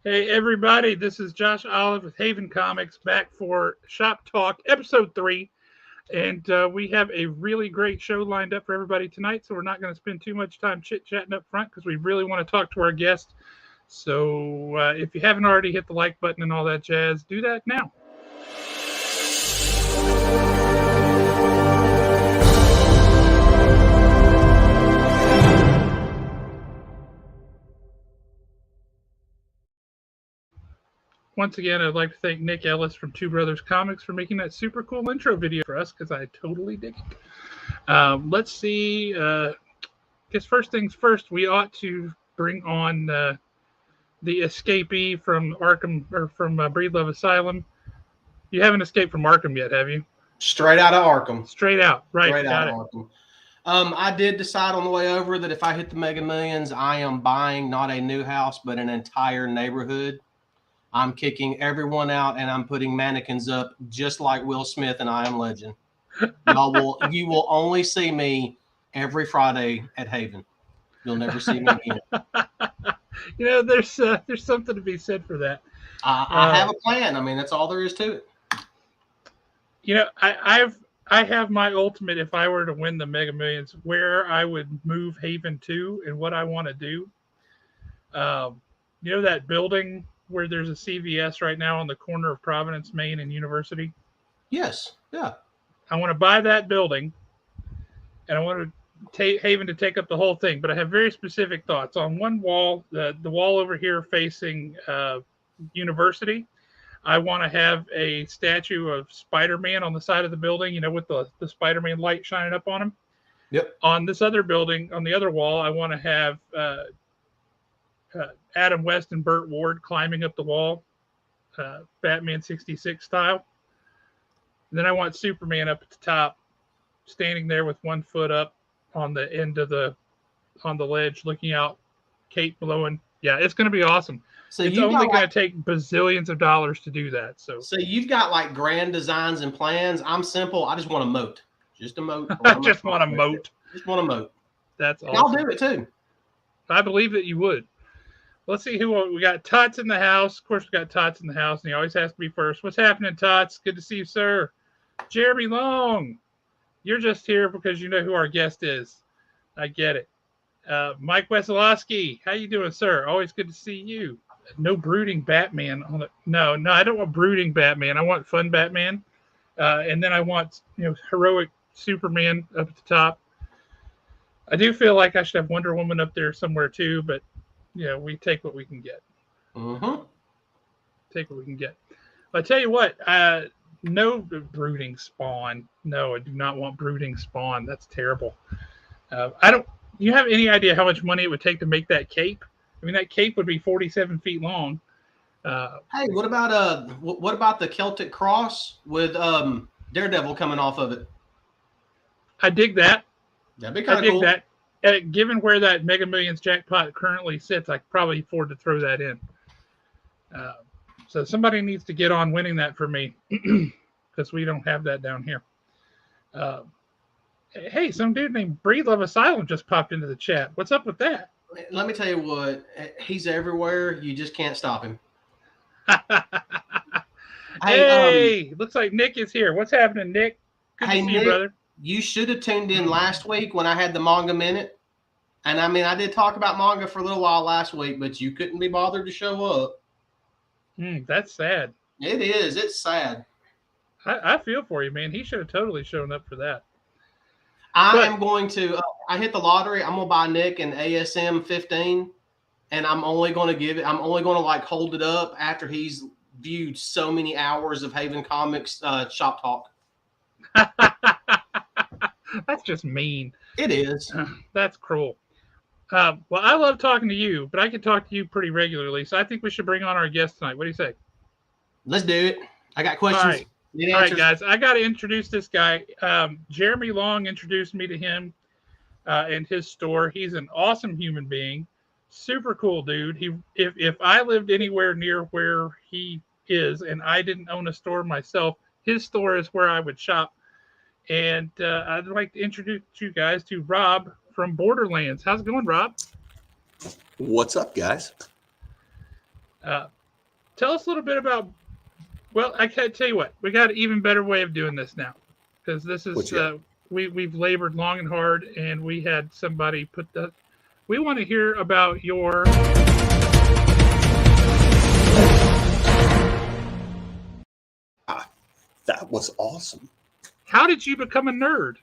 Hey everybody, this is Josh Olive with Haven Comics back for Shop Talk episode 3. And we have a really great show lined up for everybody tonight, so we're not going to spend too much time chit-chatting up front because we really want to talk to our guest. So if you haven't already hit the like button and all that jazz, do that now. Once again, I'd like to thank Nick Ellis from Two Brothers Comics for making that super cool intro video for us because I totally dig it. Let's see. Guess first things first, we ought to bring on the escapee from Arkham or from Breedlove Asylum. You haven't escaped from Arkham yet, have you? Straight out of Arkham. Straight out, right? Straight out of Arkham. I did decide on the way over that if I hit the Mega Millions, I am buying not a new house, but an entire neighborhood. I'm kicking everyone out, and I'm putting mannequins up just like Will Smith and I Am Legend. You will only see me every Friday at Haven. You'll never see me again. You know, there's something to be said for that. I have a plan. I mean, that's all there is to it. You know, I have my ultimate if I were to win the Mega Millions, where I would move Haven to and what I want to do. You know that building where there's a CVS right now on the corner of Providence, Maine, and University? Yes. Yeah. I want to buy that building, and I want to Haven to take up the whole thing. But I have very specific thoughts. On one wall, the wall over here facing University, I want to have a statue of Spider-Man on the side of the building, you know, with the Spider-Man light shining up on him. Yep. On this other building, on the other wall, I want to have Adam West and Burt Ward climbing up the wall, Batman 66 style. And then I want Superman up at the top, standing there with one foot up on the end of on the ledge, looking out, cape blowing. Yeah, it's going to be awesome. So it's only going to take bazillions of dollars to do that. So you've got like grand designs and plans. I'm simple. I just want a moat. Just a moat. I just want a moat. Just want a moat. That's awesome. I'll do it too. I believe that you would. Let's see who we got. Tots in the house. Of course, we got Tots in the house, and he always has to be first. What's happening, Tots? Good to see you, sir. Jeremy Long, you're just here because you know who our guest is. I get it. Mike Wesolowski, how you doing, sir? Always good to see you. No brooding Batman on it. No, I don't want brooding Batman. I want fun Batman, and then I want heroic Superman up at the top. I do feel like I should have Wonder Woman up there somewhere too, but we take what we can get. Mm-hmm. Take what we can get. I tell you what, no brooding Spawn. No, I do not want brooding Spawn. That's terrible. You have any idea how much money it would take to make that cape? I mean, that cape would be 47 feet long. Hey, what about the Celtic cross with Daredevil coming off of it? I dig that. That'd be kind of cool. I dig that. Given where that Mega Millions jackpot currently sits, I could probably afford to throw that in. So somebody needs to get on winning that for me because we don't have that down here. Hey, some dude named Breedlove Asylum just popped into the chat. What's up with that? Let me tell you what. He's everywhere. You just can't stop him. Hey, looks like Nick is here. What's happening, Nick? Good to see you, brother. You should have tuned in last week when I had the Manga Minute. And I mean, I did talk about manga for a little while last week, but you couldn't be bothered to show up. That's sad. It is. It's sad. I feel for you, man. He should have totally shown up for that. I'm going to I hit the lottery. I'm going to buy Nick an ASM 15, and I'm only going to like hold it up after he's viewed so many hours of Haven Comics Shop Talk. That's just mean. It is. That's cruel. Well, I love talking to you, but I can talk to you pretty regularly, so I think we should bring on our guest tonight. What do you say? Let's do it. I got questions. All right, guys. I got to introduce this guy. Jeremy Long introduced me to him and his store. He's an awesome human being. Super cool dude. If I lived anywhere near where he is and I didn't own a store myself, his store is where I would shop. And I'd like to introduce you guys to Rob from Borderlands. How's it going, Rob? What's up, guys? Uh, tell us a little bit about. Well, I can't tell you what. We got an even better way of doing this now, because this is we've labored long and hard, and we had somebody put the. We want to hear about your. That was awesome. How did you become a nerd?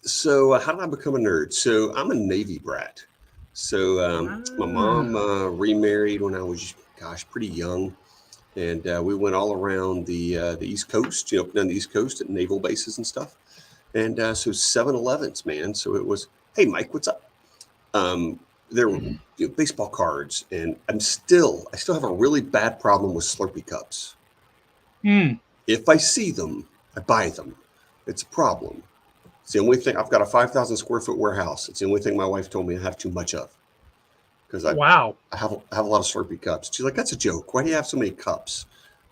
So how did I become a nerd? So I'm a Navy brat. So my mom remarried when I was, pretty young. And we went all around the East Coast, up down the East Coast at naval bases and stuff. And so 7-Elevens, man. So it was, hey, Mike, what's up? There were baseball cards. And I still have a really bad problem with Slurpee cups. If I see them, I buy them. It's a problem. It's the only thing. I've got a 5,000 square foot warehouse. It's the only thing my wife told me I have too much of. Because I have a lot of Slurpee cups. She's like, that's a joke. Why do you have so many cups?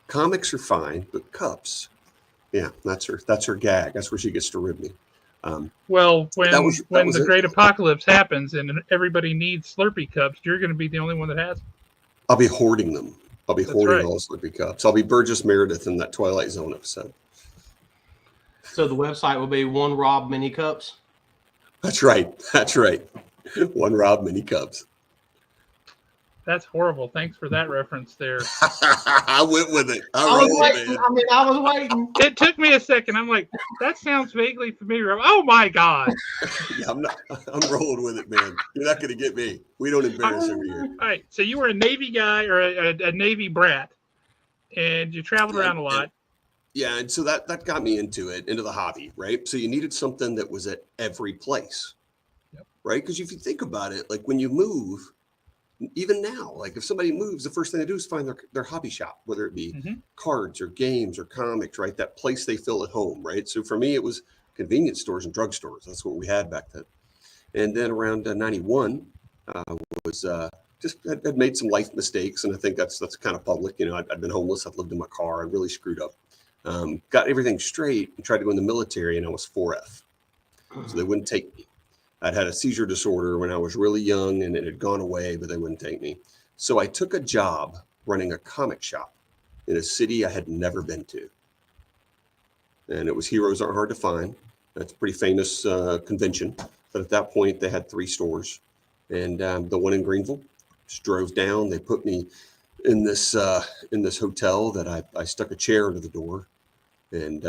Comics are fine, but cups. Yeah, that's her gag. That's where she gets to rib me. Well, when the great apocalypse happens and everybody needs Slurpee cups, you're going to be the only one that has them. I'll be hoarding them. I'll be hoarding all the Slurpee cups. I'll be Burgess Meredith in that Twilight Zone episode. So the website will be One Rob Mini Cups. That's right. One Rob Mini Cups. That's horrible. Thanks for that reference there. I went with it. I was waiting. It took me a second. I'm like, that sounds vaguely familiar. Oh my God. Yeah, I'm rolling with it, man. You're not going to get me. We don't embarrass every year. All right. So you were a Navy guy or a Navy brat, and you traveled around a lot. Yeah, and so that got me into the hobby, right? So you needed something that was at every place, right? Because if you think about it, like when you move, even now, like if somebody moves, the first thing they do is find their hobby shop, whether it be cards or games or comics, right? That place they feel at home, right? So for me, it was convenience stores and drugstores. That's what we had back then. And then around 91, was just I'd made some life mistakes, and I think that's kind of public. I'd been homeless. I'd lived in my car. I really screwed up. Got everything straight and tried to go in the military, and I was 4F. So they wouldn't take me. I'd had a seizure disorder when I was really young, and it had gone away, but they wouldn't take me. So I took a job running a comic shop in a city I had never been to. And it was Heroes Aren't Hard to Find. That's a pretty famous convention. But at that point, they had 3 stores. And the one in Greenville, just drove down. They put me in this hotel that I stuck a chair into the door. And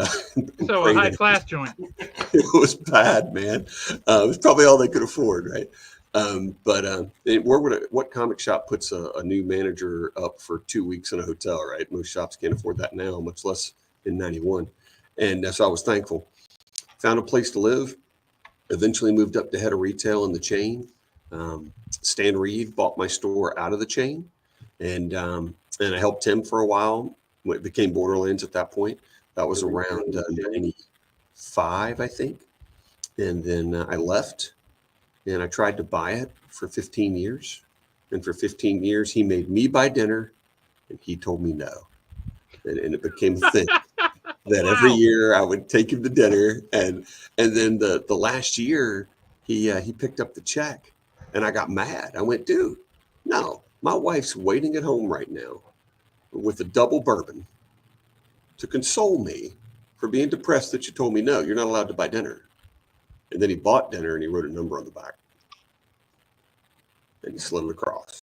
so a high class joint. It was bad, man. It was probably all they could afford, right? What comic shop puts a new manager up for 2 weeks in a hotel, right? Most shops can't afford that now, much less in 91. And so I was thankful. Found a place to live. Eventually moved up to head of retail in the chain. Stan Reed bought my store out of the chain, and I helped him for a while. It became Borderlands at that point. That was around 95, I think. And then I left, and I tried to buy it for 15 years. And for 15 years, he made me buy dinner, and he told me no. And it became a thing that every year I would take him to dinner. And then the last year, he picked up the check, and I got mad. I went, dude, no, my wife's waiting at home right now with a double bourbon to console me for being depressed that you told me, no, you're not allowed to buy dinner. And then he bought dinner, and he wrote a number on the back. And he slid it across.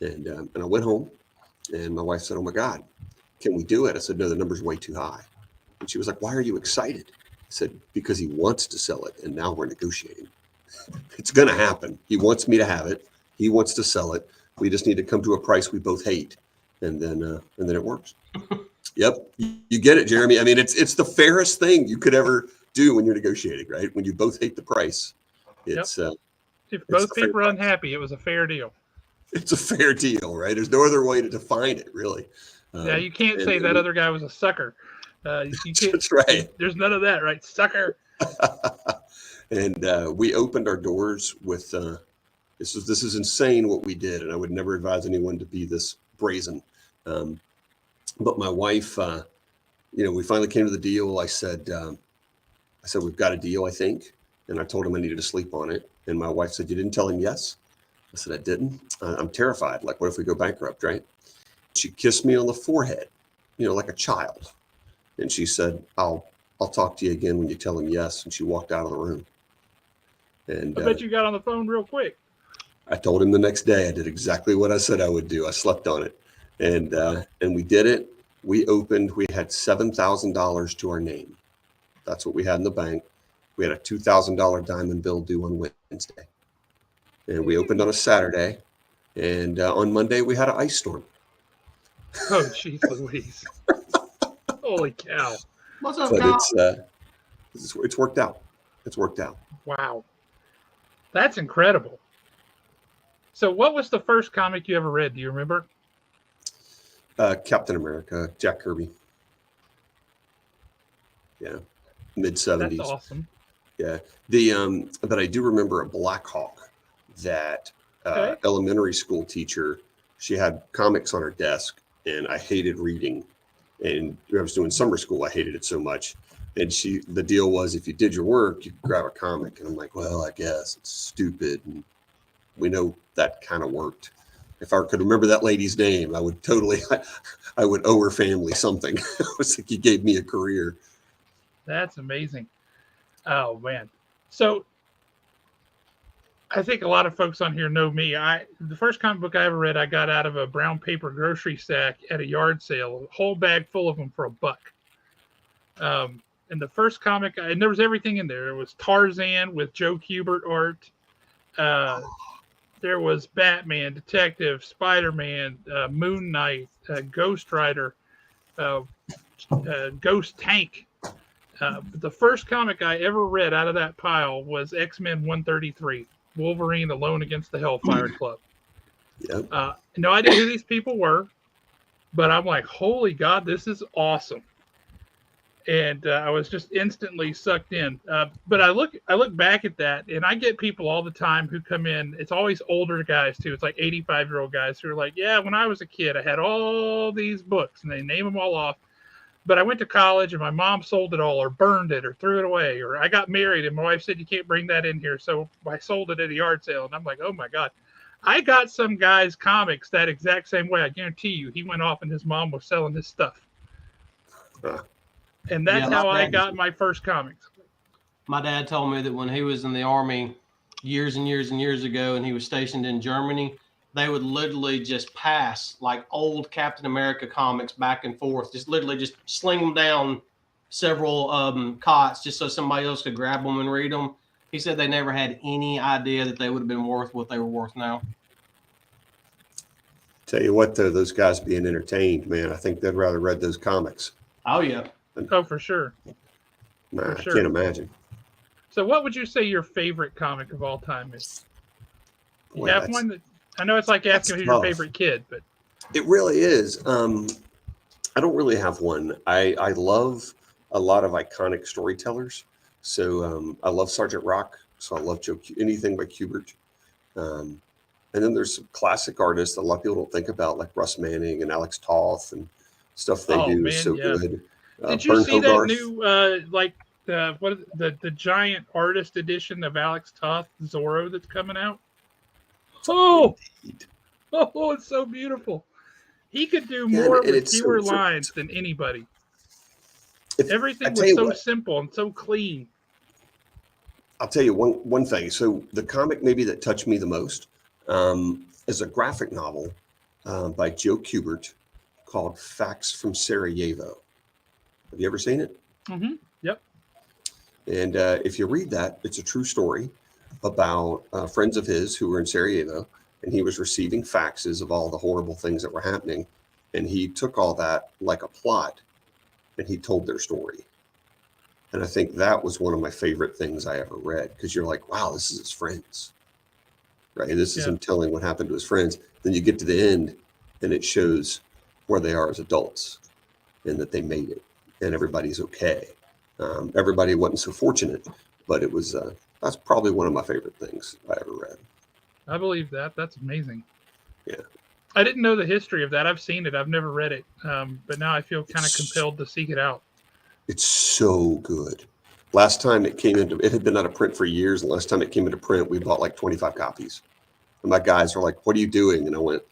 And I went home, and my wife said, oh, my God, can we do it? I said, no, the number's way too high. And she was like, why are you excited? I said, because he wants to sell it, and now we're negotiating. It's going to happen. He wants me to have it. He wants to sell it. We just need to come to a price we both hate. And then it works. Yep. You get it, Jeremy. I mean, it's the fairest thing you could ever do when you're negotiating, right? When you both hate the price. It's if both people are unhappy, it was a fair deal. It's a fair deal, right? There's no other way to define it, really. Yeah, you can't say that other guy was a sucker. You can't, that's right. There's none of that, right? Sucker. And we opened our doors with this is insane what we did, and I would never advise anyone to be this brazen. But my wife, we finally came to the deal. I said, we've got a deal, I think. And I told him I needed to sleep on it. And my wife said, you didn't tell him yes? I said, I didn't. I'm terrified. Like, what if we go bankrupt, right? She kissed me on the forehead, like a child. And she said, I'll talk to you again when you tell him yes. And she walked out of the room. And I bet you got on the phone real quick. I told him the next day. I did exactly what I said I would do. I slept on it. And we did it. We had $7,000 to our name. That's what we had in the bank. We had a $2,000 diamond bill due on Wednesday. And we opened on a Saturday. And on Monday, we had an ice storm. Oh, jeez Louise. Holy cow. What's up, But Kyle? it's worked out. It's worked out. Wow. That's incredible. So what was the first comic you ever read? Do you remember? Captain America, Jack Kirby. Yeah. Mid-70s. That's awesome. Yeah. But I do remember a Black Hawk that elementary school teacher, she had comics on her desk, and I hated reading. And I was doing summer school. I hated it so much. And the deal was, if you did your work, you could grab a comic. And I'm like, well, I guess it's stupid. And we know that kind of worked. If I could remember that lady's name, I would owe her family something. It was like, you gave me a career. That's amazing. Oh, man. So I think a lot of folks on here know me. The first comic book I ever read, I got out of a brown paper grocery sack at a yard sale, a whole bag full of them for $1. And the first comic, and there was everything in there. It was Tarzan with Joe Kubert art. There was Batman, Detective, Spider-Man, Moon Knight, Ghost Rider, Ghost Tank. The first comic I ever read out of that pile was X-Men 133, Wolverine Alone Against the Hellfire Club. Yep. No idea who these people were, but I'm like, holy God, this is awesome. And I was just instantly sucked in. But I look back at that, and I get people all the time who come in. It's always older guys too. It's like 85-year-old guys who are like, yeah, when I was a kid, I had all these books, and they name them all off. But I went to college, and my mom sold it all, or burned it, or threw it away, or I got married, and my wife said you can't bring that in here, so I sold it at a yard sale. And I'm like, oh my God. I got some guy's comics that exact same way. I guarantee you, he went off and his mom was selling his stuff. And that's how I got my first comics. My dad told me that when he was in the Army years and years and years ago, and he was stationed in Germany, they would literally just pass like old Captain America comics back and forth, just literally just sling them down several cots just so somebody else could grab them and read them. He said they never had any idea that they would have been worth what they were worth now. Tell you what, though, those guys being entertained, man, I think they'd rather read those comics. Oh, yeah. Oh, for sure. I can't imagine. So what would you say your favorite comic of all time is? You Boy, have one that, I know it's like asking who's your favorite kid, but it really is. I don't really have one. I love a lot of iconic storytellers. So I love Sergeant Rock. So I love anything by Kubert. And then there's some classic artists that a lot of people don't think about, like Russ Manning and Alex Toth and stuff they do is so good. Did you see Hogarth. That new the giant artist edition of Alex Toth Zorro that's coming out? Oh, it's so beautiful. He could do more with fewer lines than anybody. Everything was so simple and so clean. I'll tell you one thing. So the comic maybe that touched me the most is a graphic novel by Joe Kubert called Facts from Sarajevo. Have you ever seen it? Mm-hmm. Yep. And if you read that, it's a true story about friends of his who were in Sarajevo, and he was receiving faxes of all the horrible things that were happening. And he took all that like a plot, and he told their story. And I think that was one of my favorite things I ever read, because you're like, wow, this is his friends, right? This is him telling what happened to his friends. Then you get to the end, and it shows where they are as adults and that they made it and everybody's okay. Everybody wasn't so fortunate, but it was, that's probably one of my favorite things I ever read. I believe that. That's amazing. Yeah. I didn't know the history of that. I've seen it. I've never read it. But now I feel kind of compelled to seek it out. It's so good. Last time it came into, it had been out of print for years. And last time it came into print, we bought like 25 copies. And my guys were like, "What are you doing?" And I went,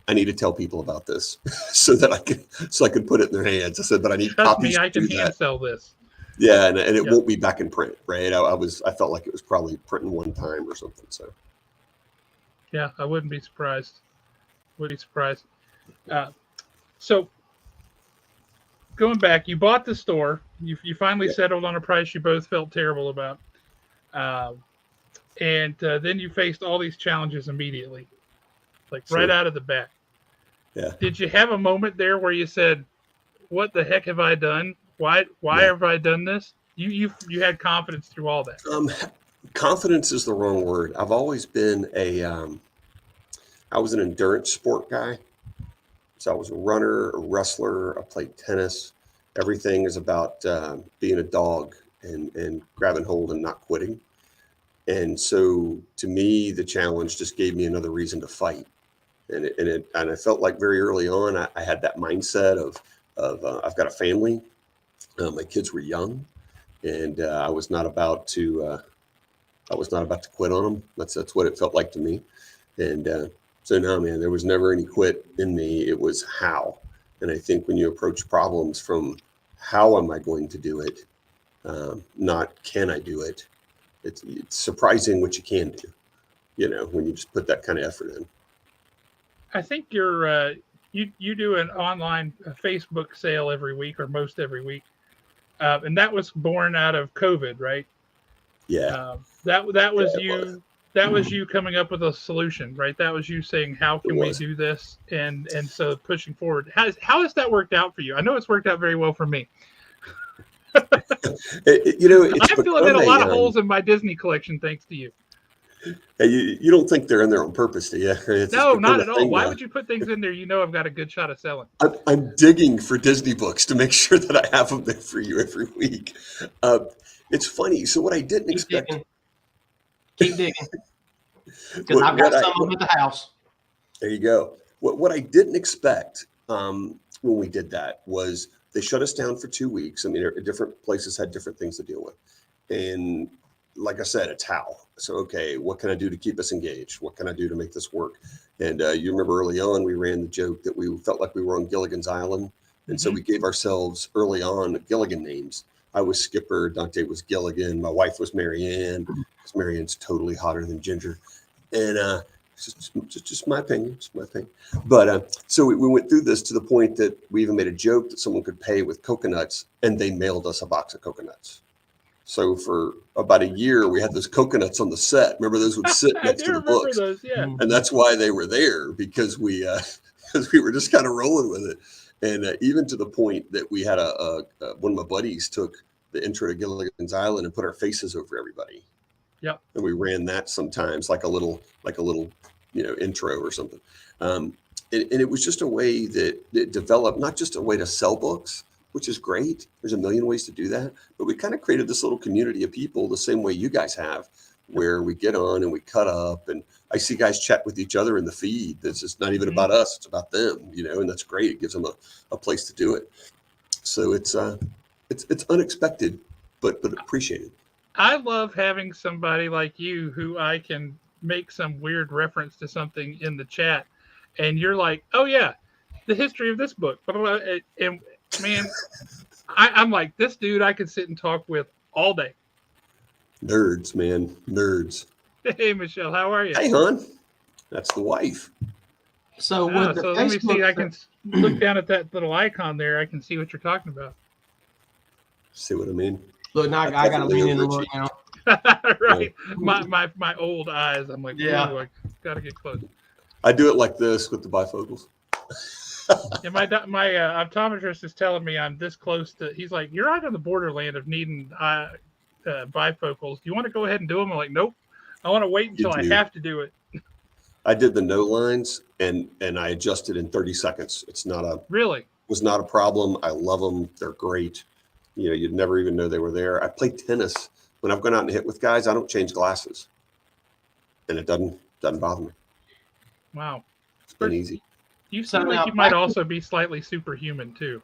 "I need to tell people about this so that I could put it in their hands." I said, "But I need Trust copies me, I to can do hand that." sell this. Yeah, and it Yep. won't be back in print, right? I felt like it was probably printing one time or something. So Yeah, I wouldn't be surprised. Would be surprised. So going back, you bought the store. You finally Yeah. settled on a price you both felt terrible about, and then you faced all these challenges immediately, like right Sure. out of the bat. Yeah. Did you have a moment there where you said, "What the heck have I done? Why Yeah. have I done this?" You had confidence through all that. Confidence is the wrong word. I've always been I was an endurance sport guy. So I was a runner, a wrestler. I played tennis. Everything is about being a dog and grabbing hold and not quitting. And so to me, the challenge just gave me another reason to fight. And I felt like very early on, I had that mindset of I've got a family. My kids were young, and I was not about to quit on them. That's what it felt like to me. And so no, man, there was never any quit in me. It was how. And I think when you approach problems from how am I going to do it, not can I do it, it's surprising what you can do, when you just put that kind of effort in. I think you do an online Facebook sale every week or most every week, and that was born out of COVID, right? Yeah. That was Yeah, it you. was. That was you coming up with a solution, right? That was you saying, "How It can we was. do this?" And so pushing forward. How has that worked out for you? I know it's worked out very well for me. It's I'm filling in become a lot of holes in my Disney collection thanks to you. you don't think they're in there on purpose, do you? It's No, become not a at all. thing Why now. would you put things in there you know I've got a good shot of selling? I'm digging for Disney books to make sure that I have them there for you every week. It's funny. So what I didn't Keep expect, digging. Keep digging. Because I've got some of them at the house. there you go. What I didn't expect when we did that was they shut us down for 2 weeks. I mean, different places had different things to deal with. And like I said, it's how. So, okay, what can I do to keep us engaged? What can I do to make this work? And you remember early on, we ran the joke that we felt like we were on Gilligan's Island. And so we gave ourselves early on Gilligan names. I was Skipper, Dante was Gilligan, my wife was Marianne, because Marianne's totally hotter than Ginger. And just my opinion, But so we went through this to the point that we even made a joke that someone could pay with coconuts, and they mailed us a box of coconuts. So for about a year, we had those coconuts on the set. Remember, those would sit I next do to the remember books, those. Yeah. and that's why they were there, because we were just kind of rolling with it. And even to the point that we had one of my buddies took the intro to Gilligan's Island and put our faces over everybody. Yep. And we ran that sometimes like a little intro or something. And it was just a way that it developed, not just a way to sell books, which is great. There's a million ways to do that. But we kind of created this little community of people the same way you guys have, where we get on and we cut up. And I see guys chat with each other in the feed. That's just not even about us. It's about them, and that's great. It gives them a place to do it. So it's unexpected, but appreciated. I love having somebody like you who I can make some weird reference to something in the chat, and you're like, "Oh yeah, the history of this book." And man, I'm like, this dude I could sit and talk with all day. Nerds, man, nerds. Hey Michelle, how are you? Hey, hon, that's the wife. So with the so let me see. Facebook, I can look down at that little icon there. I can see what you're talking about. See what I mean? look, now I got to lean in and look now. Right, my old eyes. I'm like, Yeah. I gotta get close. I do it like this with the bifocals. Yeah, my optometrist is telling me I'm this close to. He's like, you're right on the borderland of needing bifocals. Do you want to go ahead and do them? I'm like, nope. I want to wait until I have to do it. I did the no lines and I adjusted in 30 seconds. It's not was not a problem. I love them. They're great. You'd never even know they were there. I play tennis. When I've gone out and hit with guys, I don't change glasses, and it doesn't bother me. Wow, It's been easy. You seem like you might also be slightly superhuman too.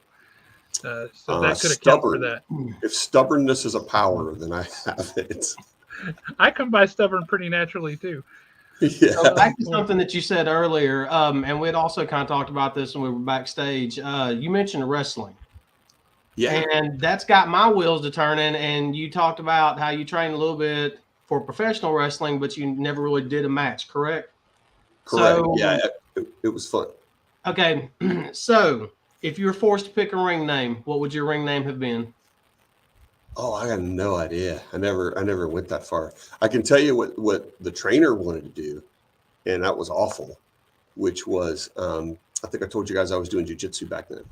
So that could account for that. If stubbornness is a power, then I have it. I come by stubborn pretty naturally too. Yeah. So back to something that you said earlier, and we'd also kind of talked about this when we were backstage. You mentioned wrestling. Yeah. And that's got my wheels to turning. And you talked about how you trained a little bit for professional wrestling, but you never really did a match, correct? Correct. So, Yeah. It was fun. okay. So if you were forced to pick a ring name, what would your ring name have been? Oh, I got no idea. I never went that far. I can tell you what the trainer wanted to do, and that was awful, which was, I think I told you guys I was doing jiu-jitsu back then.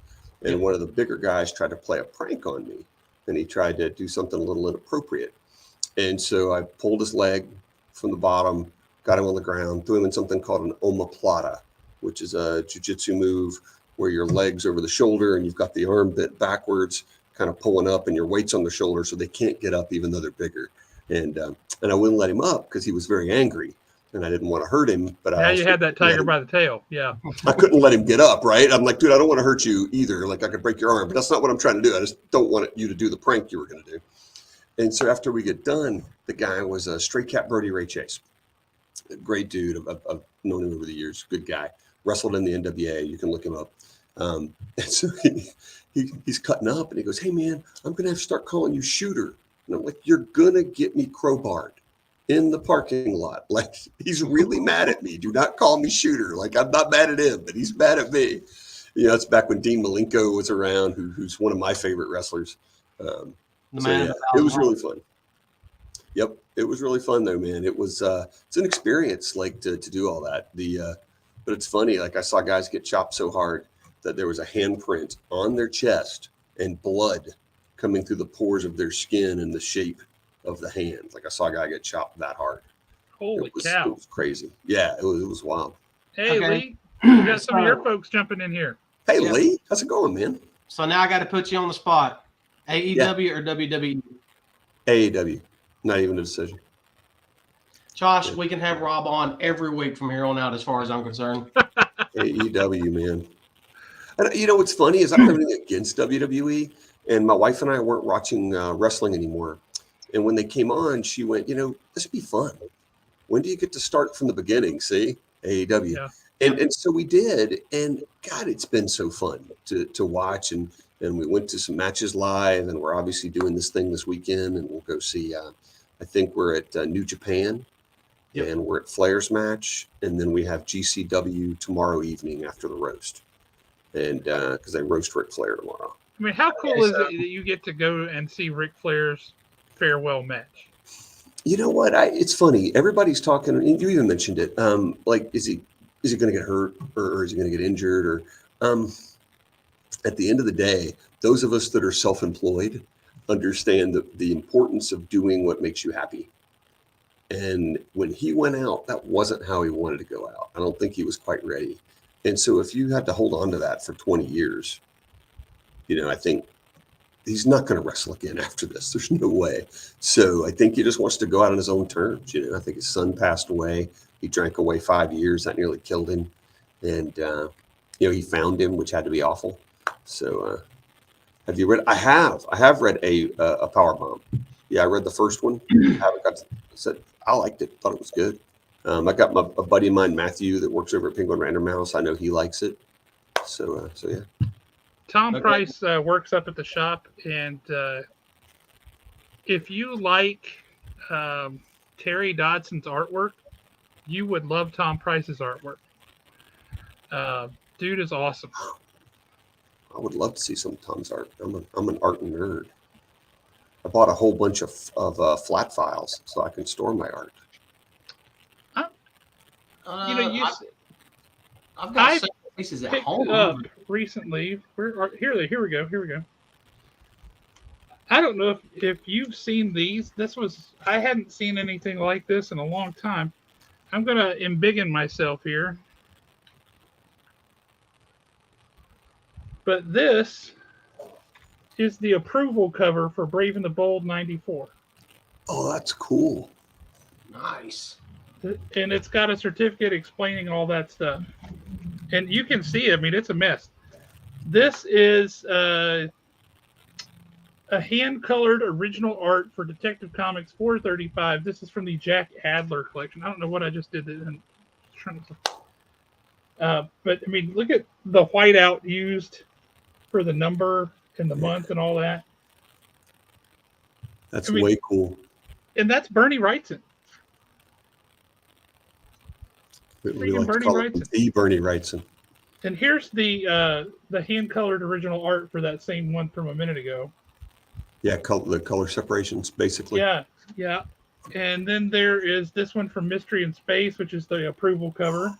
And Yep. one of the bigger guys tried to play a prank on me, and he tried to do something a little inappropriate. And so I pulled his leg from the bottom, got him on the ground, threw him in something called an omoplata, which is a jiu-jitsu move where your legs over the shoulder and you've got the arm bent backwards, kind of pulling up, and your weight's on the shoulder, so they can't get up even though they're bigger. And I wouldn't let him up because he was very angry, and I didn't want to hurt him. But Now I you had that tiger by the tail. Yeah. I couldn't let him get up, right? I'm like, dude, I don't want to hurt you either. Like, I could break your arm, but that's not what I'm trying to do. I just don't want you to do the prank you were going to do. And so after we get done, the guy was a Stray Cat Brody Ray Chase. A great dude. I've known him over the years. Good guy. Wrestled in the NWA. You can look him up. And so he's cutting up, and he goes, hey, man, I'm going to have to start calling you Shooter. And I'm like, you're going to get me crowbarred in the parking lot. Like, he's really mad at me. Do not call me Shooter. Like, I'm not mad at him, but he's mad at me. You know, it's back when Dean Malenko was around, who's one of my favorite wrestlers. So, yeah, it was really fun. Yep, it was really fun though, man. It was it's an experience, like to do all that. But it's funny, like I saw guys get chopped so hard that there was a handprint on their chest and blood coming through the pores of their skin and the shape of the hand. Like I saw a guy get chopped that hard. Holy cow! It was crazy. Yeah, it was wild. Hey, Okay. Lee, we got some of your folks jumping in here. Hey, Yeah. Lee, how's it going, man? So now I got to put you on the spot. AEW or WWE? AEW, not even a decision. Josh, we can have Rob on every week from here on out, as far as I'm concerned. AEW, man. And you know what's funny is I have everything against WWE, and my wife and I weren't watching wrestling anymore. And when they came on, she went, you know, this would be fun. When do you get to start from the beginning? See, AEW. Yeah. And so we did, and God, it's been so fun to watch. And we went to some matches live, and we're obviously doing this thing this weekend, and we'll go see. I think we're at New Japan, Yep. and we're at Flair's match, and then we have GCW tomorrow evening after the roast, and because they roast Ric Flair tomorrow. I mean, how cool is it that you get to go and see Ric Flair's farewell match? You know what? It's funny. Everybody's talking, and you even mentioned it. Like, is he going to get hurt, or is he going to get injured? Or at the end of the day, those of us that are self-employed understand the importance of doing what makes you happy. And when he went out, that wasn't how he wanted to go out. I don't think he was quite ready. And so if you had to hold on to that for 20 years, you know, I think he's not going to wrestle again after this. There's no way. So I think he just wants to go out on his own terms. You know, I think his son passed away. He drank away 5 years. That nearly killed him. And, you know, he found him, which had to be awful. So have you read? I have read a Powerbomb. Yeah, I read the first one. I liked it. Thought it was good. I got a buddy of mine, Matthew, that works over at Penguin Random House. I know he likes it. So yeah. Tom Price works up at the shop, and if you like Terry Dodson's artwork, you would love Tom Price's artwork. Dude is awesome. I would love to see some Tom's art. I'm an art nerd. I bought a whole bunch of flat files so I can store my art. You know, I've got several pieces at home. Up recently. Here we go. I don't know if you've seen these. I hadn't seen anything like this in a long time. I'm gonna embiggen myself here. But this is the approval cover for Brave and the Bold 94. Oh, that's cool. Nice. And it's got a certificate explaining all that stuff. And you can see, I mean, it's a mess. This is a hand-colored original art for Detective Comics 435. This is from the Jack Adler collection. I don't know what I just did. But I mean, look at the whiteout used for the number and the month and all that. That's way cool. And that's Bernie Wrightson. We like to call it the Bernie Wrightson. And here's the hand-colored original art for that same one from a minute ago. Yeah, the color separations, basically. Yeah. And then there is this one from Mystery in Space, which is the approval cover.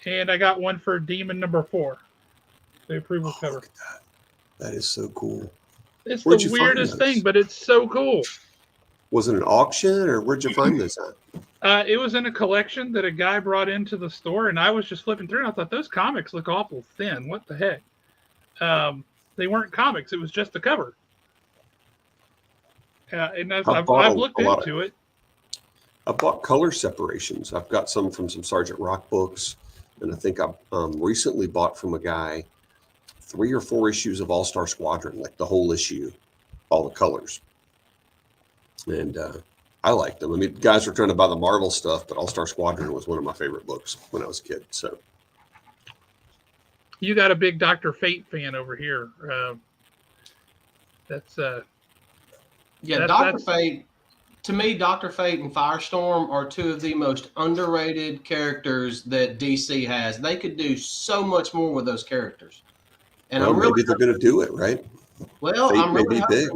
And I got one for Demon number 4, the approval cover. Look at that. That is so cool. It's the weirdest thing, but it's so cool. Was it an auction, or where'd you find this at? It was in a collection that a guy brought into the store, and I was just flipping through, and I thought, those comics look awful thin. What the heck? They weren't comics. It was just a cover. And I've looked into it. I bought color separations. I've got some from some Sergeant Rock books, and I think I recently bought from a guy 3 or 4 issues of All-Star Squadron, like the whole issue, all the colors. And I liked them. I mean, guys were trying to buy the Marvel stuff, but All-Star Squadron was one of my favorite books when I was a kid. So you got a big Dr. Fate fan over here. Dr. Fate. To me, Dr. Fate and Firestorm are 2 of the most underrated characters that DC has. They could do so much more with those characters. And maybe they're going to do it, right? Well, Fate I'm really big.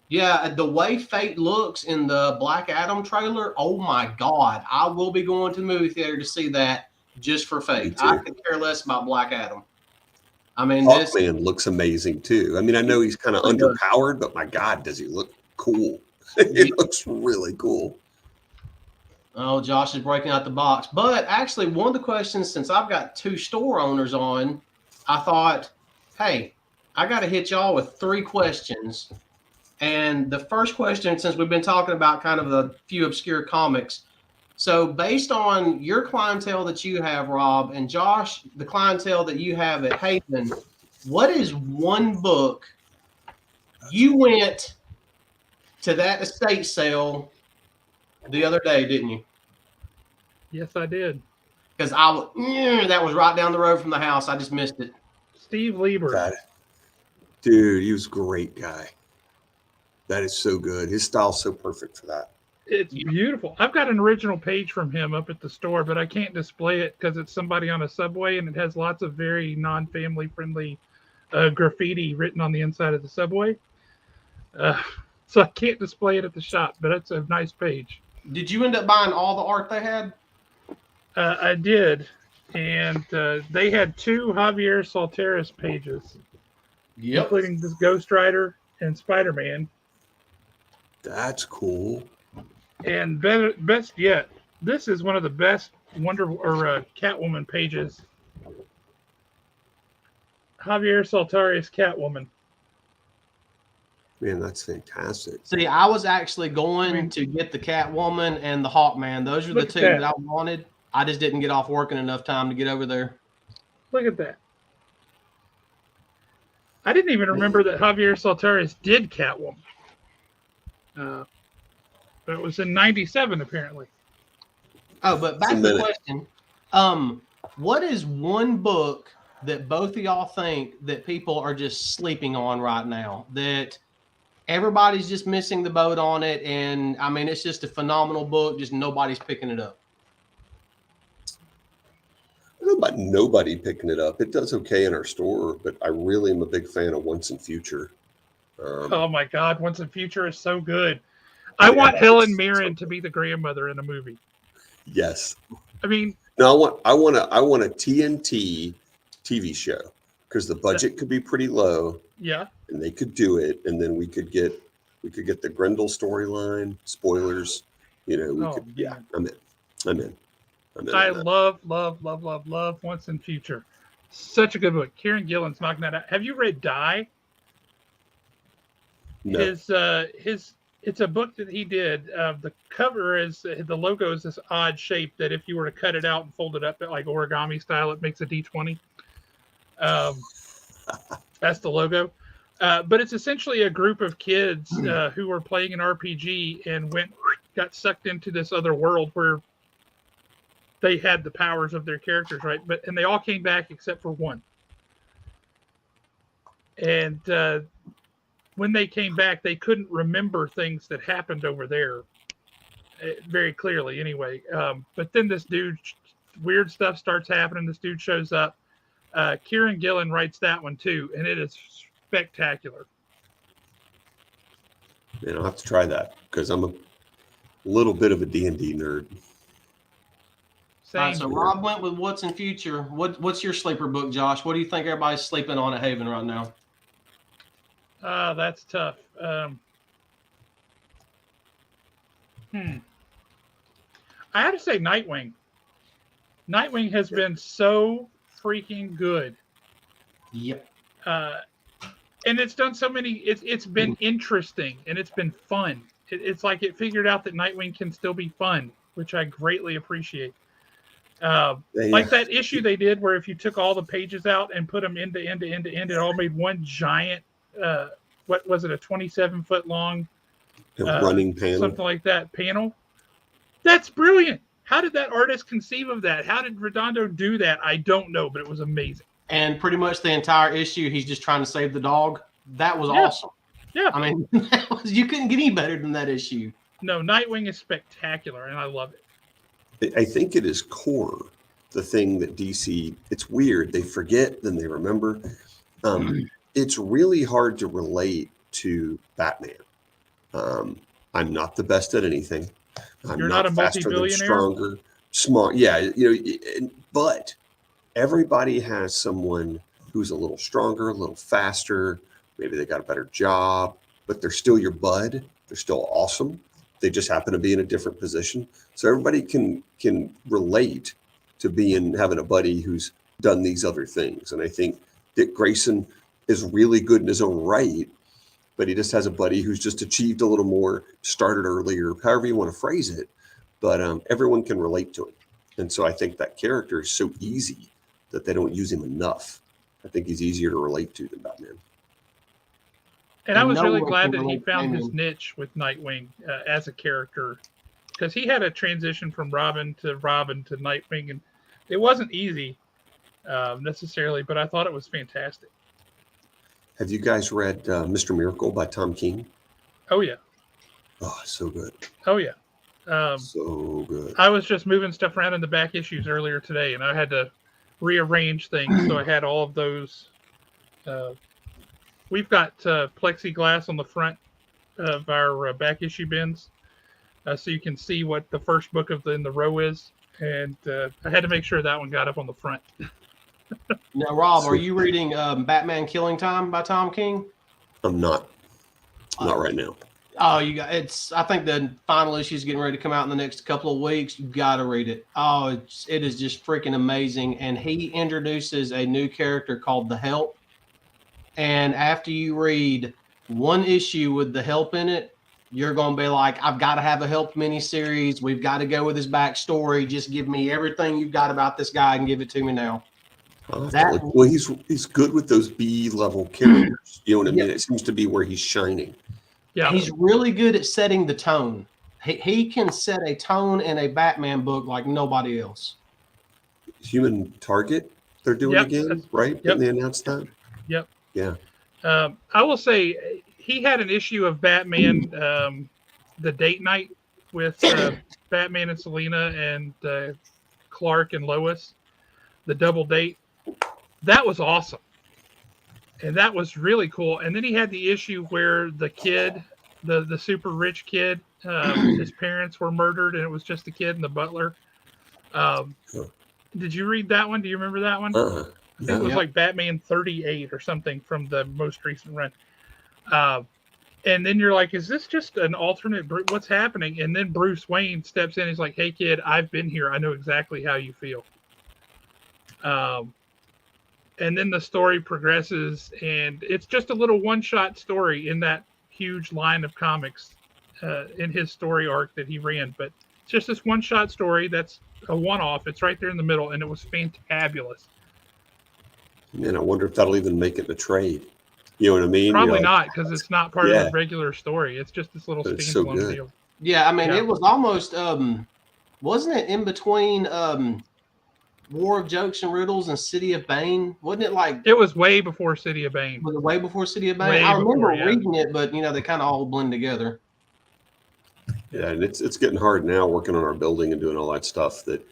Yeah, the way Fate looks in the Black Adam trailer, oh my God. I will be going to the movie theater to see that just for Fate. I could care less about Black Adam. I mean, Hawkman looks amazing too. I mean, I know he's kind of underpowered, but my God, does he look cool? It looks really cool. Oh, Josh is breaking out the box. But actually, one of the questions, since I've got 2 store owners on, I thought, hey, I got to hit y'all with 3 questions. And the first question, since we've been talking about kind of a few obscure comics, so based on your clientele that you have, Rob, and Josh, the clientele that you have at Haven, what is one book you went to that estate sale the other day, didn't you? Yes, I did. Because that was right down the road from the house. I just missed it. Steve Lieber. Got it. Dude, he was a great guy. That is so good. His style's so perfect for that. It's beautiful. I've got an original page from him up at the store, but I can't display it because it's somebody on a subway, and it has lots of very non-family friendly graffiti written on the inside of the subway. So I can't display it at the shop, but it's a nice page. Did you end up buying all the art they had? I did. And they had 2 Javier Solteris pages, including this Ghost Rider and Spider-Man. That's cool. And best yet, this is one of the best Catwoman pages. Javier Solteris Catwoman. Man, that's fantastic. See, I was actually going to get the Catwoman and the Hawkman. Those are the 2 that I wanted. I just didn't get off work in enough time to get over there. Look at that. I didn't even remember that Javier Solteris did Catwoman. But it was in 97, apparently. Oh, but back to the question. What is one book that both of y'all think that people are just sleeping on right now, that everybody's just missing the boat on it? And I mean, it's just a phenomenal book. Just nobody's picking it up. I don't know about nobody picking it up. It does okay in our store, but I really am a big fan of Once and Future. Oh my God, Once and Future is so good. I want Helen Mirren to be the grandmother in a movie. Yes. I mean, no, I want a TNT TV show, because the budget could be pretty low. Yeah. And they could do it, and then we could get the Grendel storyline. Spoilers, I'm in. I love Once and Future. Such a good book. Kieran Gillen's knocking that out. Have you read Die? No. It's a book that he did. The cover is, the logo is this odd shape that if you were to cut it out and fold it up like origami style, it makes a D20. That's the logo. But it's essentially a group of kids who were playing an RPG and got sucked into this other world where they had the powers of their characters, right? And they all came back except for one. And when they came back, they couldn't remember things that happened over there very clearly anyway. But then this dude, weird stuff starts happening. This dude shows up. Kieran Gillen writes that one too, and it is spectacular. Man, I'll have to try that because I'm a little bit of a D&D nerd. All right, so Rob went with what's in future. What's your sleeper book, Josh? What do you think everybody's sleeping on at Haven right now? That's tough. I have to say Nightwing. Nightwing has been so freaking good. Yep. And it's done so many. It's been interesting and it's been fun. It's like it figured out that Nightwing can still be fun, which I greatly appreciate. Like that issue they did where if you took all the pages out and put them end to end, it all made one giant. What was it? A 27-foot long running panel, something like that panel. That's brilliant. How did that artist conceive of that? How did Redondo do that? I don't know, but it was amazing. And pretty much the entire issue, he's just trying to save the dog. That was awesome. Yeah. I mean, you couldn't get any better than that issue. No, Nightwing is spectacular, and I love it. I think it is core, the thing that DC, it's weird. They forget, then they remember. It's really hard to relate to Batman. I'm not the best at anything. You're not a multi-billionaire? Stronger, smart. Yeah, but everybody has someone who's a little stronger, a little faster. Maybe they got a better job, but they're still your bud. They're still awesome. They just happen to be in a different position. So everybody can relate to having a buddy who's done these other things. And I think Dick Grayson is really good in his own right, but he just has a buddy who's just achieved a little more, started earlier, however you want to phrase it. But everyone can relate to him. And so I think that character is so easy that they don't use him enough. I think he's easier to relate to than Batman. And I was really glad that he found his niche with Nightwing as a character, because he had a transition from Robin to Nightwing, and it wasn't easy necessarily, but I thought it was fantastic. Have you guys read Mr. Miracle by Tom King? Oh, yeah. Oh, so good. Oh, yeah. So good. I was just moving stuff around in the back issues earlier today, and I had to rearrange things, so I had all of those. We've got plexiglass on the front of our back issue bins, so you can see what the first book in the row is, and I had to make sure that one got up on the front. Now, Rob, are you reading Batman Killing Time by Tom King? I'm not. Not right now. Oh, I think the final issue is getting ready to come out in the next couple of weeks. You got to read it. Oh, it is just freaking amazing. And he introduces a new character called the Help. And after you read one issue with the Help in it, you're going to be like, I've got to have a Help miniseries. We've got to go with his backstory. Just give me everything you've got about this guy and give it to me now. Well, he's good with those B-level characters. You know what I mean? It seems to be where he's shining. Yeah, he's really good at setting the tone. He can set a tone in a Batman book like nobody else. Human Target, they're doing again, right? Yep. Didn't they announce that? Yep. Yeah. I will say he had an issue of Batman, the date night with Batman and Selina and Clark and Lois, the double date. That was awesome. And that was really cool. And then he had the issue where the kid, the super rich kid, his parents were murdered, and it was just the kid and the butler. Did you read that one? Do you remember that one? I think it was like Batman 38 or something from the most recent run. And then you're like, is this just an alternate? What's happening? And then Bruce Wayne steps in. He's like, hey, kid, I've been here. I know exactly how you feel. And then the story progresses, and it's just a little one-shot story in that huge line of comics in his story arc that he ran. But it's just this one-shot story that's a one-off. It's right there in the middle, and it was fantabulous. Man, I wonder if that'll even make it a trade. You know what I mean? Probably You're not, like, because it's not part of the regular story. It's just this little but it's so standalone good. deal. Yeah, I mean, Yeah. it was almost wasn't it in between War of Jokes and Riddles and City of Bane? Wasn't it like It was way before City of Bane. was it way before City of Bane? Way I remember before, yeah. reading it, but you know, they kind of all blend together. Yeah, and it's getting hard now working on our building and doing all that stuff that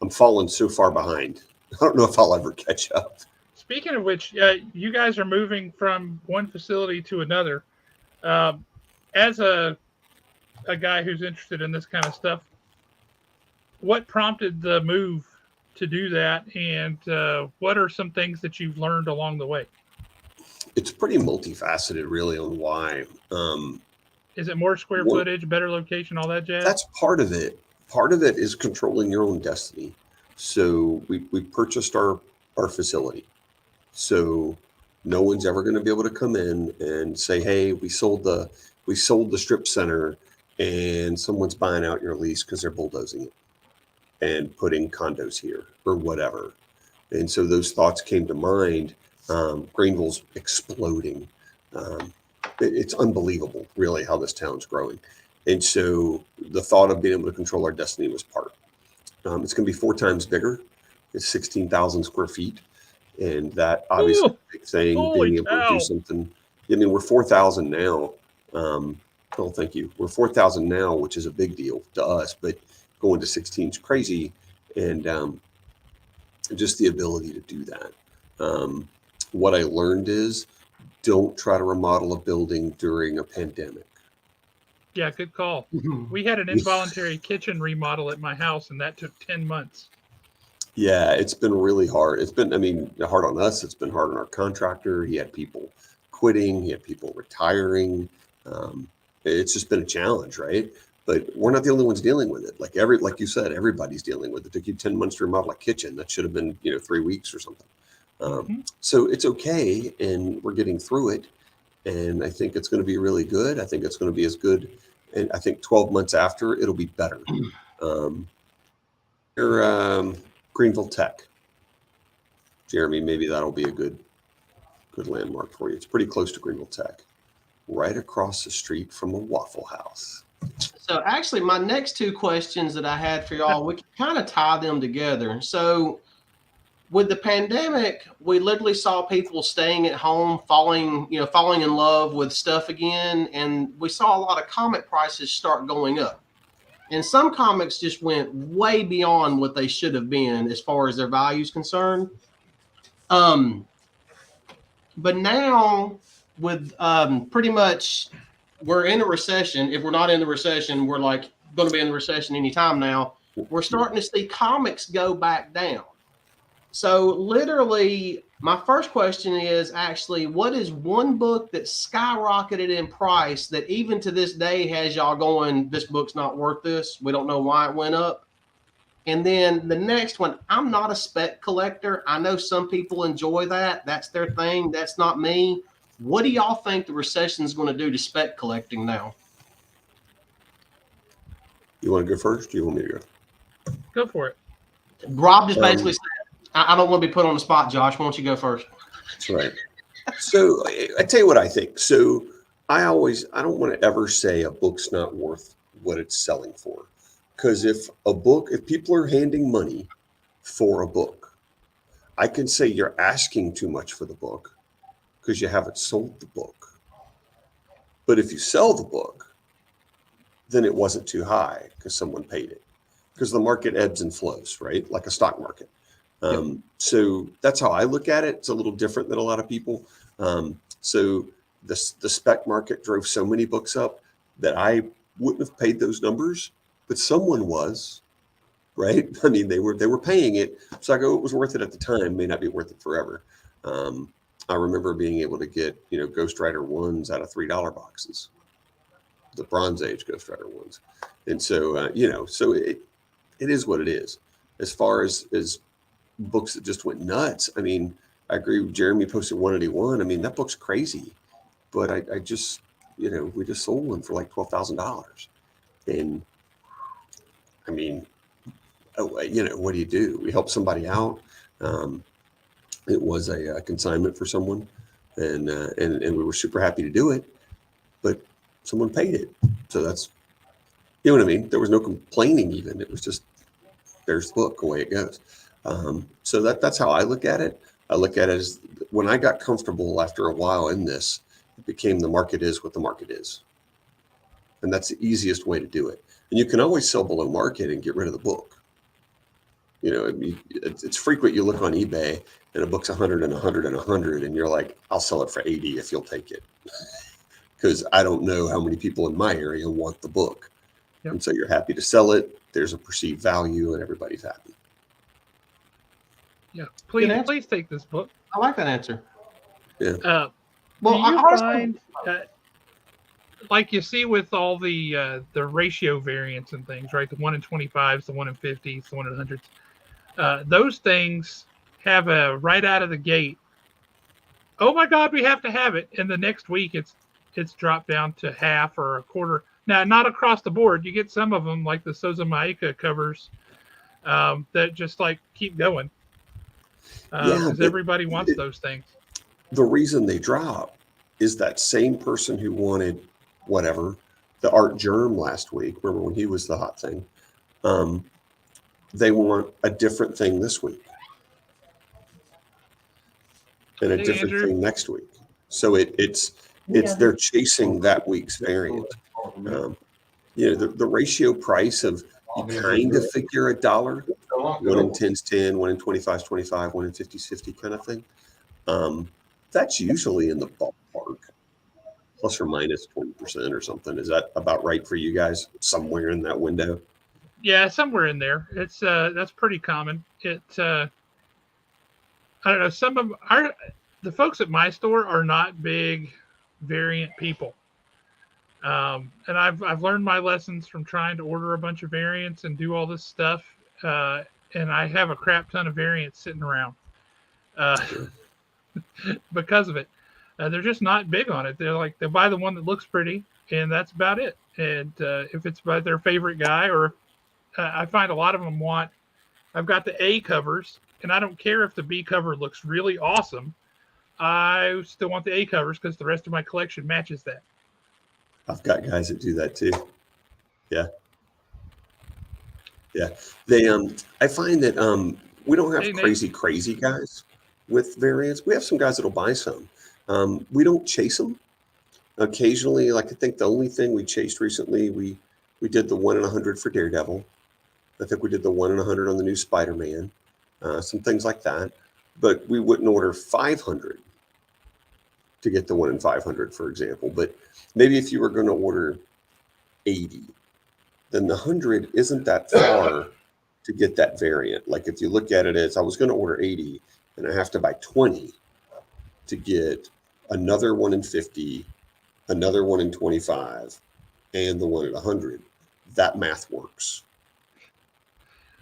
I'm falling so far behind. I don't know if I'll ever catch up. Speaking of which, you guys are moving from one facility to another. As a guy who's interested in this kind of stuff, what prompted the move to do that, and what are some things that you've learned along the way? It's pretty multifaceted, really, on why. Is it more square footage, better location, all that jazz? That's part of it. Part of it is controlling your own destiny. So we purchased our facility. So no one's ever going to be able to come in and say, "Hey, we sold the strip center, and someone's buying out your lease because they're bulldozing it and putting condos here or whatever." And so those thoughts came to mind. Greenville's exploding. It's unbelievable, really, how this town's growing. And so the thought of being able to control our destiny was part. It's going to be 4 times bigger. It's 16,000 square feet. And that obviously is a big thing, being able to do something. I mean, we're 4,000 now. Oh, thank you. We're 4,000 now, which is a big deal to us, but going to 16 is crazy. And just the ability to do that. What I learned is don't try to remodel a building during a pandemic. Yeah, good call. We had an involuntary kitchen remodel at my house, and that took 10 months. Yeah, it's been really hard. It's been, I mean, hard on us. It's been hard on our contractor. He had people quitting. He had people retiring. It's just been a challenge, right? But we're not the only ones dealing with it. Like you said, everybody's dealing with it. It took you 10 months to remodel a kitchen. That should have been, 3 weeks or something. So it's okay, and we're getting through it. And I think it's going to be really good. I think it's going to be as good. And I think 12 months after, it'll be better. Greenville Tech. Jeremy, maybe that'll be a good landmark for you. It's pretty close to Greenville Tech, right across the street from a Waffle House. So actually, my next 2 questions that I had for y'all, we can kind of tie them together. So with the pandemic, we literally saw people staying at home, falling in love with stuff again. And we saw a lot of comic prices start going up. And some comics just went way beyond what they should have been as far as their value is concerned. But now with pretty much we're in a recession. If we're not in the recession, we're like going to be in the recession anytime now. We're starting to see comics go back down. So literally, my first question is actually, what is one book that skyrocketed in price that even to this day has y'all going, this book's not worth this? We don't know why it went up. And then the next one, I'm not a spec collector. I know some people enjoy that. That's their thing. That's not me. What do y'all think the recession is going to do to spec collecting now? You want to go first? Or do you want me to go? Go for it. Rob just basically said, I don't want to be put on the spot, Josh. Why don't you go first? That's right. So I tell you what I think. So I don't want to ever say a book's not worth what it's selling for. Because if people are handing money for a book, I can say you're asking too much for the book because you haven't sold the book. But if you sell the book, then it wasn't too high because someone paid it. Because the market ebbs and flows, right? Like a stock market. So that's how I look at it. It's a little different than a lot of people. So the spec market drove so many books up that I wouldn't have paid those numbers, but someone was, right? I mean, they were paying it. So I go, it was worth it at the time, may not be worth it forever. I remember being able to get, Ghost Rider 1s out of $3 boxes, the Bronze Age Ghost Rider 1s. And so, so it is what it is. As far as books that just went nuts. I mean, I agree with Jeremy posted 181. I mean, that book's crazy, but I just, we just sold one for like $12,000. And I mean, what do? We help somebody out. It was a consignment for someone. and we were super happy to do it, but someone paid it. So that's, you know what I mean? There was no complaining even. It was just, there's the book, away it goes. So that's how I look at it. I look at it as when I got comfortable after a while in this, it became the market is what the market is. And that's the easiest way to do it. And you can always sell below market and get rid of the book. You know, it's frequent you look on eBay and a book's 100 and 100 and 100, and you're like, I'll sell it for 80 if you'll take it. Because I don't know how many people in my area want the book. Yep. And so you're happy to sell it. There's a perceived value and everybody's happy. Yeah, please take this book. I like that answer. Yeah. Well, do you find like you see with all the ratio variants and things, right? The 1 in 25s, the 1 in 50s, the 1 in 100s. Those things have a right out of the gate. Oh my God, we have to have it. And the next week it's dropped down to half or a quarter. Now, not across the board. You get some of them like the Souza Maika covers that just like keep going. Because everybody wants those things. The reason they drop is that same person who wanted whatever, the Art Germ last week, remember when he was the hot thing, they want a different thing this week and a different thing next week. So it's they're chasing that week's variant. You know, the ratio price of, you kind of figure $1, 1 in 10's 10, 1 in 25's 25, 1 in 50's 50 kind of thing. That's usually in the ballpark, plus or minus 20% or something. Is that about right for you guys? Somewhere in that window? Yeah, somewhere in there. It's that's pretty common. I don't know. Some of the folks at my store are not big variant people. And I've learned my lessons from trying to order a bunch of variants and do all this stuff. And I have a crap ton of variants sitting around because of it. They're just not big on it. They're like, they buy the one that looks pretty, and that's about it. And if it's by their favorite guy, or I find a lot of them want, I've got the A covers, and I don't care if the B cover looks really awesome. I still want the A covers because the rest of my collection matches that. I've got guys that do that too. Yeah. Yeah. They I find that we don't have crazy guys with variants. We have some guys that'll buy some. We don't chase them. Occasionally, like I think the only thing we chased recently, we did the 1 in 100 for Daredevil. I think we did the 1 in 100 on the new Spider-Man. Some things like that. But we wouldn't order 500 to get the 1 in 500, for example. But maybe if you were going to order 80, then the 100 isn't that far to get that variant. Like if you look at it as, I was going to order 80 and I have to buy 20 to get another 1 in 50, another 1 in 25, and the 1 in 100. That math works.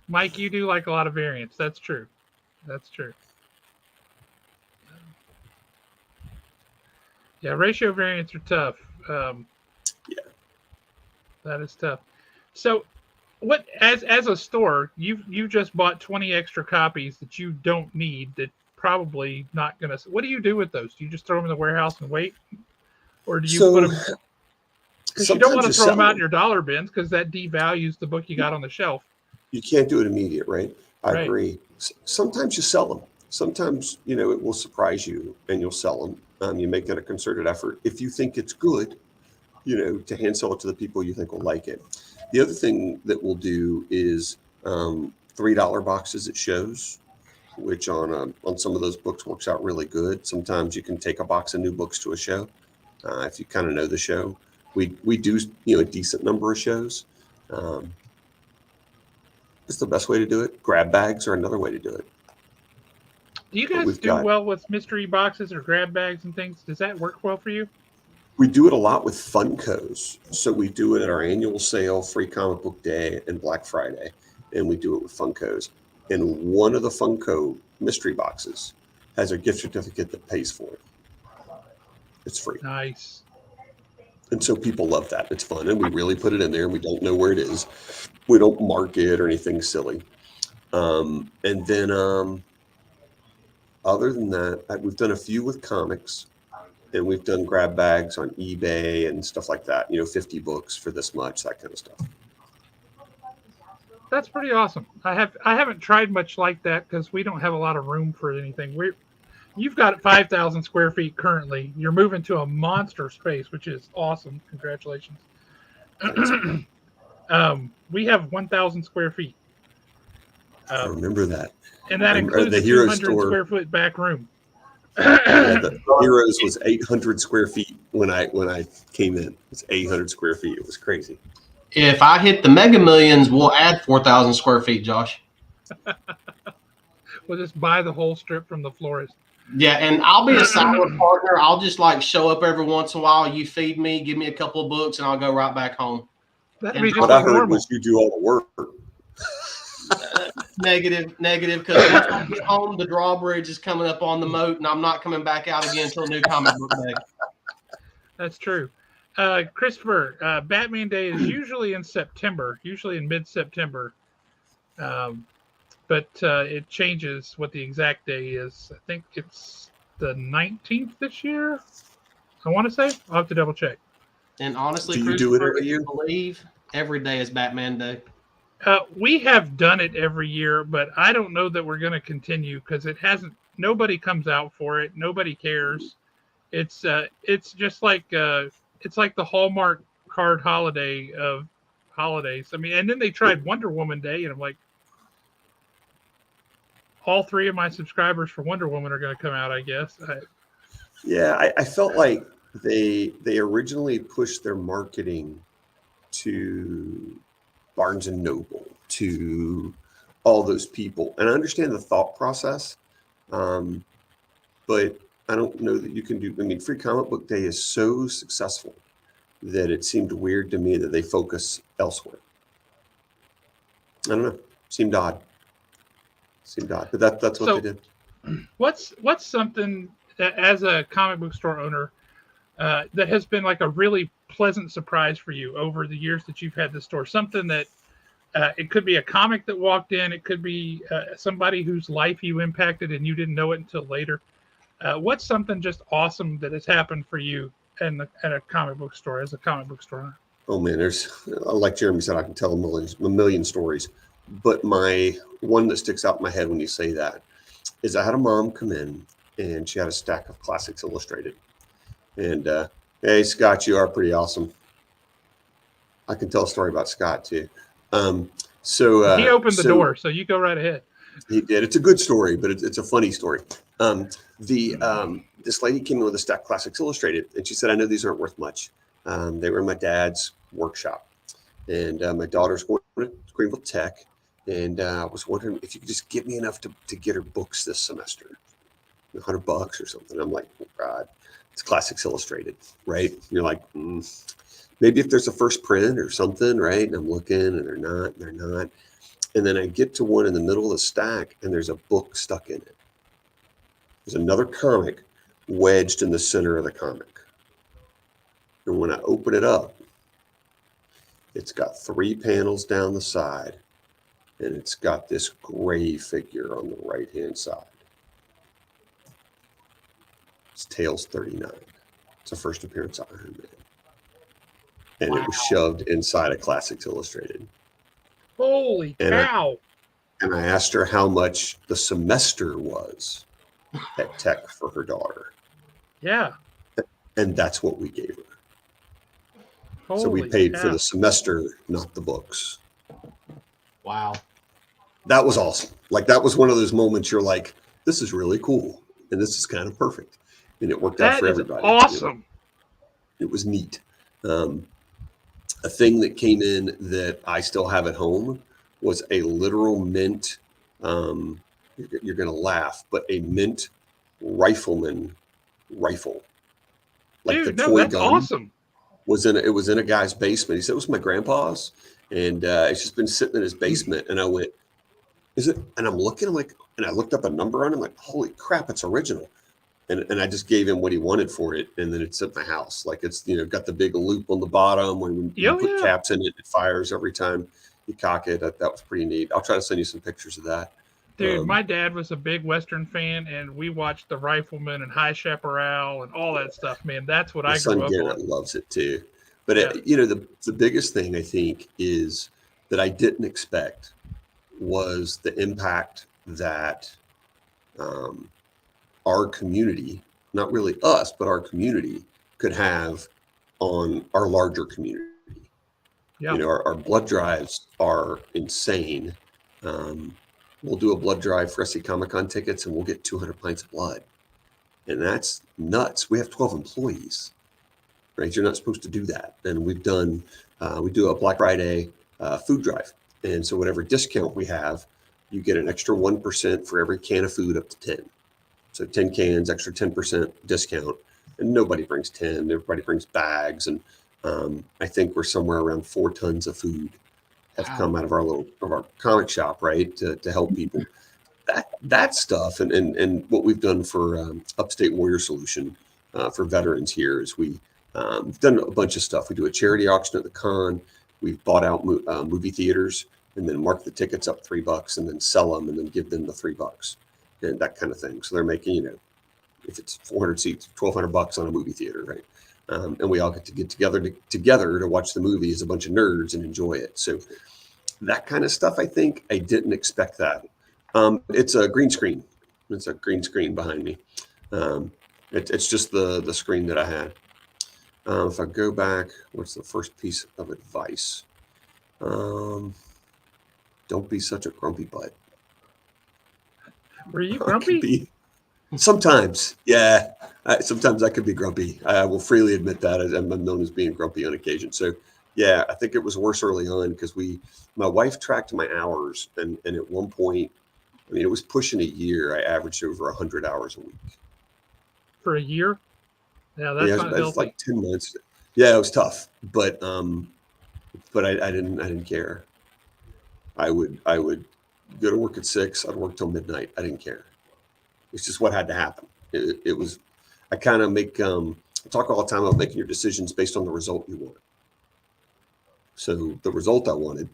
Mike, you do like a lot of variants. That's true. That's true. Yeah, ratio variants are tough. Yeah, that is tough. So, what as a store, you just bought 20 extra copies that you don't need, that probably not gonna. What do you do with those? Do you just throw them in the warehouse and wait, or do you put them? Because you don't want to throw them out in your dollar bins because that devalues the book you got on the shelf. You can't do it immediate, right? I agree. Sometimes you sell them. Sometimes, you know, it will surprise you and you'll sell them. You make it a concerted effort. If you think it's good, you know, to hand sell it to the people you think will like it. The other thing that we'll do is $3 boxes at shows, which on some of those books works out really good. Sometimes you can take a box of new books to a show if you kind of know the show. We do, you know, a decent number of shows. It's the best way to do it. Grab bags are another way to do it. Do you guys do well with mystery boxes or grab bags and things? Does that work well for you? We do it a lot with Funkos. So we do it at our annual sale, Free Comic Book Day, and Black Friday. And we do it with Funkos. And one of the Funko mystery boxes has a gift certificate that pays for it. It's free. Nice. And so people love that. It's fun. And we really put it in there. And we don't know where it is. We don't mark it or anything silly. And then other than that, we've done a few with comics. And we've done grab bags on eBay and stuff like that. 50 books for this much, that kind of stuff. That's pretty awesome. I haven't tried much like that because we don't have a lot of room for anything. You've got 5,000 square feet currently. You're moving to a monster space, which is awesome. Congratulations. We have 1,000 square feet. I remember that. And that includes the 200 square foot back room. The Heroes was 800 square feet when I came in. It's 800 square feet. It was crazy. If I hit the Mega Millions, we'll add 4,000 square feet, Josh. We'll just buy the whole strip from the florist. Yeah, and I'll be a silent partner. I'll just show up every once in a while. You feed me, give me a couple of books, and I'll go right back home. What I heard was you do all the work. Negative. Because once I get home, the drawbridge is coming up on the moat, and I'm not coming back out again until new comic book day. That's true. Christopher, Batman Day is usually in September, usually in mid-September. But it changes what the exact day is. I think it's the 19th this year. I want to say. I'll have to double check. And honestly, do you do it every year? I believe every day is Batman Day. We have done it every year, but I don't know that we're going to continue because it hasn't. Nobody comes out for it. Nobody cares. It's just like it's like the Hallmark card holiday of holidays. I mean, and then they tried Wonder Woman Day, and I'm like, all 3 of my subscribers for Wonder Woman are going to come out, I guess. I felt like they originally pushed their marketing to Barnes and Noble, to all those people. And I understand the thought process, but I don't know that you can do. I mean, Free Comic Book Day is so successful that it seemed weird to me that they focus elsewhere. I don't know. Seemed odd. But that's what they did. What's something that, as a comic book store owner, that has been like a really pleasant surprise for you over the years that you've had the store? Something that it could be a comic that walked in, it could be somebody whose life you impacted and you didn't know it until later. What's something just awesome that has happened for you at a comic book store, as a comic book store owner? Oh man, like Jeremy said, I can tell a million stories. But my one that sticks out in my head when you say that is I had a mom come in and she had a stack of Classics Illustrated. And hey, Scott, you are pretty awesome. I can tell a story about Scott too. So he opened the door, so you go right ahead. He did. It's a good story, but it's a funny story. This lady came in with a stack of Classics Illustrated, and she said, "I know these aren't worth much. They were in my dad's workshop, and my daughter's going to Greenville Tech, and I was wondering if you could just give me enough to get her books this semester, $100 or something." I'm like, "Oh God, it's Classics Illustrated, right?" And you're like, maybe if there's a first print or something, right? And I'm looking, and they're not. And then I get to one in the middle of the stack, and there's a book stuck in it. There's another comic wedged in the center of the comic. And when I open it up, it's got 3 panels down the side, and it's got this gray figure on the right-hand side. It's Tales 39. It's a first appearance of Iron Man. And It was shoved inside of Classics Illustrated. Holy cow. And I asked her how much the semester was at Tech for her daughter. Yeah. And that's what we gave her. Holy so we paid for the semester, not the books. Wow. That was awesome. Like, that was one of those moments you're like, this is really cool. And this is kind of perfect. And it worked out for everybody. Awesome. It was neat. A thing that came in that I still have at home was a literal mint. You're going to laugh, but a mint rifleman rifle. Like Dude, the toy that's gun awesome. It was in a guy's basement. He said it was my grandpa's, and it's just been sitting in his basement. And I went, "Is it?" And I'm looking, and I looked up a number on it. I'm like, "Holy crap, it's original." And I just gave him what he wanted for it, and then it's at my house. Like, it's, got the big loop on the bottom. When you put caps in it, it fires every time you cock it. That was pretty neat. I'll try to send you some pictures of that. Dude, my dad was a big Western fan, and we watched The Rifleman and High Chaparral and all that stuff, man. That's what My I grew son up Garrett on. loves it too. But Yeah. the biggest thing I think is that I didn't expect was the impact that our community, not really us, but our community, could have on our larger community. Yeah. You know, our blood drives are insane. We'll do a blood drive for SC Comic Con tickets, and we'll get 200 pints of blood, and that's nuts. We have 12 employees, right? You're not supposed to do that. And we do a Black Friday food drive, and so whatever discount we have, you get an extra 1% for every can of food up to 10. So 10 cans, extra 10% discount, and nobody brings 10. Everybody brings bags, and I think we're somewhere around 4 tons of food have come out of our comic shop, right, to help people. That stuff, and what we've done for Upstate Warrior Solution for veterans here is we've done a bunch of stuff. We do a charity auction at the con. We've bought out movie theaters and then mark the tickets up $3 and then sell them and then give them the $3 and that kind of thing. So they're making, you know, if it's 400 seats, $1,200 on a movie theater, right? And we all get together to watch the movie as a bunch of nerds and enjoy it. So that kind of stuff, I think I didn't expect that. It's a green screen. It's a green screen behind me. It's just the screen that I had. If I go back, what's the first piece of advice? Don't be such a grumpy butt. Were you grumpy? Sometimes, yeah. Sometimes I could be grumpy. I will freely admit that. I'm known as being grumpy on occasion. So, yeah, I think it was worse early on because my wife tracked my hours, and at one point, I mean, it was pushing a year. I averaged over 100 hours a week. For a year? Yeah, that's not healthy. It was like 10 months. Yeah, it was tough, but I didn't care. I would go to work at 6. I'd work till midnight. I didn't care. It's just what had to happen. It was. I kind of talk all the time about making your decisions based on the result you want. So the result I wanted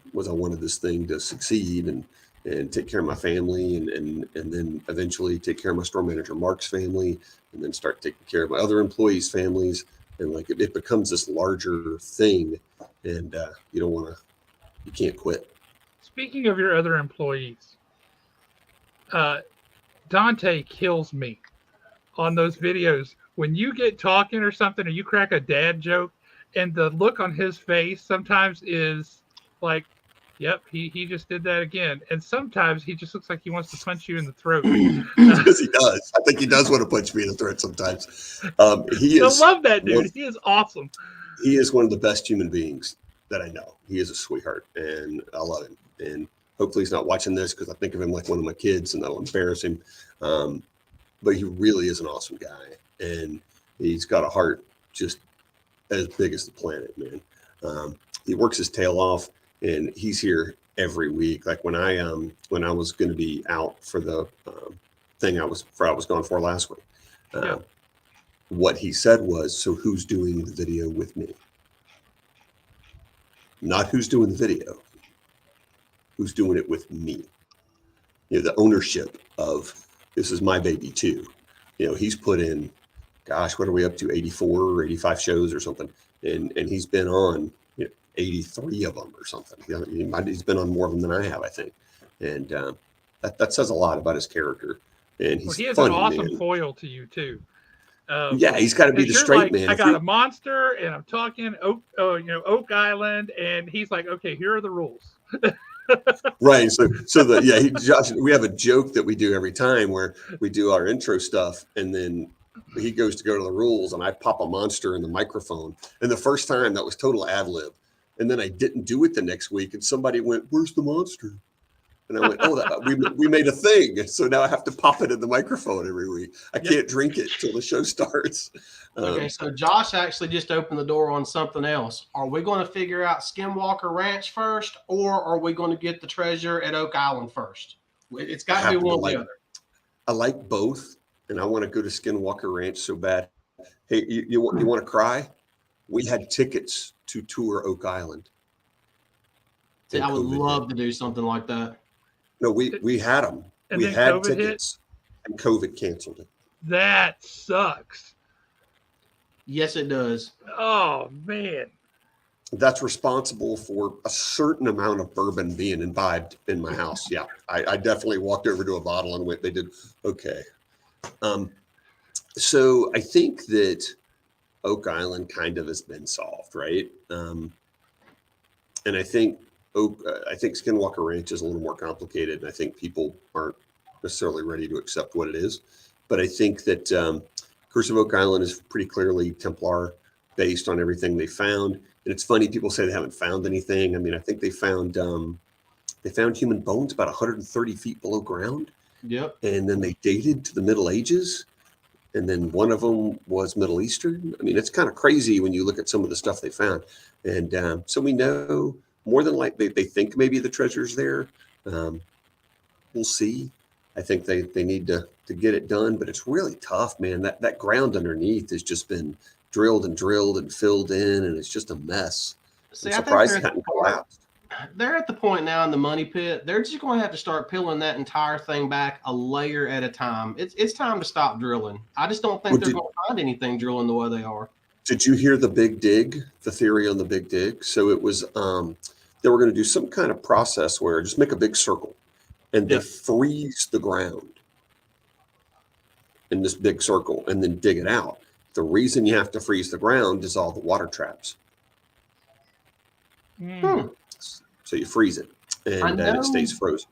this thing to succeed and take care of my family and then eventually take care of my store manager Mark's family and then start taking care of my other employees' families. And like it becomes this larger thing, and you can't quit. Speaking of your other employees, Dante kills me on those videos. When you get talking or something or you crack a dad joke and the look on his face sometimes is like, yep, he just did that again. And sometimes he just looks like he wants to punch you in the throat. Because he does. I think he does want to punch me in the throat sometimes. I love that dude. He is awesome. He is one of the best human beings that I know. He is a sweetheart, and I love him. And hopefully he's not watching this because I think of him like one of my kids, and that'll embarrass him. But he really is an awesome guy, and he's got a heart just as big as the planet, man. He works his tail off, and he's here every week. Like when I was going to be out for the thing I was gone for last week. What he said was, "So who's doing the video with me? Not who's doing the video. Who's doing it with me? You know, the ownership of this is my baby too. You know, he's put in, gosh, what are we up to? 84 or 85 shows or something, and he's been on 83 of them or something. He's been on more of them than I have, I think, and that says a lot about his character. And he has an awesome foil to you too. He's got to be the straight man. I got a monster, and I'm talking Oak Island, and he's like, okay, here are the rules. Right. So Josh, we have a joke that we do every time where we do our intro stuff, and then he goes to go to the rules, and I pop a monster in the microphone. And the first time that was total ad lib, and then I didn't do it the next week, and somebody went, "Where's the monster?" And I went, "Oh, we made a thing, so now I have to pop it in the microphone every week. I can't drink it till the show starts." Okay, so Josh actually just opened the door on something else. Are we going to figure out Skinwalker Ranch first, or are we going to get the treasure at Oak Island first? It's got to be one or the other. I like both, and I want to go to Skinwalker Ranch so bad. Hey, you want to cry? We had tickets to tour Oak Island. See, I would love to do something like that. No, we had them. And we then had COVID hit. tickets, and COVID canceled it. That sucks. Yes, it does. Oh man. That's responsible for a certain amount of bourbon being imbibed in my house. Yeah, I definitely walked over to a bottle and went. They did okay. So I think that Oak Island kind of has been solved, right? And I think I think Skinwalker Ranch is a little more complicated, and I think people aren't necessarily ready to accept what it is. But I think that Curse of Oak Island is pretty clearly Templar based on everything they found. And it's funny, people say they haven't found anything. I mean, I think they found human bones about 130 feet below ground. Yep. And then they dated to the Middle Ages. And then one of them was Middle Eastern. I mean, it's kind of crazy when you look at some of the stuff they found. And so we know more than likely they think maybe the treasure's there. We'll see. I think they need to get it done, but it's really tough, man. That ground underneath has just been drilled and filled in, and it's just a mess. See, I'm I think surprised it hadn't collapsed. they're at the point now in the money pit. They're just going to have to start peeling that entire thing back a layer at a time. It's time to stop drilling. I just don't think they're going to find anything drilling the way they are. Did you hear the big dig? The theory on the big dig? So it was they were going to do some kind of process where just make a big circle, and they freeze the ground in this big circle, and then dig it out. The reason you have to freeze the ground is all the water traps. So you freeze it, and it stays frozen.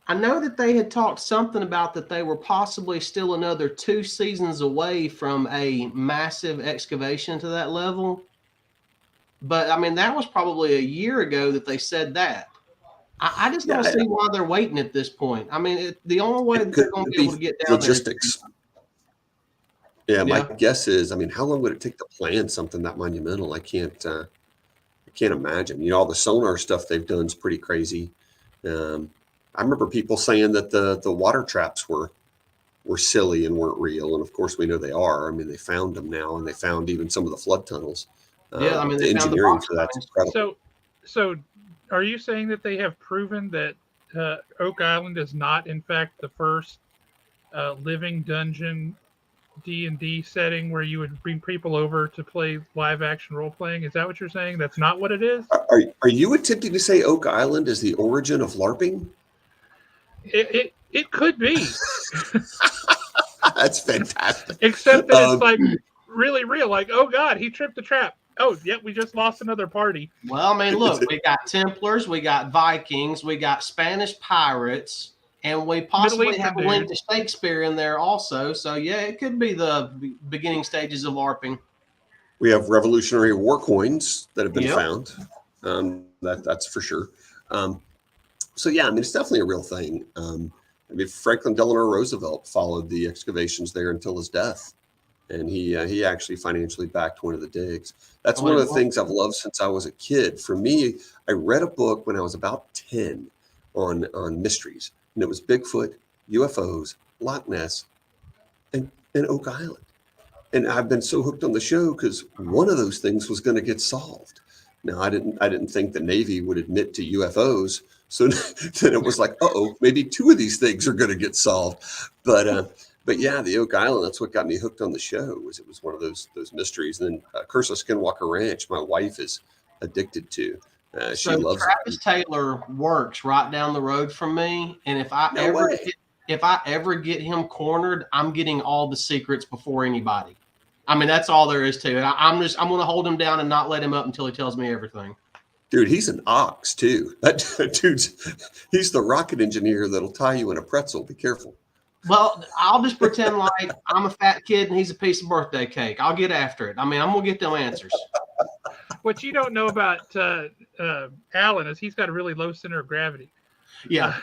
I know that they had talked something about that they were possibly still another 2 seasons away from a massive excavation to that level. But, I mean, that was probably a year ago that they said that. I just don't see why they're waiting at this point. I mean, the only way that they're going to be able to get down logistics. My guess is, I mean, how long would it take to plan something that monumental? I can't imagine. You know, all the sonar stuff they've done is pretty crazy. I remember people saying that the water traps were silly and weren't real, and of course we know they are. I mean, they found them now, and they found even some of the flood tunnels. I mean, the engineering for that's incredible. So, are you saying that they have proven that Oak Island is not, in fact, the first living dungeon D&D setting where you would bring people over to play live action role playing? Is that what you're saying? That's not what it is? Are you attempting to say Oak Island is the origin of LARPing? It could be. That's fantastic. Except that it's like really real. Like, oh God, he tripped the trap. Oh, yep, we just lost another party. Well, I mean, look, we got Templars, we got Vikings, we got Spanish pirates, and we possibly have a link to Shakespeare in there also. So, yeah, it could be the beginning stages of LARPing. We have Revolutionary War coins that have been found. That's for sure. So, yeah, I mean, it's definitely a real thing. I mean, Franklin Delano Roosevelt followed the excavations there until his death. And he actually financially backed one of the digs. That's one of the things I've loved since I was a kid. For me, I read a book when I was about 10 on mysteries. And it was Bigfoot, UFOs, Loch Ness, and Oak Island. And I've been so hooked on the show because one of those things was going to get solved. Now, I didn't think the Navy would admit to UFOs. So then it was like, maybe 2 of these things are going to get solved. But yeah, the Oak Island, that's what got me hooked on the show. It was one of those mysteries. And then Curse of Skinwalker Ranch, my wife is addicted to. She loves Travis Taylor works right down the road from me, and if I ever get him cornered, I'm getting all the secrets before anybody. I mean, that's all there is to it. I'm going to hold him down and not let him up until he tells me everything. Dude, he's an ox too. That he's the rocket engineer that'll tie you in a pretzel. Be careful. Well, I'll just pretend like I'm a fat kid and he's a piece of birthday cake. I'll get after it. I mean, I'm going to get them answers. What you don't know about Alan is he's got a really low center of gravity. Yeah.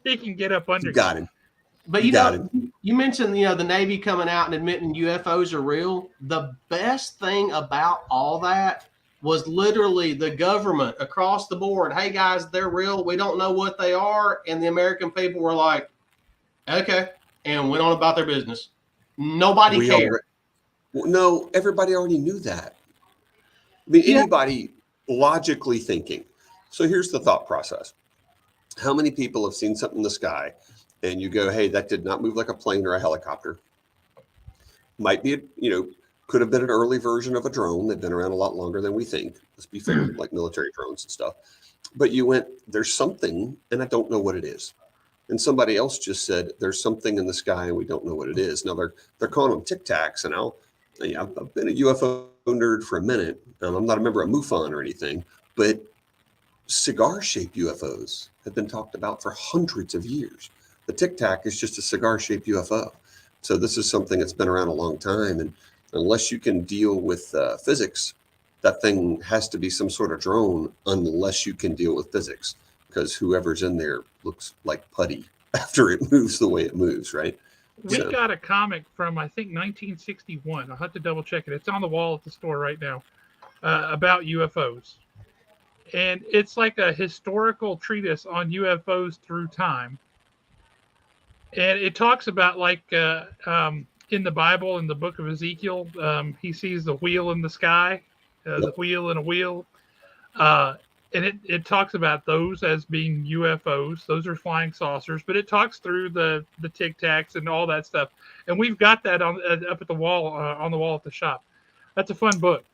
He can get up under. You got him. But you mentioned, the Navy coming out and admitting UFOs are real. The best thing about all that was literally the government across the board. Hey, guys, they're real. We don't know what they are. And the American people were like, okay, and went on about their business. Nobody cared. No, everybody already knew that. I mean, anybody logically thinking. So here's the thought process. How many people have seen something in the sky and you go, hey, that did not move like a plane or a helicopter. Might be, could have been an early version of a drone. They've been around a lot longer than we think. Let's be fair, like military drones and stuff. But you went, there's something, and I don't know what it is. And somebody else just said, there's something in the sky and we don't know what it is. Now they're calling them Tic Tacs. And I've been a UFO nerd for a minute. I'm not a member of MUFON or anything, but cigar-shaped UFOs have been talked about for hundreds of years. The Tic Tac is just a cigar-shaped UFO. So this is something that's been around a long time. And unless you can deal with physics, that thing has to be some sort of drone unless you can deal with physics, because whoever's in there looks like putty after it moves the way it moves, right? We got a comic from, I think, 1961. I'll have to double check it. It's on the wall at the store right now about UFOs. And it's like a historical treatise on UFOs through time. And it talks about, like, in the Bible, in the book of Ezekiel, he sees the wheel in the sky, the wheel in a wheel. And it talks about those as being UFOs. Those are flying saucers. But it talks through the Tic Tacs and all that stuff. And we've got that up at the wall, on the wall at the shop. That's a fun book.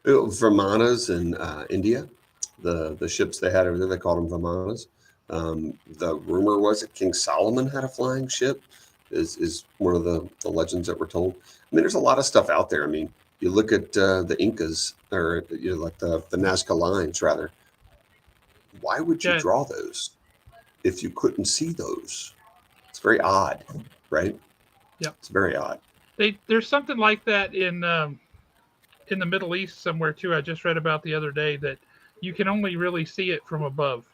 Vimanas in India, the ships they had over there, they called them Vimanas. The rumor was that King Solomon had a flying ship, is one of the legends that were told. I mean, there's a lot of stuff out there. I mean, you look at the Incas, or like the Nazca lines, rather. Why would you draw those if you couldn't see those? It's very odd, right? Yep. It's very odd. There's something like that in the Middle East somewhere too. I just read about the other day that you can only really see it from above.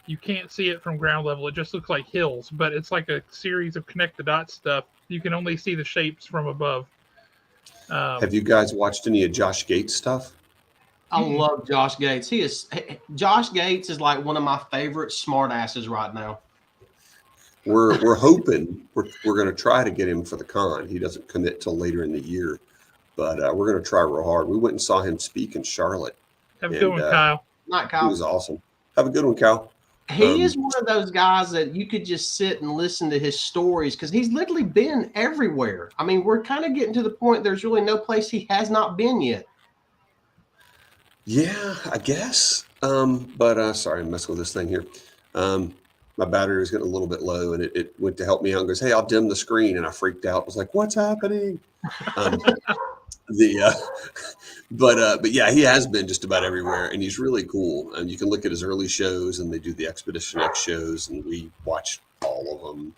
You can't see it from ground level. It just looks like hills, but it's like a series of connect the dots stuff. You can only see the shapes from above. Have you guys watched any of Josh Gates stuff? I love Josh Gates. Josh Gates is like one of my favorite smartasses right now. We're hoping we're going to try to get him for the con. He doesn't commit till later in the year, but we're going to try real hard. We went and saw him speak in Charlotte. Have a good one, Kyle. Not Kyle. He was awesome. Have a good one, Kyle. He is one of those guys that you could just sit and listen to his stories, because he's literally been everywhere. I mean, we're kind of getting to the point there's really no place he has not been yet. Yeah, I guess. But sorry, I'm messing with this thing here. My battery was getting a little bit low, and it went to help me out and goes, hey, I'll dim the screen. And I freaked out. I was like, what's happening? But yeah, he has been just about everywhere, and he's really cool. And you can look at his early shows, and they do the Expedition X shows, and we watched all of them.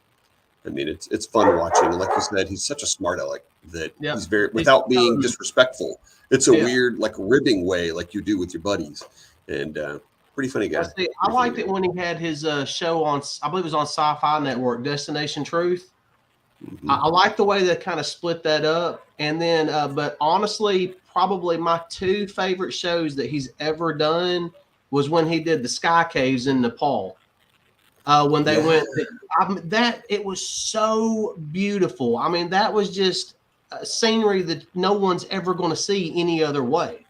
I mean, it's fun watching. And like you said, he's such a smart aleck that he's very, without being disrespectful. It's a weird, like, ribbing way, like you do with your buddies, and pretty funny guy. I liked it when he had his show on, I believe it was on Sci-Fi Network, Destination Truth. Mm-hmm. I like the way they kind of split that up. And then, but honestly, probably my two favorite shows that he's ever done was when he did the Sky Caves in Nepal. When they went, it was so beautiful. I mean, that was just scenery that no one's ever going to see any other way.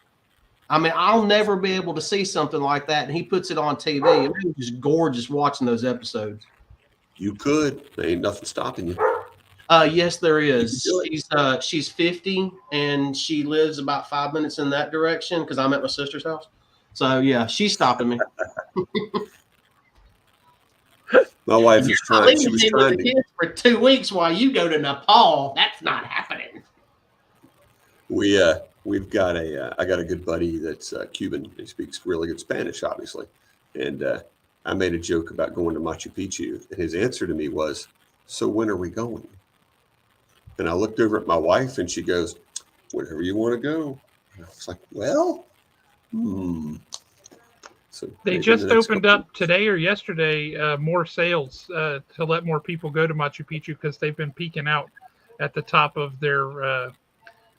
I mean, I'll never be able to see something like that. And he puts it on TV. It was just gorgeous watching those episodes. You could. There ain't nothing stopping you. Yes, there is. She's 50, and she lives about 5 minutes in that direction because I'm at my sister's house. So yeah, she's stopping me. My wife is trying. She was trying to for 2 weeks while you go to Nepal. That's not happening. We've got I got a good buddy that's Cuban. He speaks really good Spanish, obviously, and I made a joke about going to Machu Picchu, and his answer to me was, "So when are we going?" And I looked over at my wife, and she goes, "Whenever you want to go." And I was like, "Well, So they just opened up today or yesterday more sales to let more people go to Machu Picchu because they've been peaking out at the top of their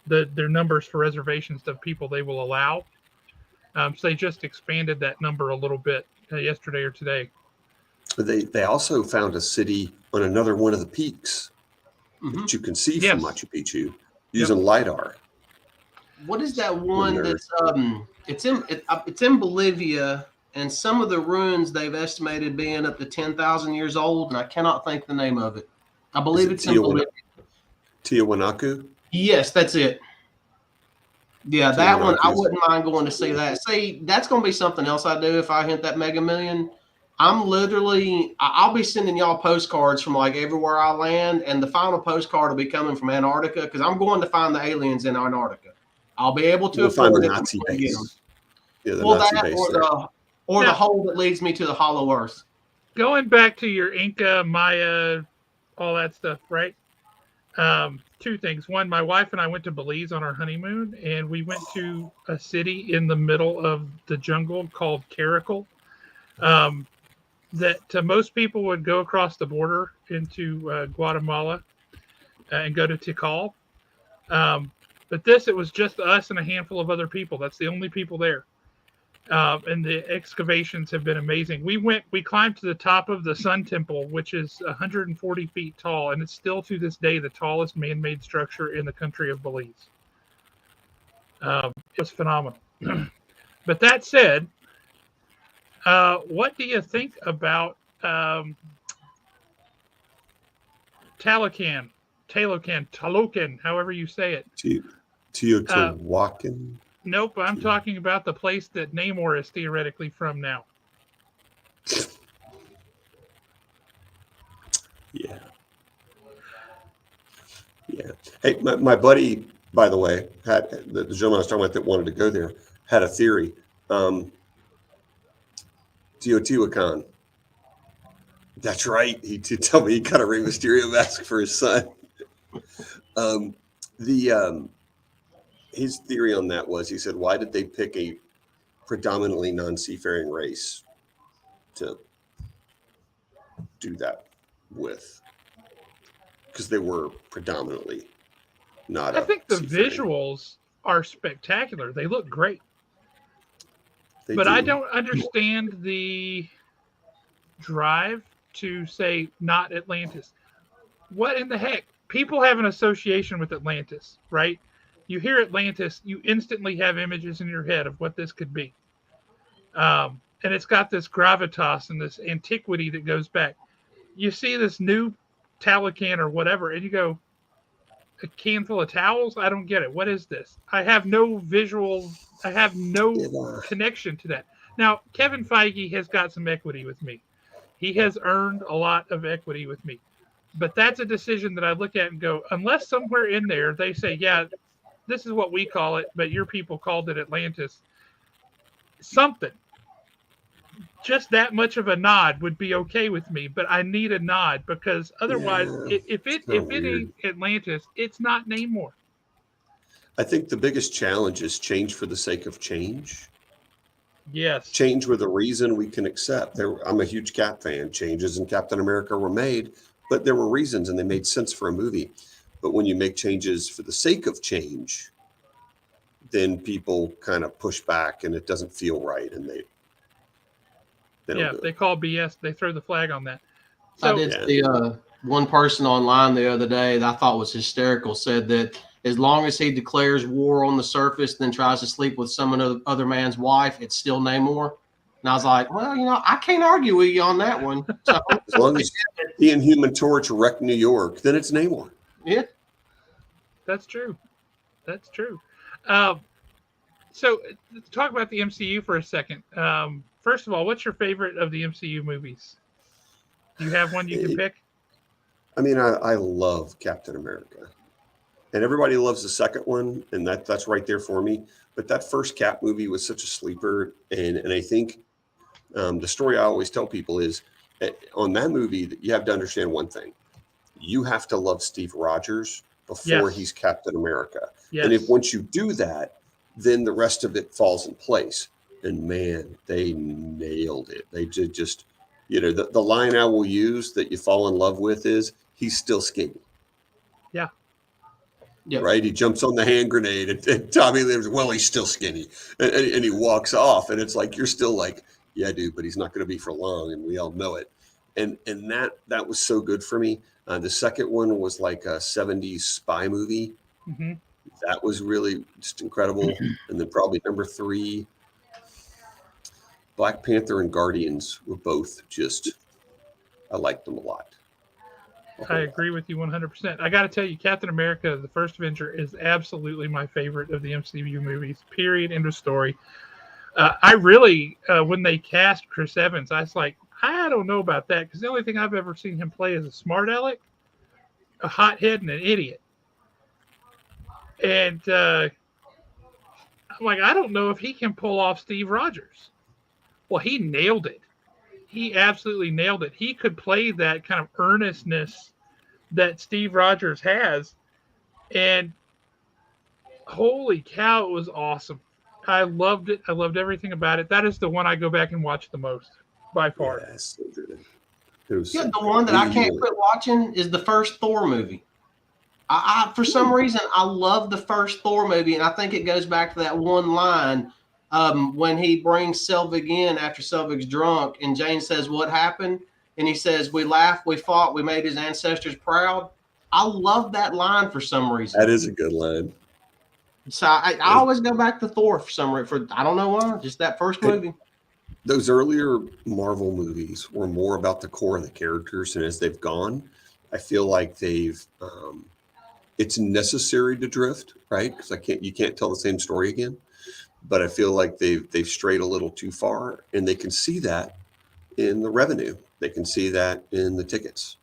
numbers for reservations of people they will allow. So they just expanded that number a little bit yesterday or today. But they also found a city on another one of the peaks that you can see from Machu Picchu using LiDAR. What is that one that's it's in Bolivia? and some of the ruins they've estimated being up to 10,000 years old, and I cannot think the name of it. I believe it's in Bolivia. Tiwanaku? Yes, that's it. Yeah, that one, I Tiwanaku's- wouldn't mind going to see that. See, that's going to be something else I do if I hit that Mega Million. I'll be sending y'all postcards from like everywhere I land, and the final postcard will be coming from Antarctica because I'm going to find the aliens in Antarctica. I'll be able to We'll find afford the it. Nazi base. Yeah, the Well, Nazi that base. or the Now- hole that leads me to the hollow earth. Going back to your Inca, Maya, all that stuff, right? Two things. One, my wife and I went to Belize on our honeymoon, and we went to a city in the middle of the jungle called Caracal. That to most people would go across the border into Guatemala and go to Tikal. But it was just us and a handful of other people. That's the only people there. And the excavations have been amazing. We climbed to the top of the Sun Temple, which is 140 feet tall, and it's still to this day the tallest man-made structure in the country of Belize. It was phenomenal. But that said, what do you think about Talocan, however you say it? Teotihuacan. Nope, I'm talking about the place that Namor is theoretically from now. Yeah. Hey, my buddy, by the way, had the gentleman I was talking about that wanted to go there, had a theory. Teotihuacan. That's right. He did tell me he got a Rey Mysterio mask for his son. His theory on that was, he said, why did they pick a predominantly non-seafaring race to do that with? Because they were predominantly not. I think the seafaring. visuals are spectacular. They look great. They But do. I don't understand the drive to say not Atlantis. What in the heck? People have an association with Atlantis, right? You hear Atlantis, you instantly have images in your head of what this could be. And it's got this gravitas and this antiquity that goes back. You see this new Talocan or whatever, and you go, a can full of towels? I don't get it. What is this? I have no connection to that. Now, Kevin Feige has got some equity with me. He has earned a lot of equity with me. But that's a decision that I look at and go, unless somewhere in there they say, yeah, this is what we call it, but your people called it Atlantis. Something. Just that much of a nod would be okay with me, but I need a nod because otherwise, if it ain't Atlantis, it's not Namor. I think the biggest challenge is change for the sake of change. Yes. Change with a reason we can accept. I'm a huge Cap fan. Changes in Captain America were made, but there were reasons and they made sense for a movie. But when you make changes for the sake of change, then people kind of push back and it doesn't feel right, and they call BS. They throw the flag on that. So, I did see one person online the other day that I thought was hysterical said that as long as he declares war on the surface, then tries to sleep with some other man's wife, it's still Namor. And I was like, well, I can't argue with you on that one. So, as long as he and Human Torch wreck New York, then it's Namor. Yeah. That's true. So let's talk about the MCU for a second. First of all, what's your favorite of the MCU movies? Do you have one you can pick? I mean, I love Captain America. And everybody loves the second one, and that's right there for me. But that first Cap movie was such a sleeper. And I think the story I always tell people is on that movie, you have to understand one thing. You have to love Steve Rogers before he's Captain America. Yes. And once you do that, then the rest of it falls in place. And man, they nailed it. They just, the line I will use that you fall in love with is, he's still skinny. Yeah. Yep. Right? He jumps on the hand grenade and Tommy Lee, well, he's still skinny. And he walks off. And it's like, you're still like, yeah, dude, but he's not going to be for long. And we all know it. And that was so good for me. The second one was like a 70s spy movie. Mm-hmm. That was really just incredible. And then probably number 3. Black Panther and Guardians were both just, I liked them a lot. I agree with you 100%. I got to tell you, Captain America, the First Avenger, is absolutely my favorite of the MCU movies, period, end of story. I really, when they cast Chris Evans, I was like, I don't know about that, because the only thing I've ever seen him play is a smart aleck, a hothead, and an idiot. And I'm like, I don't know if he can pull off Steve Rogers. Well, he nailed it. He absolutely nailed it. He could play that kind of earnestness that Steve Rogers has. And holy cow, it was awesome. I loved it. I loved everything about it. That is the one I go back and watch the most, by far. Yes, the one that I can't quit watching is the first Thor movie. I for some reason, I love the first Thor movie, and I think it goes back to that one line when he brings Selvig in after Selvig's drunk, and Jane says, "What happened?" And he says, "We laughed, we fought, we made his ancestors proud." I love that line for some reason. That is a good line. So I always go back to Thor for some reason. I don't know why, just that first movie. Those earlier Marvel movies were more about the core of the characters, and as they've gone, I feel like they've it's necessary to drift, right? Because you can't tell the same story again. But I feel like they've strayed a little too far, and they can see that in the revenue. They can see that in the tickets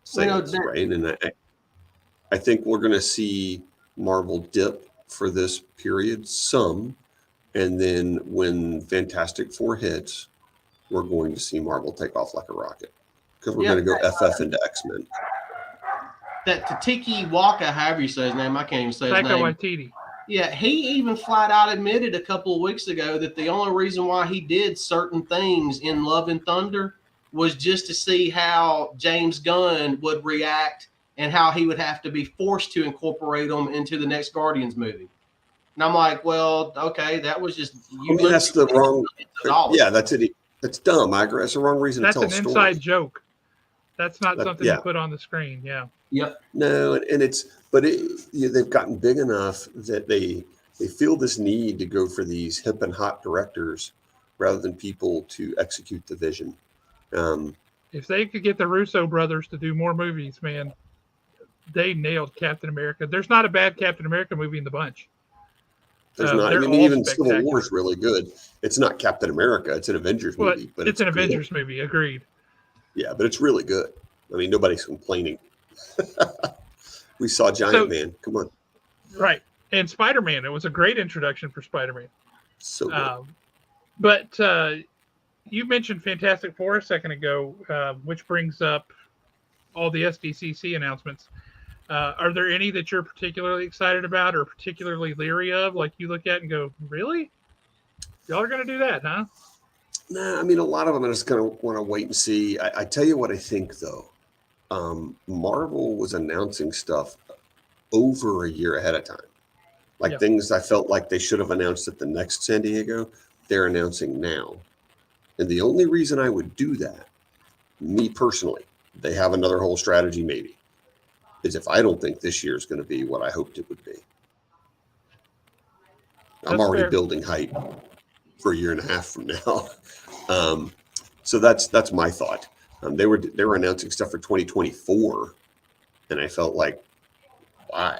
sales, right? And I think we're going to see Marvel dip for this period some, and then when Fantastic Four hits, we're going to see Marvel take off like a rocket, because we're going to go FF into X-Men. That Tatiki Waka, however you say his name, I can't even say his name. Waititi. Yeah, he even flat out admitted a couple of weeks ago that the only reason why he did certain things in Love and Thunder was just to see how James Gunn would react and how he would have to be forced to incorporate them into the next Guardians movie. And I'm like, well, okay, that was just that's the wrong. Yeah, that's it. That's dumb. I agree. That's the wrong reason to tell a story. That's an inside joke. That's not something you put on the screen. Yeah. Yep. No, and they've gotten big enough that they feel this need to go for these hip and hot directors rather than people to execute the vision. If they could get the Russo brothers to do more movies, man, they nailed Captain America. There's not a bad Captain America movie in the bunch. There's not. I mean, even Civil War is really good. It's not Captain America. It's an Avengers movie. But it's an Avengers movie. Agreed. Yeah, but it's really good. I mean, nobody's complaining. We saw Giant Man. Come on. Right. And Spider-Man. It was a great introduction for Spider-Man. So good. But you mentioned Fantastic Four a second ago, which brings up all the SDCC announcements. Are there any that you're particularly excited about or particularly leery of, like you look at and go, really? Y'all are going to do that, huh? Nah, I mean, a lot of them I just kind of want to wait and see. I tell you what I think, though. Marvel was announcing stuff over a year ahead of time. Like things I felt like they should have announced at the next San Diego, they're announcing now. And the only reason I would do that, me personally, they have another whole strategy maybe, is if I don't think this year is going to be what I hoped it would be. I'm already building hype for a year and a half from now. So that's my thought. They were announcing stuff for 2024, and I felt like, why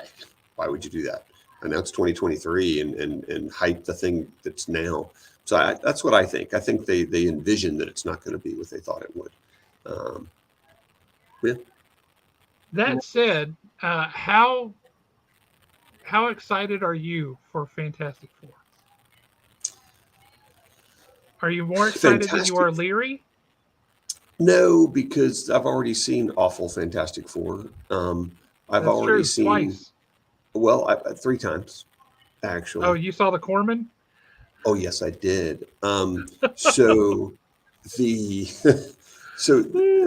would you do that? Announce 2023 and hype the thing that's now. So that's what I think. I think they envision that it's not going to be what they thought it would. Yeah. That said, how excited are you for Fantastic Four? Are you more excited than you are leery? No, because I've already seen awful Fantastic Four. I've already seen twice. Well, 3 times, actually. Oh, you saw the Corman? Oh, yes, I did. So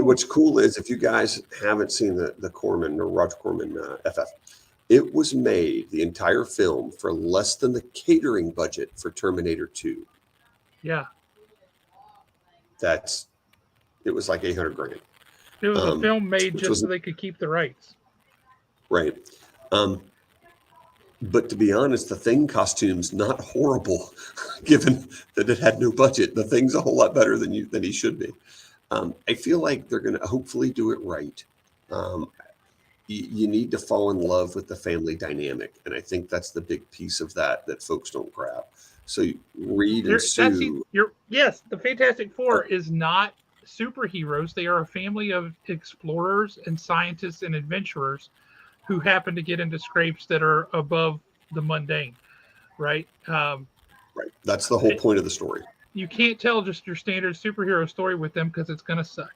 what's cool is if you guys haven't seen the Corman or Roger Corman FF, it was made, the entire film, for less than the catering budget for Terminator 2. Yeah. It was like $800,000. It was a film made just so they could keep the rights. Right. But to be honest, the Thing costume's not horrible, given that it had no budget. The Thing's a whole lot better than he should be. I feel like they're going to hopefully do it right. You need to fall in love with the family dynamic, and I think that's the big piece of that folks don't grab. So Reed and Sue. Yes, the Fantastic Four is not superheroes. They are a family of explorers and scientists and adventurers who happen to get into scrapes that are above the mundane, right? Right. That's the whole point of the story. You can't tell just your standard superhero story with them because it's going to suck.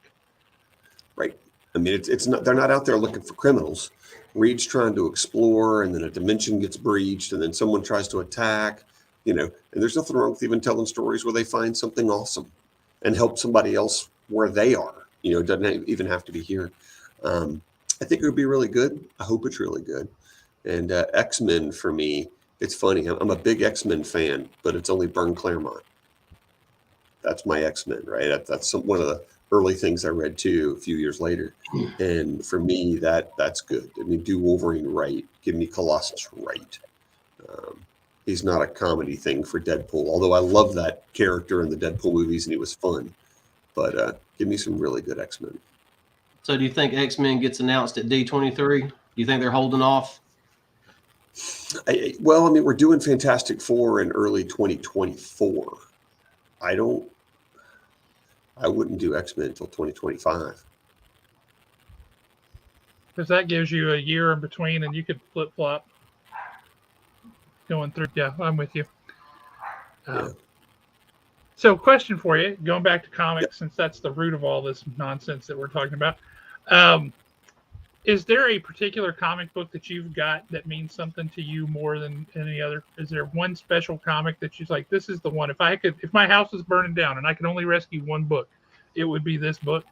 Right. I mean, it's not. They're not out there looking for criminals. Reed's trying to explore, and then a dimension gets breached, and then someone tries to attack. And there's nothing wrong with even telling stories where they find something awesome and help somebody else where they are. It doesn't even have to be here. I think it would be really good. I hope it's really good. And X-Men, for me, it's funny. I'm a big X-Men fan, but it's only Byrne Claremont. That's my X-Men, right? That's one of the early things I read too a few years later. And for me, that's good. I mean, do Wolverine right. Give me Colossus right. He's not a comedy thing for Deadpool, although I love that character in the Deadpool movies and he was fun. But give me some really good X-Men. So do you think X-Men gets announced at D23? Do you think they're holding off? We're doing Fantastic Four in early 2024. I wouldn't do X-Men until 2025. Because that gives you a year in between and you could flip-flop going through. Yeah, I'm with you. So question for you, going back to comics, since that's the root of all this nonsense that we're talking about. Is there a particular comic book that you've got that means something to you more than any other? Is there one special comic that you're like, this is the one? If my house was burning down and I could only rescue one book, it would be this book.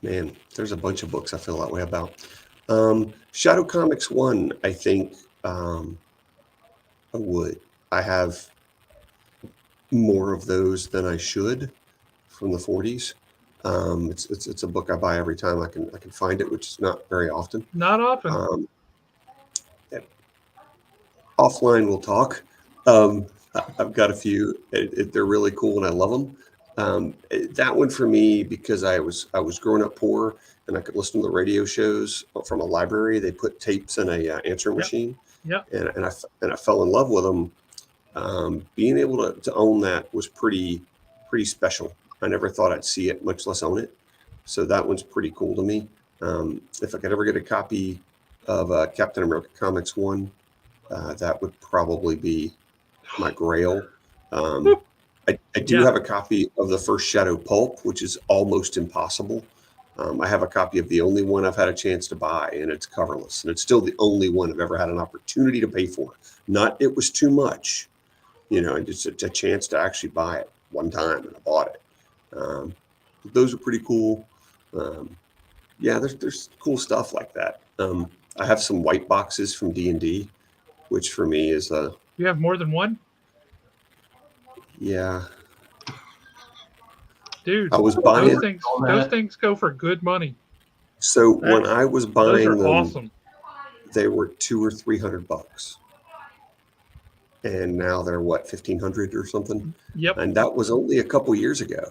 Man, there's a bunch of books I feel that way about. Shadow Comics 1, I think I would. I have more of those than I should from the 40s. It's a book I buy every time I can find it, which is not very often. Not often. Offline, we'll talk. I've got a few. They're really cool, and I love them. That one for me, because I was growing up poor, and I could listen to the radio shows from a library. They put tapes in a answering machine. Yeah. And I fell in love with them. Being able to own that was pretty special. I never thought I'd see it, much less own it. So that one's pretty cool to me. If I could ever get a copy of Captain America Comics 1, that would probably be my grail. I do have a copy of the first Shadow Pulp, which is almost impossible. I have a copy of the only one I've had a chance to buy, and it's coverless. And it's still the only one I've ever had an opportunity to pay for. Not it was too much, and just a chance to actually buy it one time, and I bought it. Those are pretty cool. There's cool stuff like that. I have some white boxes from D&D, which for me is You have more than one? Yeah. Dude, I was buying those things go for good money. So when I was buying them, awesome. They were $200 or $300, and now they're what, $1,500 or something. Yep. And that was only a couple years ago.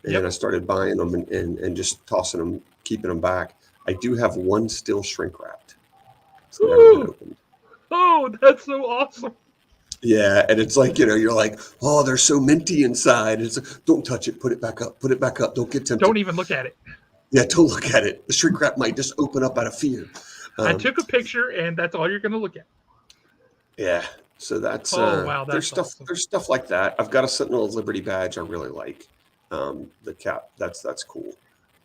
And Yep. I started buying them and just tossing them, keeping them back. I do have one still shrink wrapped. It's never been opened. Oh, that's so awesome. Yeah, and it's like, you're like, oh, they're so minty inside. It's like, don't touch it. Put it back up. Put it back up. Don't get tempted. Don't even look at it. Yeah, don't look at it. The shrink wrap might just open up out of fear. I took a picture, and that's all you're going to look at. Yeah, so that's wow, there's stuff awesome. There's stuff like that. I've got a Sentinel of Liberty badge I really like. The cap, that's cool.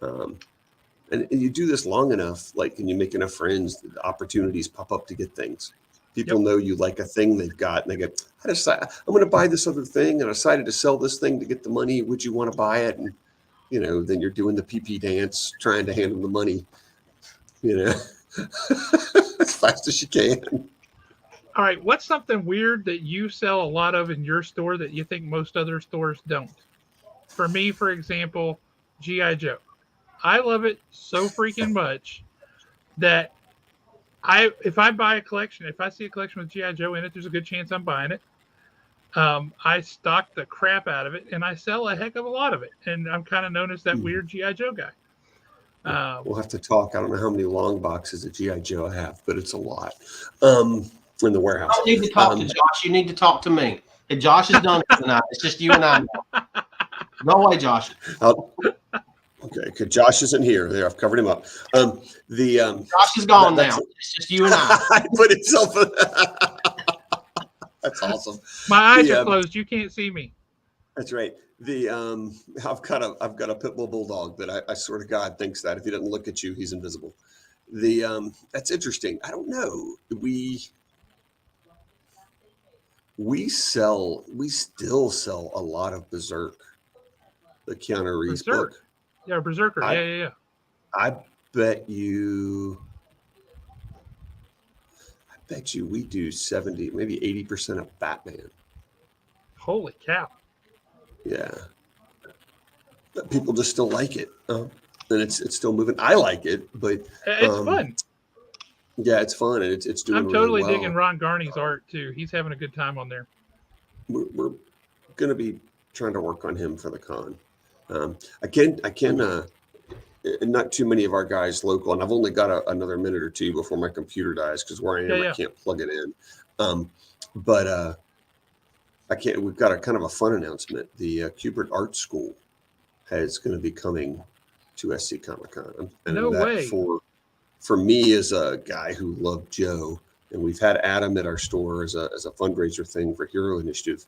And you do this long enough, and you make enough friends, the opportunities pop up to get things. People know you like a thing they've got, and they go, I'm going to buy this other thing, and I decided to sell this thing to get the money. Would you want to buy it? And, then you're doing the pee-pee dance, trying to hand them the money, as fast as you can. All right, what's something weird that you sell a lot of in your store that you think most other stores don't? For me, for example, G.I. Joe. I love it so freaking much that if I buy a collection, if I see a collection with GI Joe in it, there's a good chance I'm buying it. I stock the crap out of it, and I sell a heck of a lot of it. And I'm kind of known as that weird GI Joe guy. We'll have to talk. I don't know how many long boxes of GI Joe I have, but it's a lot in the warehouse. I don't need to talk to Josh. You need to talk to me. Hey, Josh is done tonight. It's just you and I now. Go away, Josh. Okay, because Josh isn't here. There, I've covered him up. Josh is gone now. It's just you and I. I put himself. That's awesome. My eyes are closed. You can't see me. That's right. I've got a pit bull bulldog that I swear to God thinks that if he doesn't look at you, he's invisible. That's interesting. I don't know. We still sell a lot of Berserk, the Keanu Reeves book. Yeah, Berserker. Yeah. I bet you we do 70, maybe 80% of Batman. Holy cow. Yeah. But people just still like it. And it's still moving. I like it, but it's fun. Yeah, it's fun, and it's doing I'm totally really well. digging Ron Garney's art too. He's having a good time on there. We're going to be trying to work on him for the con. I can not too many of our guys local, and I've only got another minute or two before my computer dies because where I am, I can't plug it in. But I can't. We've got a kind of a fun announcement. The Kubert Art School is going to be coming to SC Comic Con. No way. For me as a guy who loved Joe, and we've had Adam at our store as a fundraiser thing for Hero Initiative.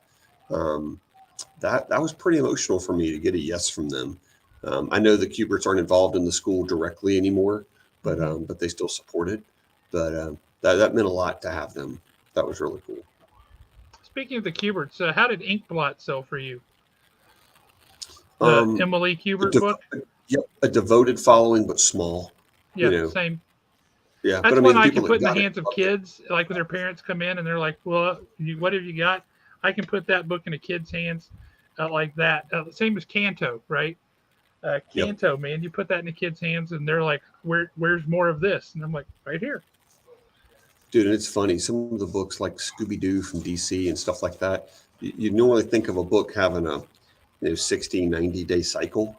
That was pretty emotional for me to get a yes from them. I know the Kuberts aren't involved in the school directly anymore, but they still support it. But that meant a lot to have them. That was really cool. Speaking of the Kuberts, how did Inkblot sell for you? The Emily Kubert book? Yep, a devoted following, but small. Yeah, same. Yeah, that's one I can put in the hands of kids, like when their parents come in and they're like, well, what have you got? I can put that book in a kid's hands like that. Same as Canto, right? Canto, man, you put that in a kid's hands and they're like, where's more of this? And I'm like, right here. Dude, and it's funny. Some of the books like Scooby-Doo from DC and stuff like that, you normally think of a book having a 60, 90-day cycle.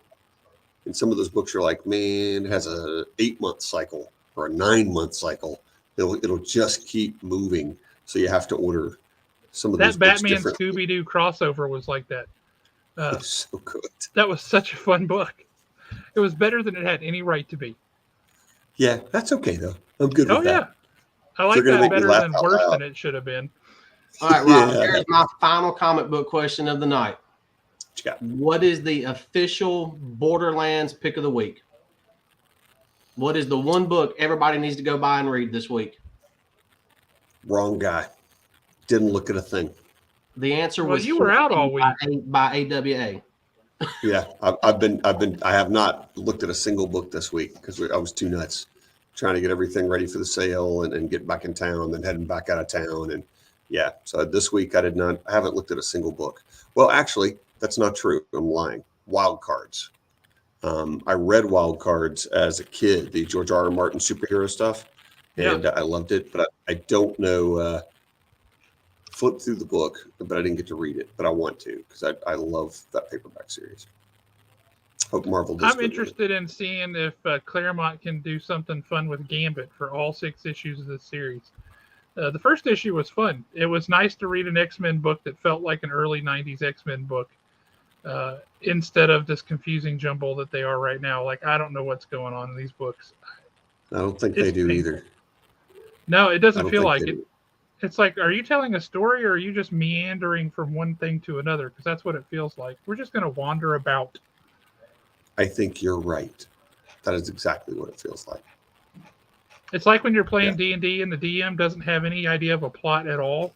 And some of those books are like, man, it has a 8-month cycle or a 9-month cycle. It'll just keep moving. So you have to order some of those books. That Batman Scooby-Doo crossover was like that. It was so good. That was such a fun book. It was better than it had any right to be. Yeah, that's okay though. I'm good with that. Yeah. I like that better than worse than it should have been. All right, Rob, here's my final comic book question of the night. What you got? What is the official Borderlands pick of the week? What is the one book everybody needs to go buy and read this week? Wrong guy. Didn't look at a thing. The answer was you were out all week by AWA. Yeah, I have not looked at a single book this week because I was too nuts trying to get everything ready for the sale and get back in town, then heading back out of town. And yeah, so this week I haven't looked at a single book. Well, actually, that's not true. I'm lying. Wild Cards. I read Wild Cards as a kid, the George R. R. Martin superhero stuff, and I loved it. But I don't know. Flipped through the book, but I didn't get to read it. But I want to because I love that paperback series. Hope Marvel does. I'm interested in seeing if Claremont can do something fun with Gambit for all 6 issues of this series. The first issue was fun. It was nice to read an X-Men book that felt like an early 90s X-Men book instead of this confusing jumble that they are right now. Like, I don't know what's going on in these books. I don't think they do either. No, it doesn't feel like it. It's like, are you telling a story or are you just meandering from one thing to another? Because that's what it feels like. We're just going to wander about. I think you're right. That is exactly what it feels like. It's like when you're playing D&D and the DM doesn't have any idea of a plot at all.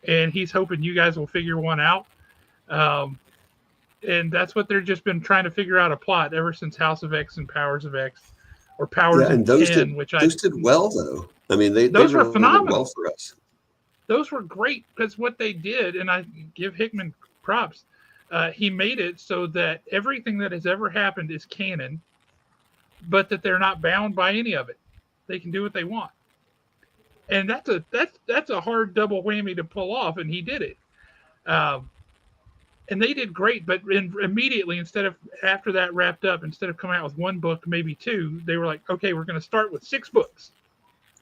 And he's hoping you guys will figure one out. And that's what they've just been trying to figure out a plot ever since House of X and Powers of X. Or Powers of 10, those did well, though. I mean, those were phenomenal. Well for us. Those were great because what they did, and I give Hickman props, he made it so that everything that has ever happened is canon, but that they're not bound by any of it. They can do what they want. and that's a hard double whammy to pull off, and he did it. Um, and they did great, but immediately after that wrapped up, instead of coming out with one book, maybe two, they were like, okay, we're going to start with 6 books,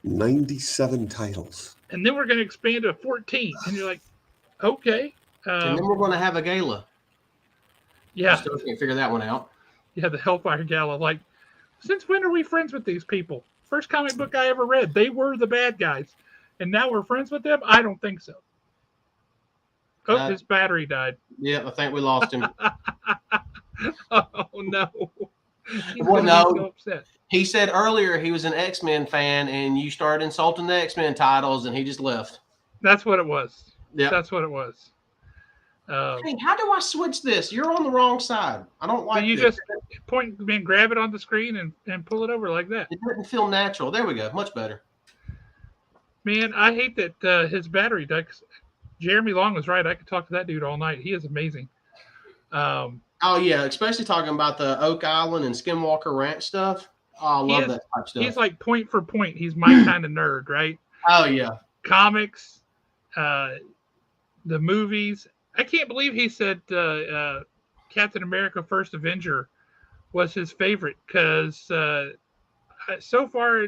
97 titles, and then we're going to expand to 14. And you're like, okay. And then we're going to have a gala. Yeah, Still can't figure that one out. Yeah, the Hellfire Gala. Like, since when are we friends with these people? First comic book I ever read, they were the bad guys, and now we're friends with them? I don't think so. Oh, his battery died. Yeah, I think we lost him. Oh, no. He's Well, no. so upset. He said earlier he was an X-Men fan, and you started insulting the X-Men titles, and he just left. That's what it was. Yeah, that's what it was. Hey, how do I switch this? You're on the wrong side. I don't like you this. just grab it on the screen and pull it over like that. It doesn't feel natural. There we go. Much better. Man, I hate that his battery died. Jeremy Long was right. I could talk to that dude all night. He is amazing. Oh, yeah, especially talking about the Oak Island and Skinwalker Ranch stuff. Oh, I love that type stuff. He's like point for point. He's my kind of nerd, right? Oh, yeah. Comics, the movies. I can't believe he said Captain America: First Avenger was his favorite, because so far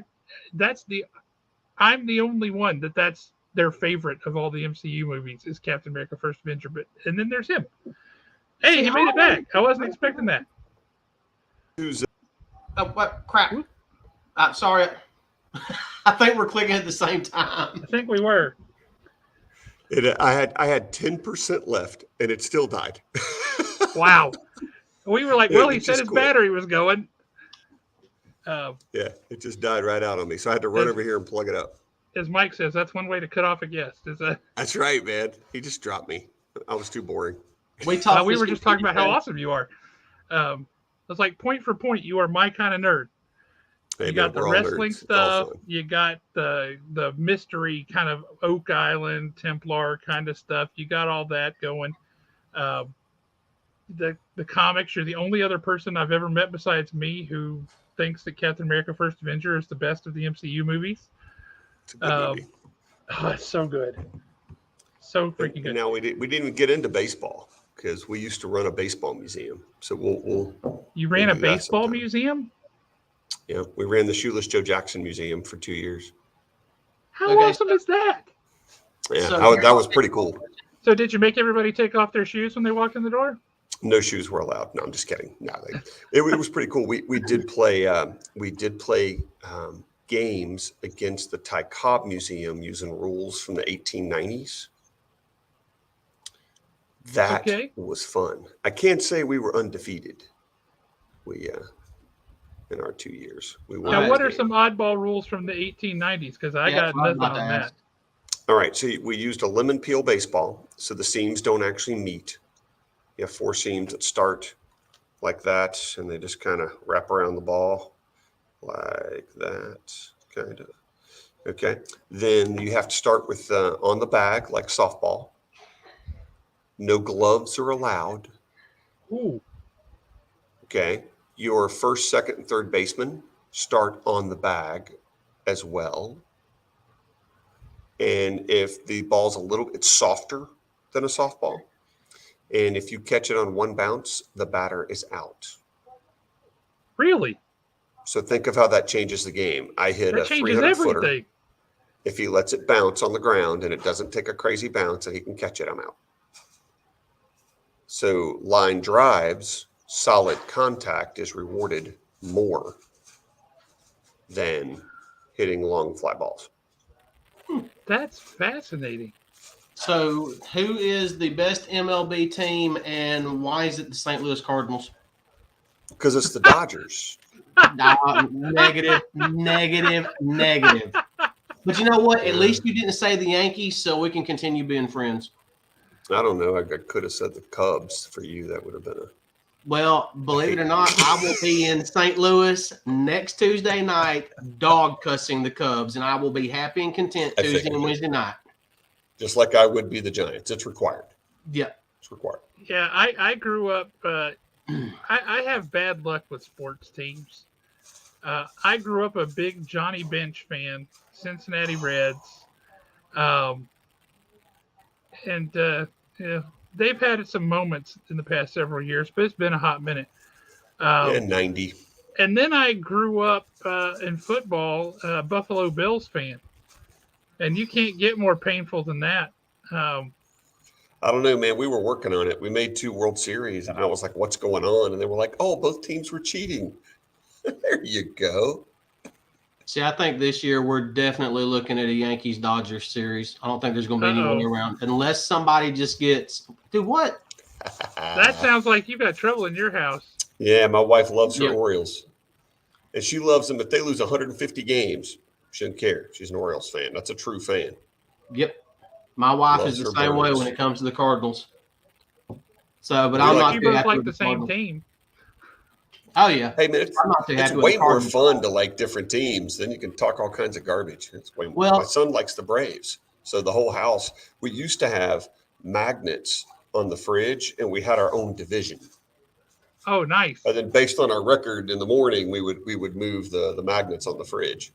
I'm the only one that's their favorite of all the MCU movies is Captain America: First Avenger. And then there's him. Hey, he made it back. I wasn't expecting that. What crap? Sorry. I think we're clicking at the same time. I think we were. I had 10% left, and it still died. Wow. We were like, well, he said his quit. battery was going. Yeah, it just died right out on me. So I had to run over here and plug it up. As Mike says, that's one way to cut off a guest. That's right, man. He just dropped me. I was too boring. We were just talking about how awesome you are. It's like point for point, you are my kind of nerd. Hey, you got the wrestling stuff. You got the mystery kind of Oak Island Templar kind of stuff. You got all that going. The comics. You're the only other person I've ever met besides me who thinks that Captain America: First Avenger is the best of the MCU movies. It's a good movie. Oh, it's so good, so freaking good. Now we didn't even get into baseball because we used to run a baseball museum. So You ran a baseball museum? Yeah, we ran the Shoeless Joe Jackson Museum for 2 years. How awesome is that? Yeah, that was pretty cool. So did you make everybody take off their shoes when they walked in the door? No shoes were allowed. No, I'm just kidding. No, it was pretty cool. We did play games against the Ty Cobb Museum using rules from the 1890s. That was fun. I can't say we were undefeated. In our 2 years. Now, what are some oddball rules from the 1890s? Because I got nothing on that. All right, so we used a lemon peel baseball, so the seams don't actually meet. You have 4 seams that start like that, and they just kind of wrap around the ball like that, kind of. Okay, then you have to start with on the bag, like softball. No gloves are allowed. Ooh. Okay. Your first, second, and third baseman start on the bag as well. And if the ball's it's softer than a softball. And if you catch it on one bounce, the batter is out. Really? So think of how that changes the game. I hit a 300-footer. If he lets it bounce on the ground and it doesn't take a crazy bounce and he can catch it, I'm out. So line drives, solid contact is rewarded more than hitting long fly balls. That's fascinating. So who is the best MLB team and why is it the St. Louis Cardinals? Because it's the Dodgers. Negative. But you know what? At least you didn't say the Yankees, so we can continue being friends. I don't know. I could have said the Cubs for you. That would have been Well, believe it or not, I will be in St. Louis next Tuesday night, dog cussing the Cubs, and I will be happy and content Tuesday and Wednesday night. Just like I would be the Giants. It's required. Yeah. It's required. Yeah, I grew up, I have bad luck with sports teams. I grew up a big Johnny Bench fan, Cincinnati Reds, um, and yeah, they've had some moments in the past several years, but it's been a hot minute. Yeah, Um, 90. and then I grew up in football, Buffalo Bills fan, and you can't get more painful than that. Um, I don't know, man. We were working on it. We made 2 World Series, and I was like, "What's going on?" And they were like, "Oh, both teams were cheating." There you go. See, I think this year we're definitely looking at a Yankees Dodgers series. I don't think there's going to be any way around unless somebody just gets do what? That sounds like you've got trouble in your house. Yeah, my wife loves her Orioles, and she loves them. If they lose 150 games, she doesn't care. She's an Orioles fan. That's a true fan. Yep, my wife Loves is the her same way birds. when it comes to the Cardinals. So, but You're I'm like- not You too both happy like with the the same Cardinals. team. Oh yeah, Hey, man, I'm not too it's happy with way the more Cardinals. fun to like different teams. Then you can talk all kinds of garbage. It's way more. Well- My son likes the Braves, so the whole house. We used to have magnets on the fridge, and we had our own division. Oh, nice. And then, based on our record in the morning, we would move the magnets on the fridge.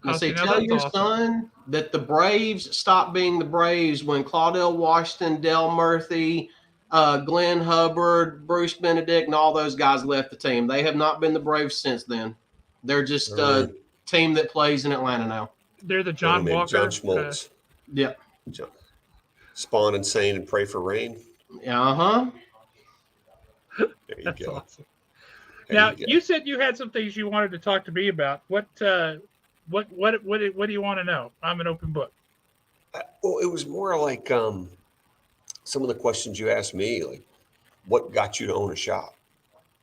Now, Oh, see, see, now tell that's your awesome. son that the Braves stopped being the Braves when Claudel Washington, Del Murphy, Glenn Hubbard, Bruce Benedict, and all those guys left the team. They have not been the Braves since then. They're just a team that plays in Atlanta now. They're the John Man, Walker. John Schmaltz. Yep. Spawn and Sane and Pray for Rain. Uh-huh. There you That's go. awesome. There Now, you go. you said you had some things you wanted to talk to me about. What do you want to know? I'm an open book. Well, it was more like some of the questions you asked me, like what got you to own a shop?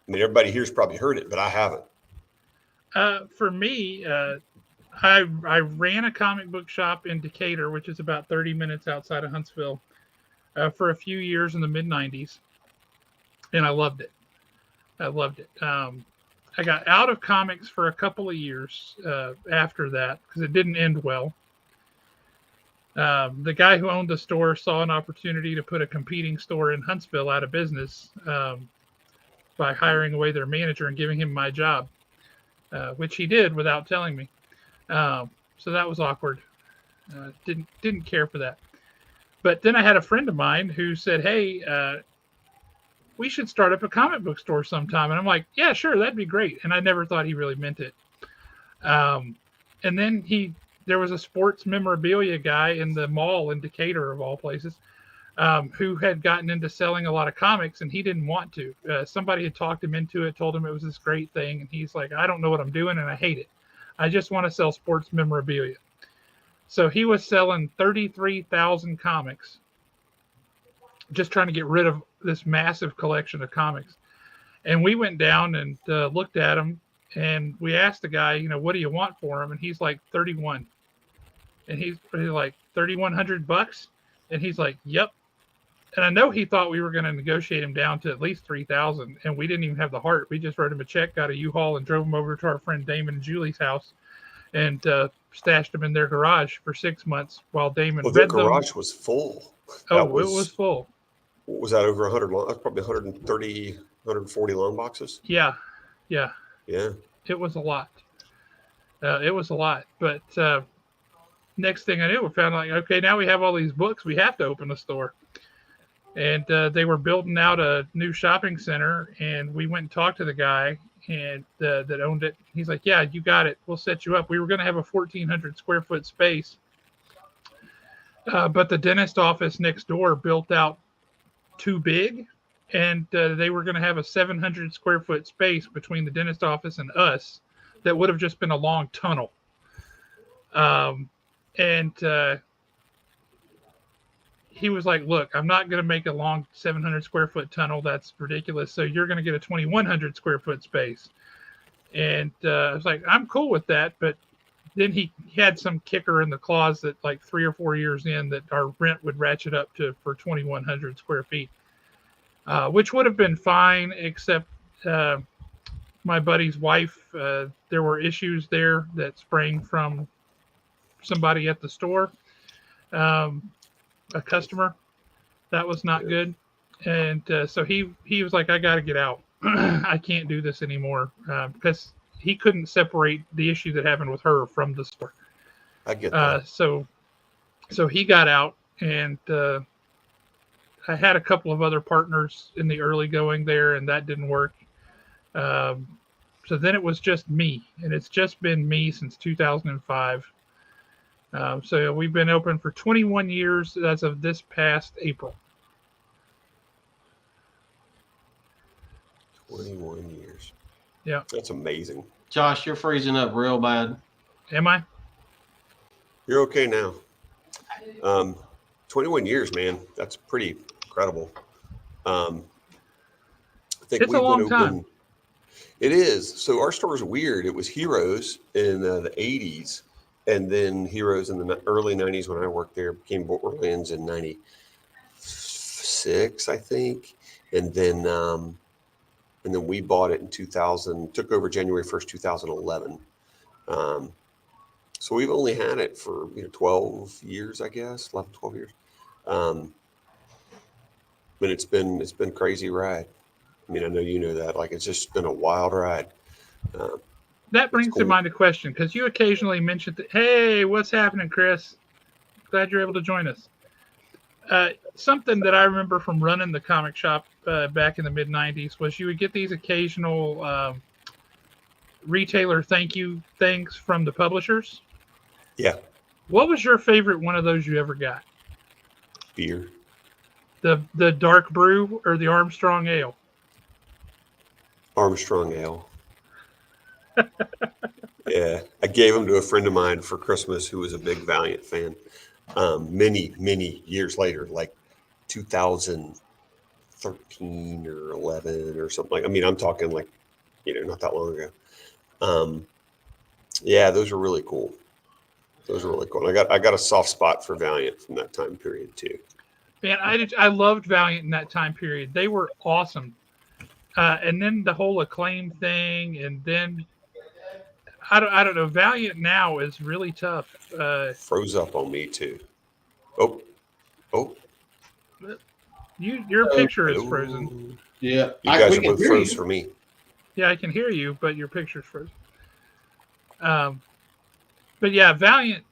I mean, everybody here's probably heard it, but I haven't. For me, I ran a comic book shop in Decatur, which is about 30 minutes outside of Huntsville, for a few years in the mid '90s, and I loved it. I loved it. I got out of comics for a couple of years after that because it didn't end well. The guy who owned the store saw an opportunity to put a competing store in Huntsville out of business by hiring away their manager and giving him my job, which he did without telling me. So that was awkward. Didn't care for that. But then I had a friend of mine who said, "Hey, we should start up a comic book store sometime." And I'm like, "Yeah, sure, that'd be great." And I never thought he really meant it. And then there was a sports memorabilia guy in the mall in Decatur, of all places, who had gotten into selling a lot of comics, and he didn't want to. Somebody had talked him into it, told him it was this great thing, and he's like, "I don't know what I'm doing, and I hate it. I just want to sell sports memorabilia." So he was selling 33,000 comics, just trying to get rid of this massive collection of comics. And we went down and looked at them, and we asked the guy, "What do you want for him?" And he's like, 31. And he's like, $3,100? And he's like, "Yep." And I know he thought we were going to negotiate him down to at least 3,000, and we didn't even have the heart. We just wrote him a check, got a U-Haul, and drove him over to our friend Damon and Julie's house, and stashed them in their garage for 6 months while Damon Well, read the them. garage was full. Oh, it was full. What was that, over 100 long? That's probably 130, 140 long boxes. Yeah. Yeah. It was a lot. But next thing I knew, we found like, okay, now we have all these books. We have to open a store. And they were building out a new shopping center, and we went and talked to the guy and that owned it. He's like, "Yeah, you got it. We'll set you up." We were going to have a 1,400 square foot space, but the dentist office next door built out too big, and they were going to have a 700 square foot space between the dentist office and us that would have just been a long tunnel. He was like, "Look, I'm not going to make a long 700 square foot tunnel. That's ridiculous. So you're going to get a 2,100 square foot space." And I was like, "I'm cool with that." But then he had some kicker in the closet like 3 or 4 years in that our rent would ratchet up for 2,100 square feet, which would have been fine, except my buddy's wife, there were issues there that sprang from somebody at the store. A customer that was not good, and so he was like, "I got to get out. I can't do this anymore," because he couldn't separate the issue that happened with her from the store. I get that. So he got out, and I had a couple of other partners in the early going there, and that didn't work. So then it was just me, and it's just been me since 2005. So we've been open for 21 years as of this past April. 21 years. Yeah. That's amazing. Josh, you're freezing up real bad. Am I? You're okay now. 21 years, man. That's pretty incredible. I think It's a long time. It is. So our store is weird. It was Heroes in the 80s, and then Heroes in the early 90s when I worked there became Borderlands in 96, I think. And then we bought it in 2000, took over January 1st, 2011. So we've only had it for 12 years, I guess, 11, 12 years. But it's been crazy ride. I mean, I know you know that. Like, it's just been a wild ride. That brings to mind a question, because you occasionally mentioned that, hey, what's happening, Chris? Glad you're able to join us. Something that I remember from running the comic shop back in the mid-'90s was you would get these occasional retailer thank you things from the publishers. Yeah. What was your favorite one of those you ever got? Beer. The dark brew or the Armstrong Ale? Armstrong Ale. Yeah. I gave them to a friend of mine for Christmas who was a big Valiant fan. Many years later, like 2013 or 11 or something. I mean, I'm talking like, not that long ago. Yeah, those are really cool. Those are really cool. And I got a soft spot for Valiant from that time period too. Man, I loved Valiant in that time period. They were awesome. And then the whole Acclaim thing, and then I don't know. Valiant now is really tough. Froze up on me too. Oh. Your picture is frozen. Yeah, you guys are both froze for me. Yeah, I can hear you, but your picture's frozen. But yeah, Valiant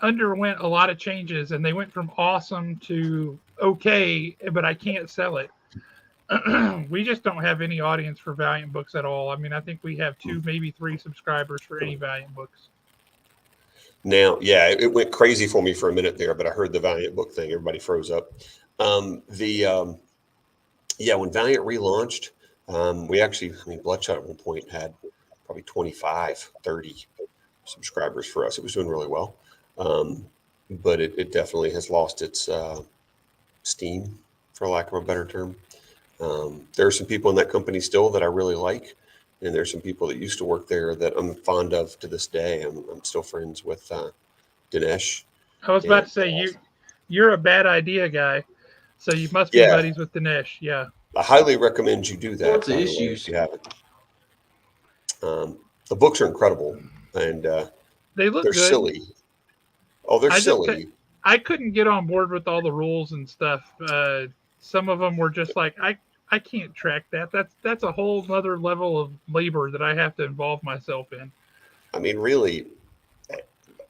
underwent a lot of changes, and they went from awesome to okay, but I can't sell it. We just don't have any audience for Valiant books at all. I mean, I think we have 2, maybe 3 subscribers for any Valiant books. Now, yeah, it went crazy for me for a minute there, but I heard the Valiant book thing. Everybody froze up. When Valiant relaunched, Bloodshot at one point had probably 25, 30 subscribers for us. It was doing really well. But it definitely has lost its steam, for lack of a better term. There are some people in that company still that I really like, and there's some people that used to work there that I'm fond of to this day. I'm still friends with Dinesh. I was about to say you're a bad idea guy, so you must be buddies with Dinesh. Yeah, I highly recommend you do that. What's the issues? If you haven't. The books are incredible, and they're good. Silly. Oh, they're silly. I couldn't get on board with all the rules and stuff. Some of them were just like, I can't track that. That's a whole other level of labor that I have to involve myself in. I mean, really,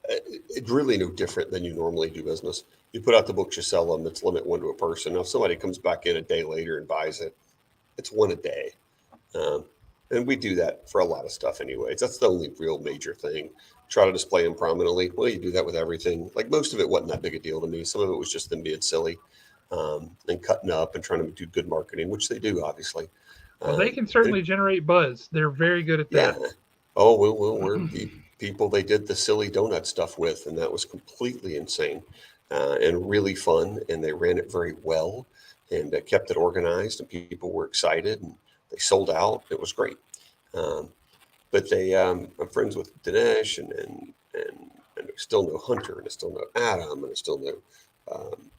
it's really no different than you normally do business. You put out the books, you sell them. It's limit 1 to a person. Now, if somebody comes back in a day later and buys it, it's 1 a day. And we do that for a lot of stuff anyways. That's the only real major thing. Try to display them prominently. Well, you do that with everything. Like, most of it wasn't that big a deal to me. Some of it was just them being silly and cutting up and trying to do good marketing, which they do, obviously. Well, they can certainly generate buzz. They're very good at that. Yeah. Oh, we're the people they did the silly donut stuff with, and that was completely insane and really fun. And they ran it very well and kept it organized, and people were excited, and they sold out. It was great. But I'm friends with Dinesh, and I still know Hunter, and I still know Adam, and I still know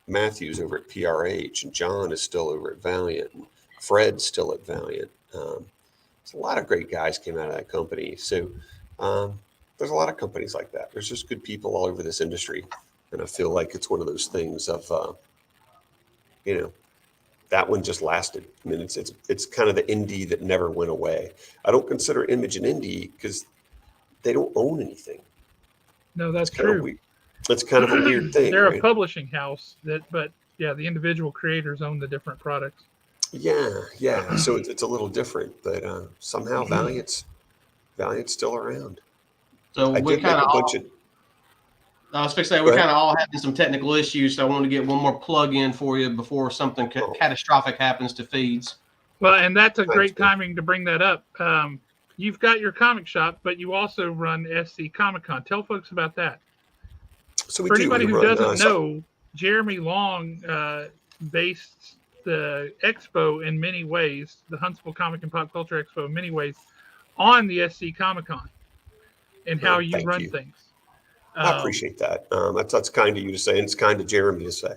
Matthews over at PRH, and John is still over at Valiant, and Fred's still at Valiant. There's a lot of great guys came out of that company. So there's a lot of companies like that. There's just good people all over this industry. And I feel like it's one of those things of, that one just lasted. I mean, it's kind of the indie that never went away. I don't consider Image an indie because they don't own anything. No, that's It's kind of true. weird. It's kind of a weird thing, They're a right? publishing house but yeah, the individual creators own the different products. Yeah. So it's a little different, but somehow Valiant's still around. So I we did make kind a of bunch of. I was going to say, Go we're ahead. kind of all having some technical issues, so I want to get one more plug in for you before something catastrophic happens to feeds. Well, and that's a Thanks, great man. timing to bring that up. You've got your comic shop, but you also run SC Comic Con. Tell folks about that. So we For do. We anybody who run. doesn't know, Jeremy Long based the expo in many ways, the Huntsville Comic and Pop Culture Expo in many ways, on the SC Comic Con and how you Thank run you. things. I appreciate that. That's kind of you to say, and it's kind of Jeremy to say.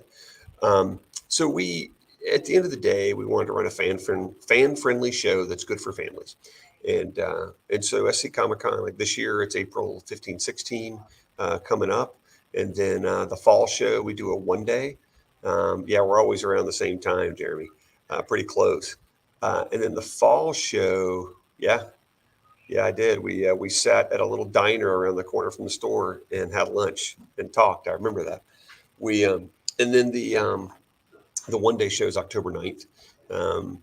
So we, at the end of the day, we wanted to run a fan friendly show that's good for families, and so SC Comic Con, like this year, it's April 15, 16 coming up, and then the fall show we do a 1 day. Yeah, we're always around the same time, Jeremy, pretty close. And then the fall show, yeah, I did. We sat at a little diner around the corner from the store and had lunch and talked. I remember that. We and then the 1 day show is October 9th. Um,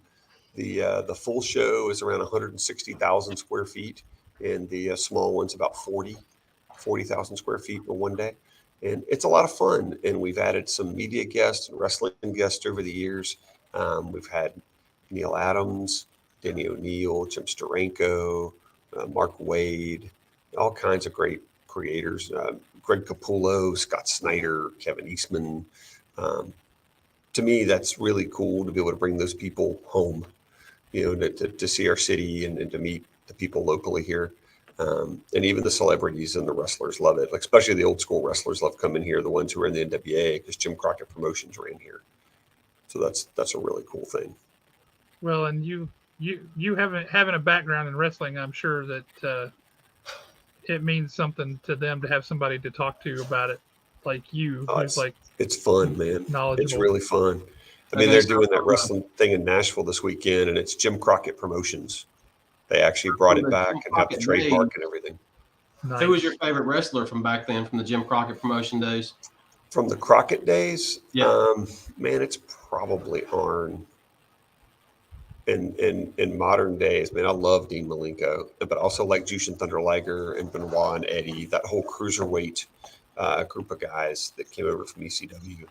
the full show is around 160,000 square feet, and the small one's about 40,000 square feet for 1 day. And it's a lot of fun. And we've added some media guests and wrestling guests over the years. We've had Neil Adams, Denny O'Neil, Jim Steranko, Mark Wade, all kinds of great creators. Greg Capullo, Scott Snyder, Kevin Eastman. To me, that's really cool to be able to bring those people home, to see our city and to meet the people locally here. And even the celebrities and the wrestlers love it. Like, especially the old school wrestlers love coming here, the ones who are in the NWA, because Jim Crockett Promotions ran here. So that's a really cool thing. Well, and you having a background in wrestling, I'm sure that it means something to them to have somebody to talk to about it, like you, who's like it's fun, man. knowledgeable. It's really fun. I mean, they're doing that wrestling thing in Nashville this weekend, and it's Jim Crockett Promotions. They actually brought it back and have the trademark and everything. Nice. Who was your favorite wrestler from back then, from the Jim Crockett promotion days? From the Crockett days, Yeah. Man, it's probably Arn. In modern days, man, I love Dean Malenko, but also like Jushin Thunder Liger and Benoit and Eddie, that whole cruiserweight group of guys that came over from ECW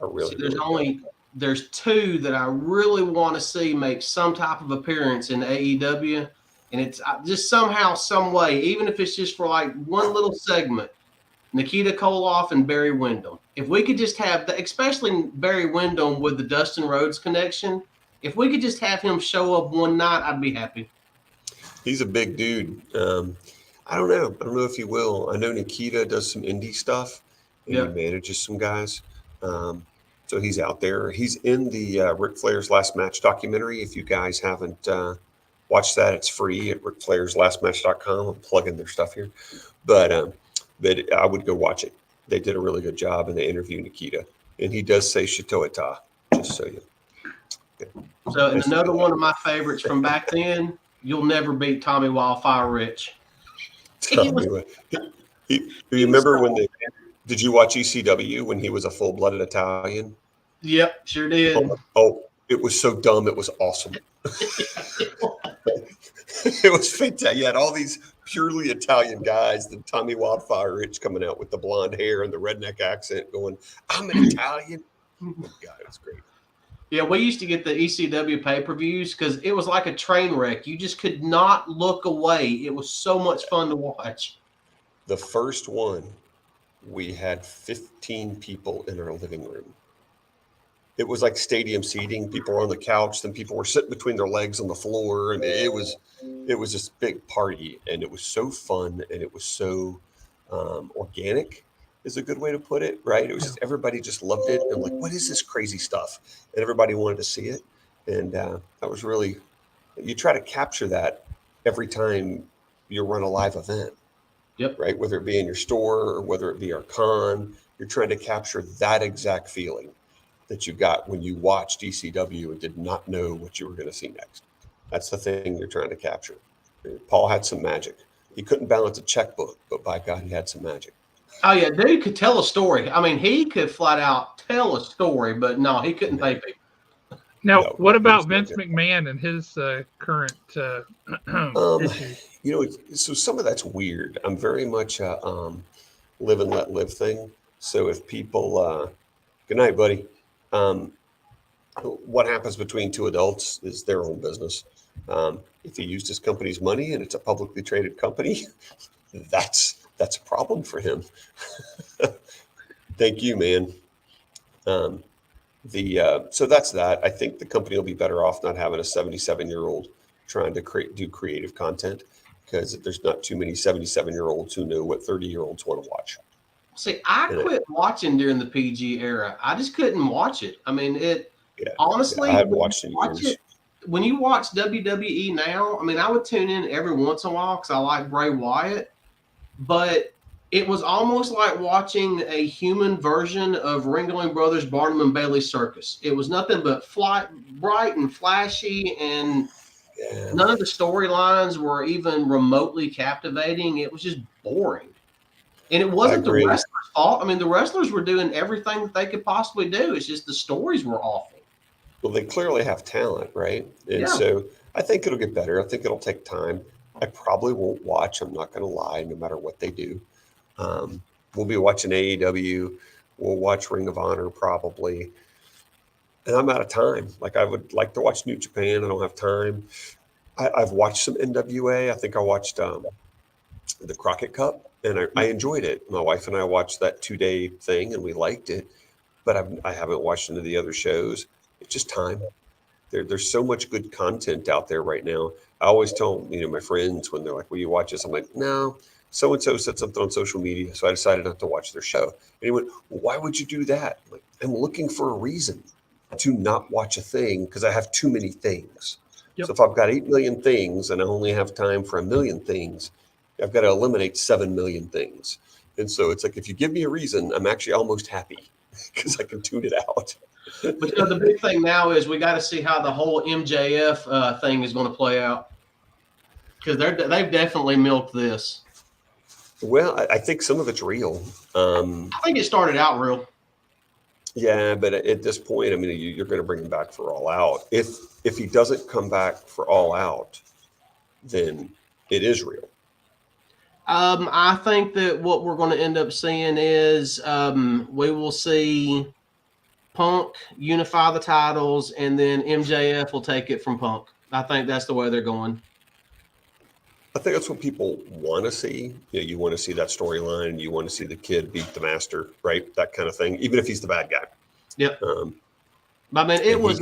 are really. There's two that I really want to see make some type of appearance in AEW, and it's just somehow, some way, even if it's just for like one little segment. Nikita Koloff and Barry Windham. If we could just have, especially Barry Windham with the Dustin Rhodes connection, if we could just have him show up one night, I'd be happy. He's a big dude. I don't know. I don't know if he will. I know Nikita does some indie stuff, and he manages some guys. So he's out there. He's in the Ric Flair's Last Match documentary. If you guys haven't watched that, it's free at RicFlairsLastMatch.com. I'm plugging their stuff here. But I would go watch it. They did a really good job, and they interview Nikita. And he does say Shitoeta, just so you. Okay. So, and another one of my favorites from back then, you'll never beat Tommy Wildfire Rich. You remember when did you watch ECW when he was a full-blooded Italian? Yep, sure did. Oh, it was so dumb. It was awesome. It was fantastic. You had all these purely Italian guys, the Tommy Wildfire Rich coming out with the blonde hair and the redneck accent going, I'm an Italian. Oh, God, it was great. Yeah, we used to get the ECW pay-per-views because it was like a train wreck. You just could not look away. It was so much fun to watch. The first one, we had 15 people in our living room. It was like stadium seating. People were on the couch, then people were sitting between their legs on the floor. And it was this big party, and it was so fun, and it was so organic is a good way to put it, right? It was just, everybody just loved it. And like, what is this crazy stuff? And everybody wanted to see it. And that was really, you try to capture that every time you run a live event. Yep. Right. Whether it be in your store or whether it be our con, you're trying to capture that exact feeling. that you got when you watched ECW and did not know what you were going to see next. That's the thing you're trying to capture. Paul had some magic. He couldn't balance a checkbook, but by God, he had some magic. Oh yeah, dude could tell a story. I mean, he could flat out tell a story, but no, he couldn't pay people. Now, No, what he about was not Vince good. McMahon and his current issues? You know, so some of that's weird. I'm very much a live and let live thing. So if people, good night, buddy. What happens between two adults is their own business. If he used his company's money and it's a publicly traded company, that's a problem for him. Thank you, man. So that's that. I think the company will be better off not having a 77-year-old trying to do creative content, because there's not too many 77-year-olds who know what 30-year-olds want to watch. See, I quit watching during the PG era. I just couldn't watch it. I mean, honestly, I haven't watched in years. When you watch WWE now, I mean, I would tune in every once in a while because I like Bray Wyatt, but it was almost like watching a human version of Ringling Brothers Barnum and Bailey Circus. It was nothing but bright and flashy, and none of the storylines were even remotely captivating. It was just boring. And it wasn't the wrestlers' fault. I mean, the wrestlers were doing everything that they could possibly do. It's just the stories were awful. Well, they clearly have talent, right? And so I think it'll get better. I think it'll take time. I probably won't watch. I'm not going to lie, no matter what they do. We'll be watching AEW. We'll watch Ring of Honor probably. And I'm out of time. Like, I would like to watch New Japan. I don't have time. I've watched some NWA. I think I watched the Crockett Cup, and I enjoyed it. My wife and I watched that 2-day thing, and we liked it. But I haven't watched any of the other shows. It's just time. There's so much good content out there right now. I always tell my friends when they're like, "Will you watch this?" I'm like, "No." So and so said something on social media, so I decided not to watch their show. And he went, "Well, why would you do that?" I'm like, I'm looking for a reason to not watch a thing because I have too many things. Yep. So if I've got 8 million things and I only have time for 1 million things, I've got to eliminate 7 million things. And so it's like, if you give me a reason, I'm actually almost happy because I can tune it out. But the big thing now is we got to see how the whole MJF thing is going to play out, because they've definitely milked this. Well, I think some of it's real. I think it started out real. Yeah, but at this point, I mean, you're going to bring him back for All Out. If he doesn't come back for All Out, then it is real. I think that what we're going to end up seeing is we will see Punk unify the titles, and then MJF will take it from Punk. I think that's the way they're going. I think that's what people want to see. You want to see that storyline. You want to see the kid beat the master, right? That kind of thing, even if he's the bad guy. Yep. I mean, it was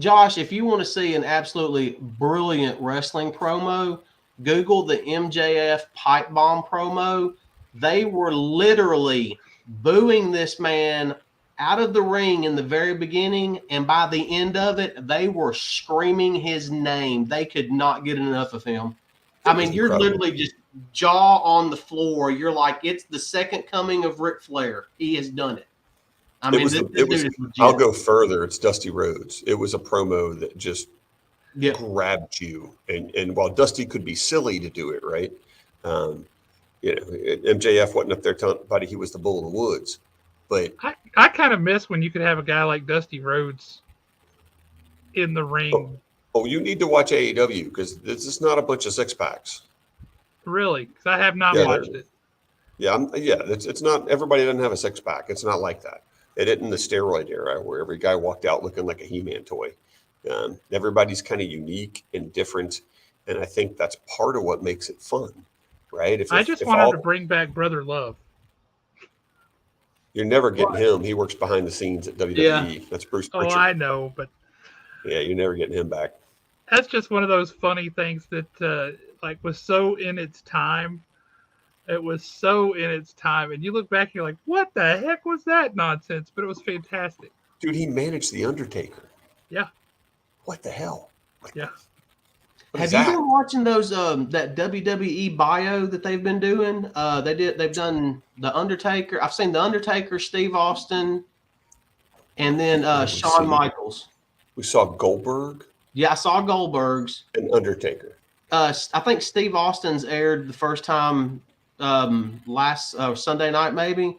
Josh, if you want to see an absolutely brilliant wrestling promo, Google the MJF pipe bomb promo. They were literally booing this man out of the ring in the very beginning, and by the end of it, they were screaming his name. They could not get enough of him. I mean, you're literally just jaw on the floor. You're like, it's the second coming of Ric Flair. He has done it. I mean, I'll go further. It's Dusty Rhodes. It was a promo that just grabbed you. And while Dusty could be silly to do it, right? MJF wasn't up there telling everybody he was the bull of the woods. But I kind of miss when you could have a guy like Dusty Rhodes in the ring. Oh, you need to watch AEW, because this is not a bunch of six packs. Really? Because I have not watched it. Yeah, it's not. Everybody doesn't have a six pack. It's not like that. It isn't the steroid era where every guy walked out looking like a He-Man toy. Everybody's kind of unique and different, and I think that's part of what makes it fun, right? I just wanted to bring back Brother Love. You're never getting him. He works behind the scenes at WWE. Yeah. That's Bruce Pritchard. Oh, I know, but yeah, you're never getting him back. That's just one of those funny things that was so in its time. It was so in its time, and you look back and you're like, "What the heck was that nonsense?" But it was fantastic. Dude, he managed the Undertaker. Yeah. What the hell? Yeah. Have you been watching those that WWE bio that they've been doing? They've done the Undertaker. I've seen the Undertaker, Steve Austin. And then Shawn Michaels. We saw Goldberg. Yeah, I saw Goldberg's. And Undertaker. I think Steve Austin's aired the first time last Sunday night, maybe.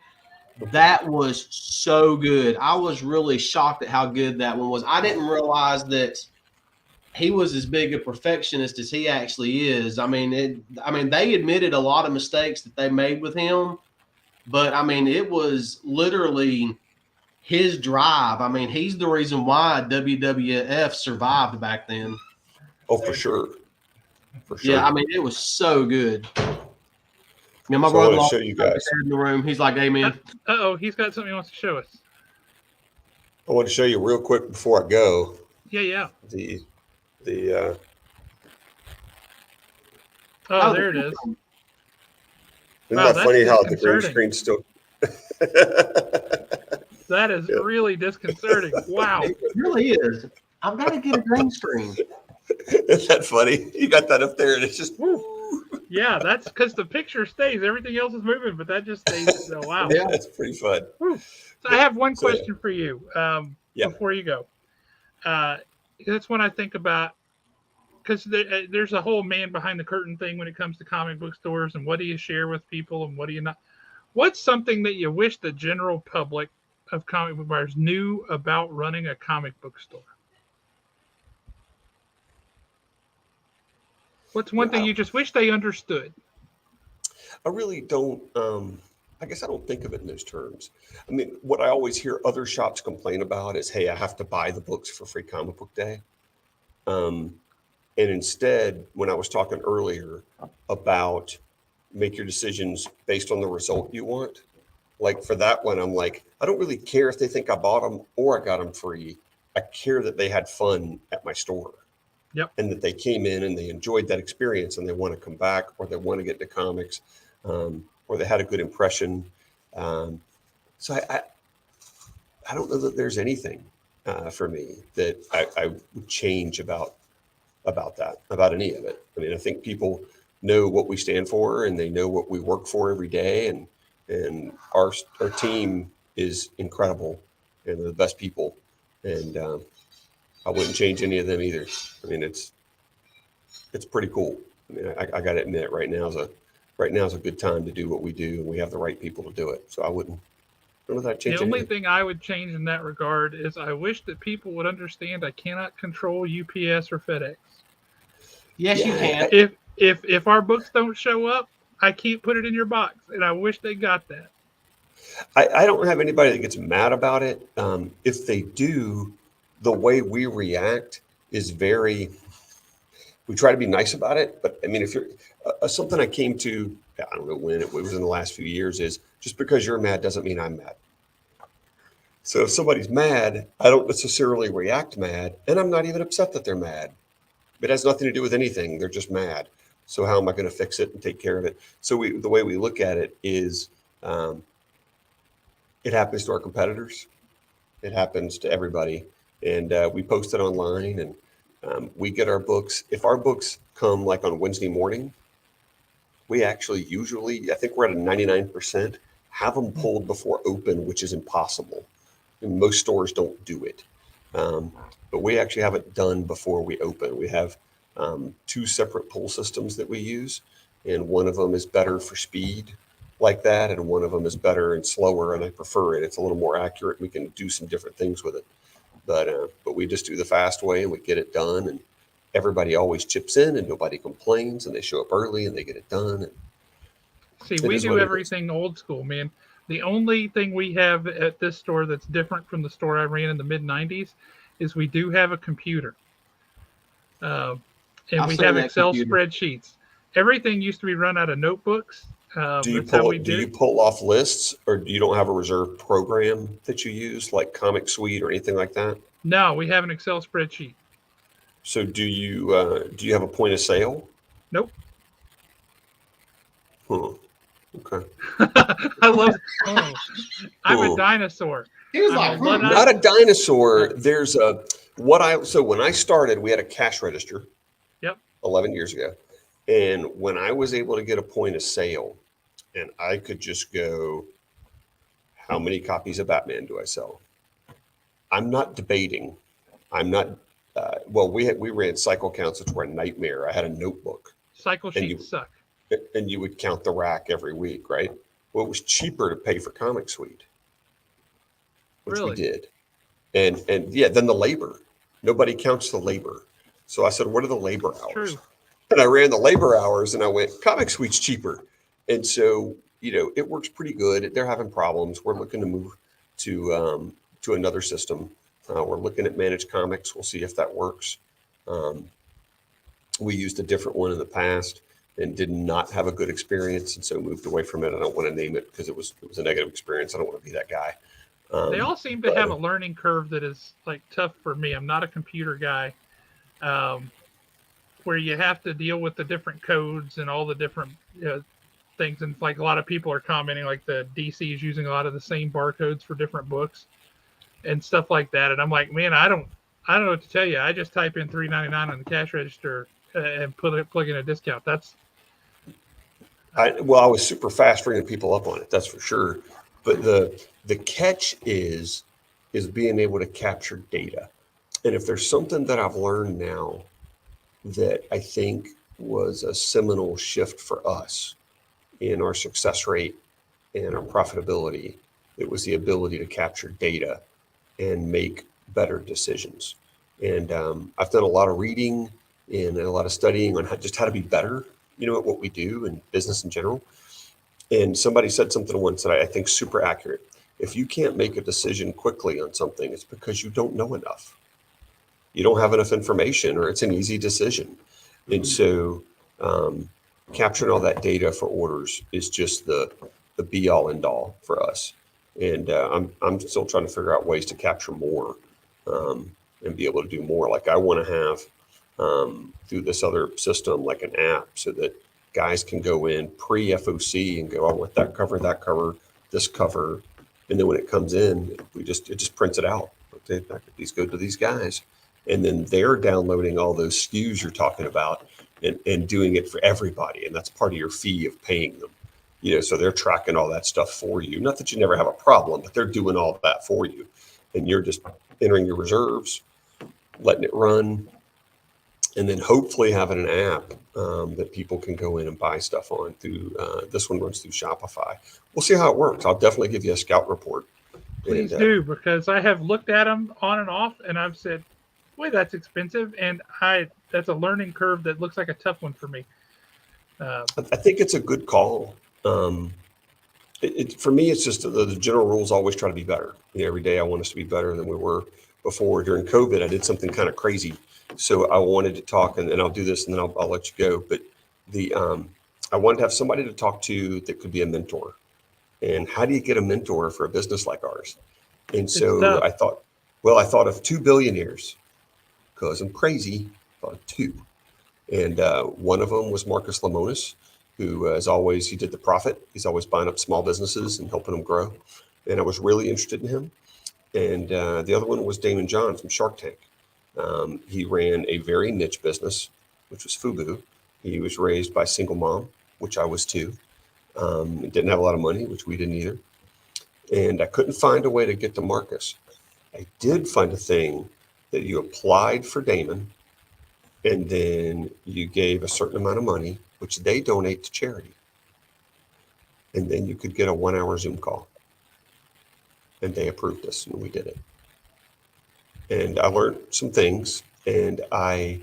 That was so good. I was really shocked at how good that one was. I didn't realize that he was as big a perfectionist as he actually is. I mean, they admitted a lot of mistakes that they made with him, but I mean, it was literally his drive. I mean, he's the reason why WWF survived back then. Oh, for sure. For sure. Yeah, I mean, it was so good. Yeah, my So I want brother to show you guys. in the room. He's like, "Hey, man." Uh-oh, he's got something he wants to show us. I want to show you real quick before I go. Yeah. The Oh, there it is. Isn't Wow, that funny how the green disconcerting. screen's still That is really disconcerting. Wow. It really is. I've got to get a green screen. Isn't that funny? You got that up there and it's just Yeah, that's because the picture stays. Everything else is moving, but that just stays. So, wow. Yeah. That's pretty fun. Whew. So I have one question for you Yeah. before you go. That's when I think about, because there's a whole man behind the curtain thing when it comes to comic book stores and what do you share with people and what do you not. What's something that you wish the general public of comic book buyers knew about running a comic book store? What's one thing you just wish they understood? I really don't. I guess I don't think of it in those terms. I mean, what I always hear other shops complain about is, hey, I have to buy the books for Free Comic Book Day. And instead, when I was talking earlier about make your decisions based on the result you want, like for that one, I'm like, I don't really care if they think I bought them or I got them free. I care that they had fun at my store. Yep. And that they came in and they enjoyed that experience and they want to come back or they want to get into comics or they had a good impression. So I don't know that there's anything for me that I would change about any of it. I mean, I think people know what we stand for and they know what we work for every day. And our team is incredible and they're the best people. And I wouldn't change any of them either. I mean, it's pretty cool. I mean, I got to admit, right now is a good time to do what we do, and we have the right people to do it. So I don't know that change. The only thing I would change in that regard is I wish that people would understand I cannot control UPS or FedEx. Yes, you can. If our books don't show up, I can't put it in your box, and I wish they got that. I don't have anybody that gets mad about it. If they do, the way we react is we try to be nice about it. But I mean, if you're something I came to, I don't know when it was in the last few years, is just because you're mad doesn't mean I'm mad. So if somebody's mad, I don't necessarily react mad, and I'm not even upset that they're mad. It has nothing to do with anything. They're just mad. So how am I going to fix it and take care of it? So the way we look at it is it happens to our competitors. It happens to everybody. And we post it online and we get our books. If our books come like on Wednesday morning, we actually usually, I think we're at a 99%, have them pulled before open, which is impossible. And most stores don't do it. But we actually have it done before we open. We have 2 separate pull systems that we use. And one of them is better for speed like that. And one of them is better and slower. And I prefer it. It's a little more accurate. We can do some different things with it. But we just do the fast way and we get it done. And everybody always chips in and nobody complains. And they show up early and they get it done. And see, we do everything old school, man. The only thing we have at this store that's different from the store I ran in the mid-90s is we do have a computer. And we have Excel spreadsheets. Everything used to be run out of notebooks. Do you pull off lists, or you don't have a reserved program that you use, like Comic Suite or anything like that? No, we have an Excel spreadsheet. So do you have a point of sale? Nope. Huh. Okay. I love. Oh, I'm a dinosaur. He was like, not a dinosaur. There's so when I started, we had a cash register. Yep. 11 years ago. And when I was able to get a point of sale and I could just go, how many copies of Batman do I sell? I'm not debating. I'm not. Well, we ran cycle counts, which were a nightmare. I had a notebook, Cycle and sheets suck. you would count the rack every week, right? Well, it was cheaper to pay for Comic Suite, which we Really? did, and yeah, then the labor. Nobody counts the labor. So I said, what are the labor hours? True. And I ran the labor hours, and I went, Comic Suite's cheaper, and so it works pretty good. They're having problems. We're looking to move to another system. We're looking at managed comics. We'll see if that works. Um, we used a different one in the past and did not have a good experience, and so moved away from it. I don't want to name it because it was a negative experience. I don't want to be that guy. They all seem to have a learning curve that is like tough for me. I'm not a computer guy, where you have to deal with the different codes and all the different things. And like a lot of people are commenting, like the DC is using a lot of the same barcodes for different books and stuff like that. And I'm like, man, I don't know what to tell you. I just type in $3.99 on the cash register and plug in a discount. I was super fast ringing people up on it. That's for sure. But the catch is being able to capture data. And if there's something that I've learned now that I think was a seminal shift for us in our success rate and our profitability, it was the ability to capture data and make better decisions. And I've done a lot of reading and a lot of studying on how to be better, at what we do and business in general. And somebody said something once that I think super accurate. If you can't make a decision quickly on something, it's because you don't know enough. You don't have enough information, or it's an easy decision. And so capturing all that data for orders is just the be all end all for us. And I'm still trying to figure out ways to capture more and be able to do more. Like I want to have through this other system, like an app, so that guys can go in pre-FOC and go, I want that cover, this cover. And then when it comes in, it just prints it out. Okay, these go to these guys. And then they're downloading all those SKUs you're talking about and doing it for everybody. And that's part of your fee of paying them. So they're tracking all that stuff for you. Not that you never have a problem, but they're doing all of that for you. And you're just entering your reserves, letting it run, and then hopefully having an app that people can go in and buy stuff on through. This one runs through Shopify. We'll see how it works. I'll definitely give you a scout report. Please do, because I have looked at them on and off, and I've said, boy, that's expensive. And that's a learning curve that looks like a tough one for me. I think it's a good call. For me, it's just the general rules always try to be better. Every day I want us to be better than we were before. During COVID, I did something kind of crazy. So I wanted to talk, and I'll do this, and then I'll let you go. But I wanted to have somebody to talk to that could be a mentor. And how do you get a mentor for a business like ours? And so I thought of two billionaires, because I'm crazy, thought of two. And one of them was Marcus Lemonis, who he did the profit. He's always buying up small businesses and helping them grow. And I was really interested in him. And the other one was Damon John from Shark Tank. He ran a very niche business, which was FUBU. He was raised by a single mom, which I was too. Didn't have a lot of money, which we didn't either. And I couldn't find a way to get to Marcus. I did find a thing that you applied for Damon, and then you gave a certain amount of money, which they donate to charity. And then you could get a 1-hour Zoom call. And they approved us, and we did it. And I learned some things, and I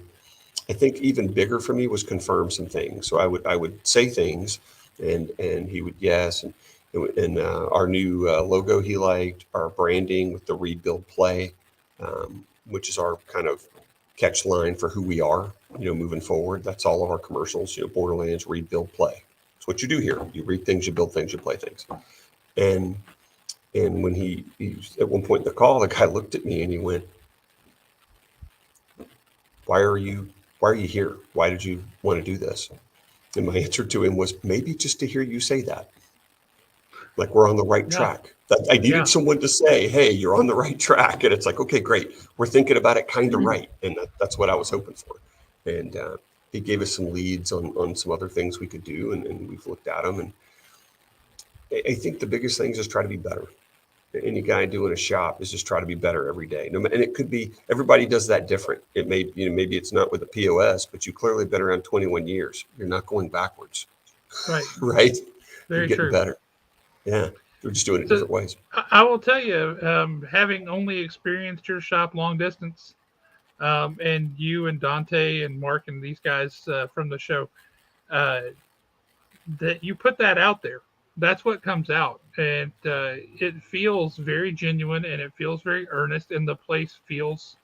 think even bigger for me was confirm some things. So I would say things, and he would yes, and our new logo he liked, our branding with the read, build, play, which is our kind of catch line for who we are, moving forward. That's all of our commercials. Borderlands, read, build, play. It's what you do here. You read things, you build things, you play things. And when he at one point in the call, the guy looked at me and he went, why are you here? Why did you want to do this? And my answer to him was, maybe just to hear you say that. Like we're on the right track. I needed someone to say, hey, you're on the right track. And it's like, okay, great. We're thinking about it kind of right. And that's what I was hoping for. And he gave us some leads on some other things we could do. And we've looked at them. And I think the biggest thing is just try to be better. any guy doing a shop is just try to be better every day. And it could be, everybody does that different. It may, maybe it's not with a POS, but you clearly been around 21 years. You're not going backwards. Right. Right. Very You're getting true. better. Yeah. We're just doing it different ways. I will tell you, having only experienced your shop long distance, and you and Dante and Mark and these guys from the show, that you put that out there. That's what comes out, and it feels very genuine, and it feels very earnest, and the place feels,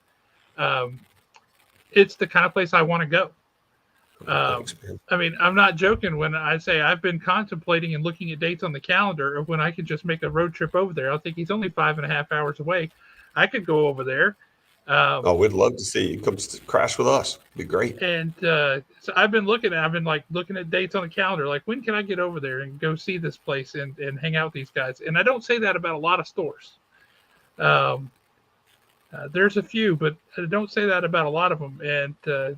it's the kind of place I want to go. Thanks, man. I mean, I'm not joking when I say I've been contemplating and looking at dates on the calendar of when I could just make a road trip over there. I think he's only 5.5 hours away. I could go over there. We'd love to see you come crash with us. It'd be great. And so I've been looking at dates on the calendar, like when can I get over there and go see this place and hang out with these guys. And I don't say that about a lot of stores. There's a few, but I don't say that about a lot of them. And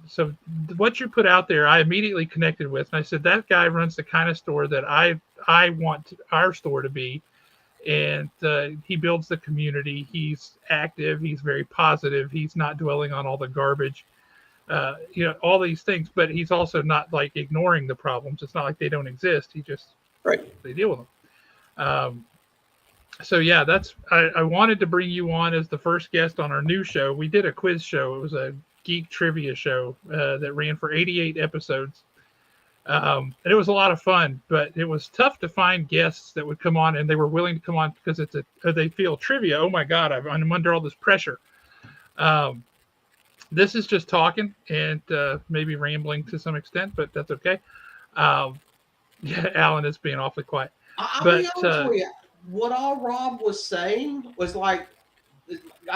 so what you put out there, I immediately connected with. And I said, that guy runs the kind of store that I want our store to be. And he builds the community. He's active. He's very positive. He's not dwelling on all the garbage, all these things. But he's also not like ignoring the problems. It's not like they don't exist. They deal with them. So yeah, I wanted to bring you on as the first guest on our new show. We did a quiz show. It was a geek trivia show that ran for 88 episodes. And it was a lot of fun, but it was tough to find guests that would come on and they were willing to come on because they feel trivia. Oh my God, I'm under all this pressure. This is just talking and maybe rambling to some extent, but that's okay. Yeah, Alan is being awfully quiet. I'll be honest with you. What all Rob was saying was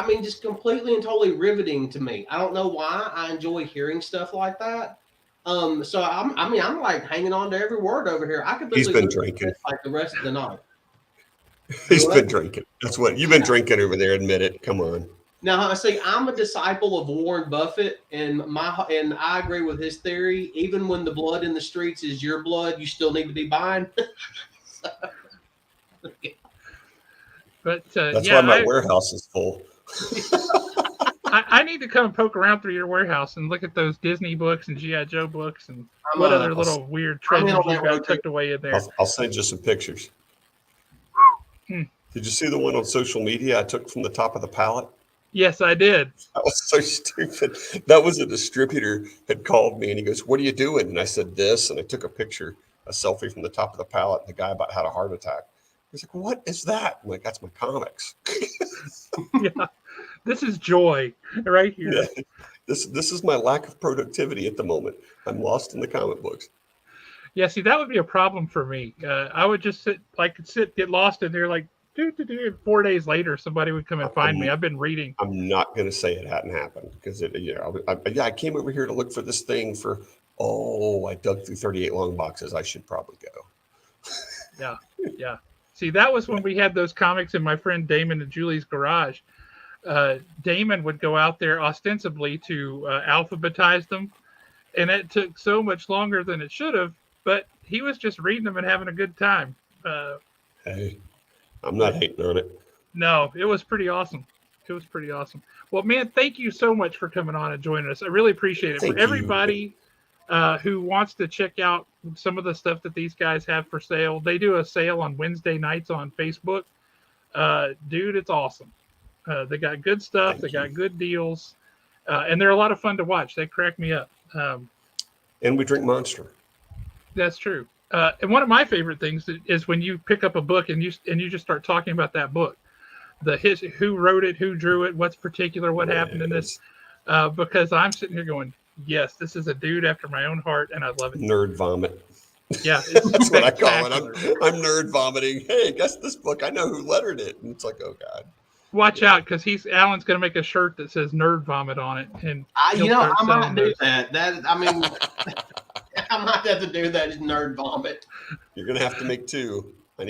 just completely and totally riveting to me. I don't know why I enjoy hearing stuff like that. So I'm like hanging on to every word over here. I could. He's been drinking like the rest of the night. He's been drinking. That's what you've been drinking over there. Admit it. Come on. Now, see, I'm a disciple of Warren Buffett, and I agree with his theory. Even when the blood in the streets is your blood, you still need to be buying. But that's why my warehouse is full. I need to come and poke around through your warehouse and look at those Disney books and G.I. Joe books and what other little weird treasures you've got tucked away in there. I'll send you some pictures. Did you see the one on social media I took from the top of the pallet? Yes, I did. That was so stupid. That was a distributor had called me and he goes, "What are you doing?" And I said this, and I took a selfie from the top of the pallet. And the guy about had a heart attack. He's like, "What is that?" I'm like, "That's my comics." Yeah. This is joy right here. Yeah. This is my lack of productivity at the moment. I'm lost in the comic books. Yeah, see, that would be a problem for me. I would just get lost in there like, 4 days later, somebody would come and find me. I've been reading. I'm not going to say it hadn't happened because I came over here to look for this thing I dug through 38 long boxes. I should probably go. Yeah. See, that was when we had those comics in my friend Damon and Julie's garage. Damon would go out there ostensibly to alphabetize them, and it took so much longer than it should have, but he was just reading them and having a good time. Hey, I'm not hating on it. No, it was pretty awesome. Well, man, thank you so much for coming on and joining us. I really appreciate it. For everybody who wants to check out some of the stuff that these guys have for sale, they do a sale on Wednesday nights on Facebook. Dude, it's awesome. They got good stuff. They got good deals. And they're a lot of fun to watch. They crack me up. And we drink Monster. That's true. And one of my favorite things is when you pick up a book and you just start talking about that book, who wrote it, who drew it, what's particular, what happened in this. Because I'm sitting here going, yes, this is a dude after my own heart, and I love it. Nerd vomit. Yeah, that's what I call it. I'm nerd vomiting. Hey, guess this book. I know who lettered it. And it's like, oh God. Watch out, because Alan's going to make a shirt that says "Nerd Vomit" on it, and I might do that. I might have to do that as Nerd Vomit. You're going to have to make two. And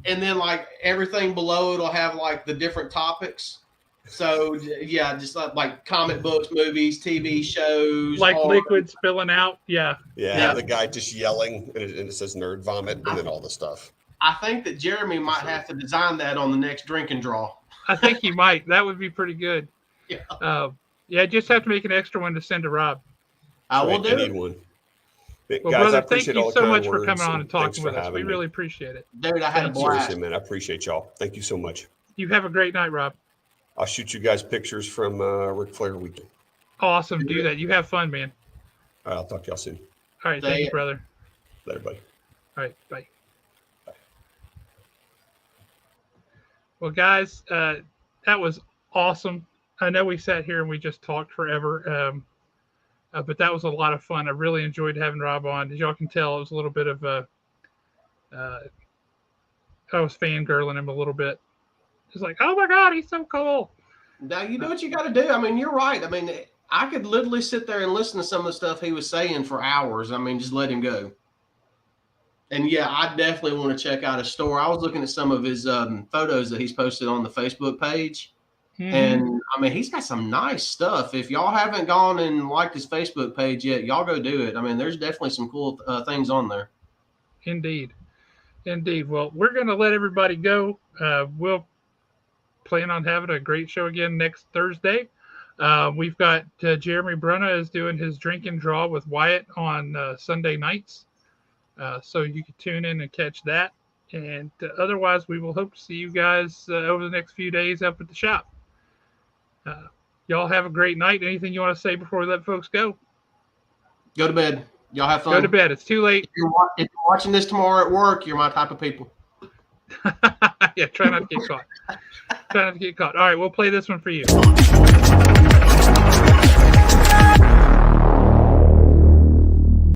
then like everything below it'll have like the different topics. So yeah, just like comic books, movies, TV shows, like liquid spilling out. Yeah. The guy just yelling, and it says "Nerd Vomit," and then all the stuff. I think that Jeremy might have to design that on the next drink and draw. I think he might. That would be pretty good. Yeah. Yeah, just have to make an extra one to send to Rob. I will do it. One. Well, guys, brother, thank you so much for coming on and talking with us. We me. really appreciate it. Dude, I had a blast. Seriously, man, I appreciate y'all. Thank you so much. You have a great night, Rob. I'll shoot you guys pictures from Ric Flair weekend. Awesome. Do that. You have fun, man. All right, I'll talk to y'all soon. All right. Thank you, brother. Later, buddy. All right. Bye. Well, guys, that was awesome. I know we sat here and we just talked forever, but that was a lot of fun. I really enjoyed having Rob on. As y'all can tell, it was a little bit of I was fangirling him a little bit. It's like, oh my God, he's so cool. Now, you know what you got to do. I mean, you're right. I mean, I could literally sit there and listen to some of the stuff he was saying for hours. I mean, just let him go. And yeah, I definitely want to check out his store. I was looking at some of his photos that he's posted on the Facebook page. Mm-hmm. And I mean, he's got some nice stuff. If y'all haven't gone and liked his Facebook page yet, y'all go do it. I mean, there's definitely some cool things on there. Indeed. Well, we're going to let everybody go. We'll plan on having a great show again next Thursday. We've got Jeremy Brunna is doing his drink and draw with Wyatt on Sunday nights. So you can tune in and catch that. And otherwise, we will hope to see you guys over the next few days up at the shop. Y'all have a great night. Anything you want to say before we let folks go? Go to bed. Y'all have fun. Go to bed. It's too late. If you're watching this tomorrow at work, you're my type of people. Yeah, try not to get caught. All right, we'll play this one for you.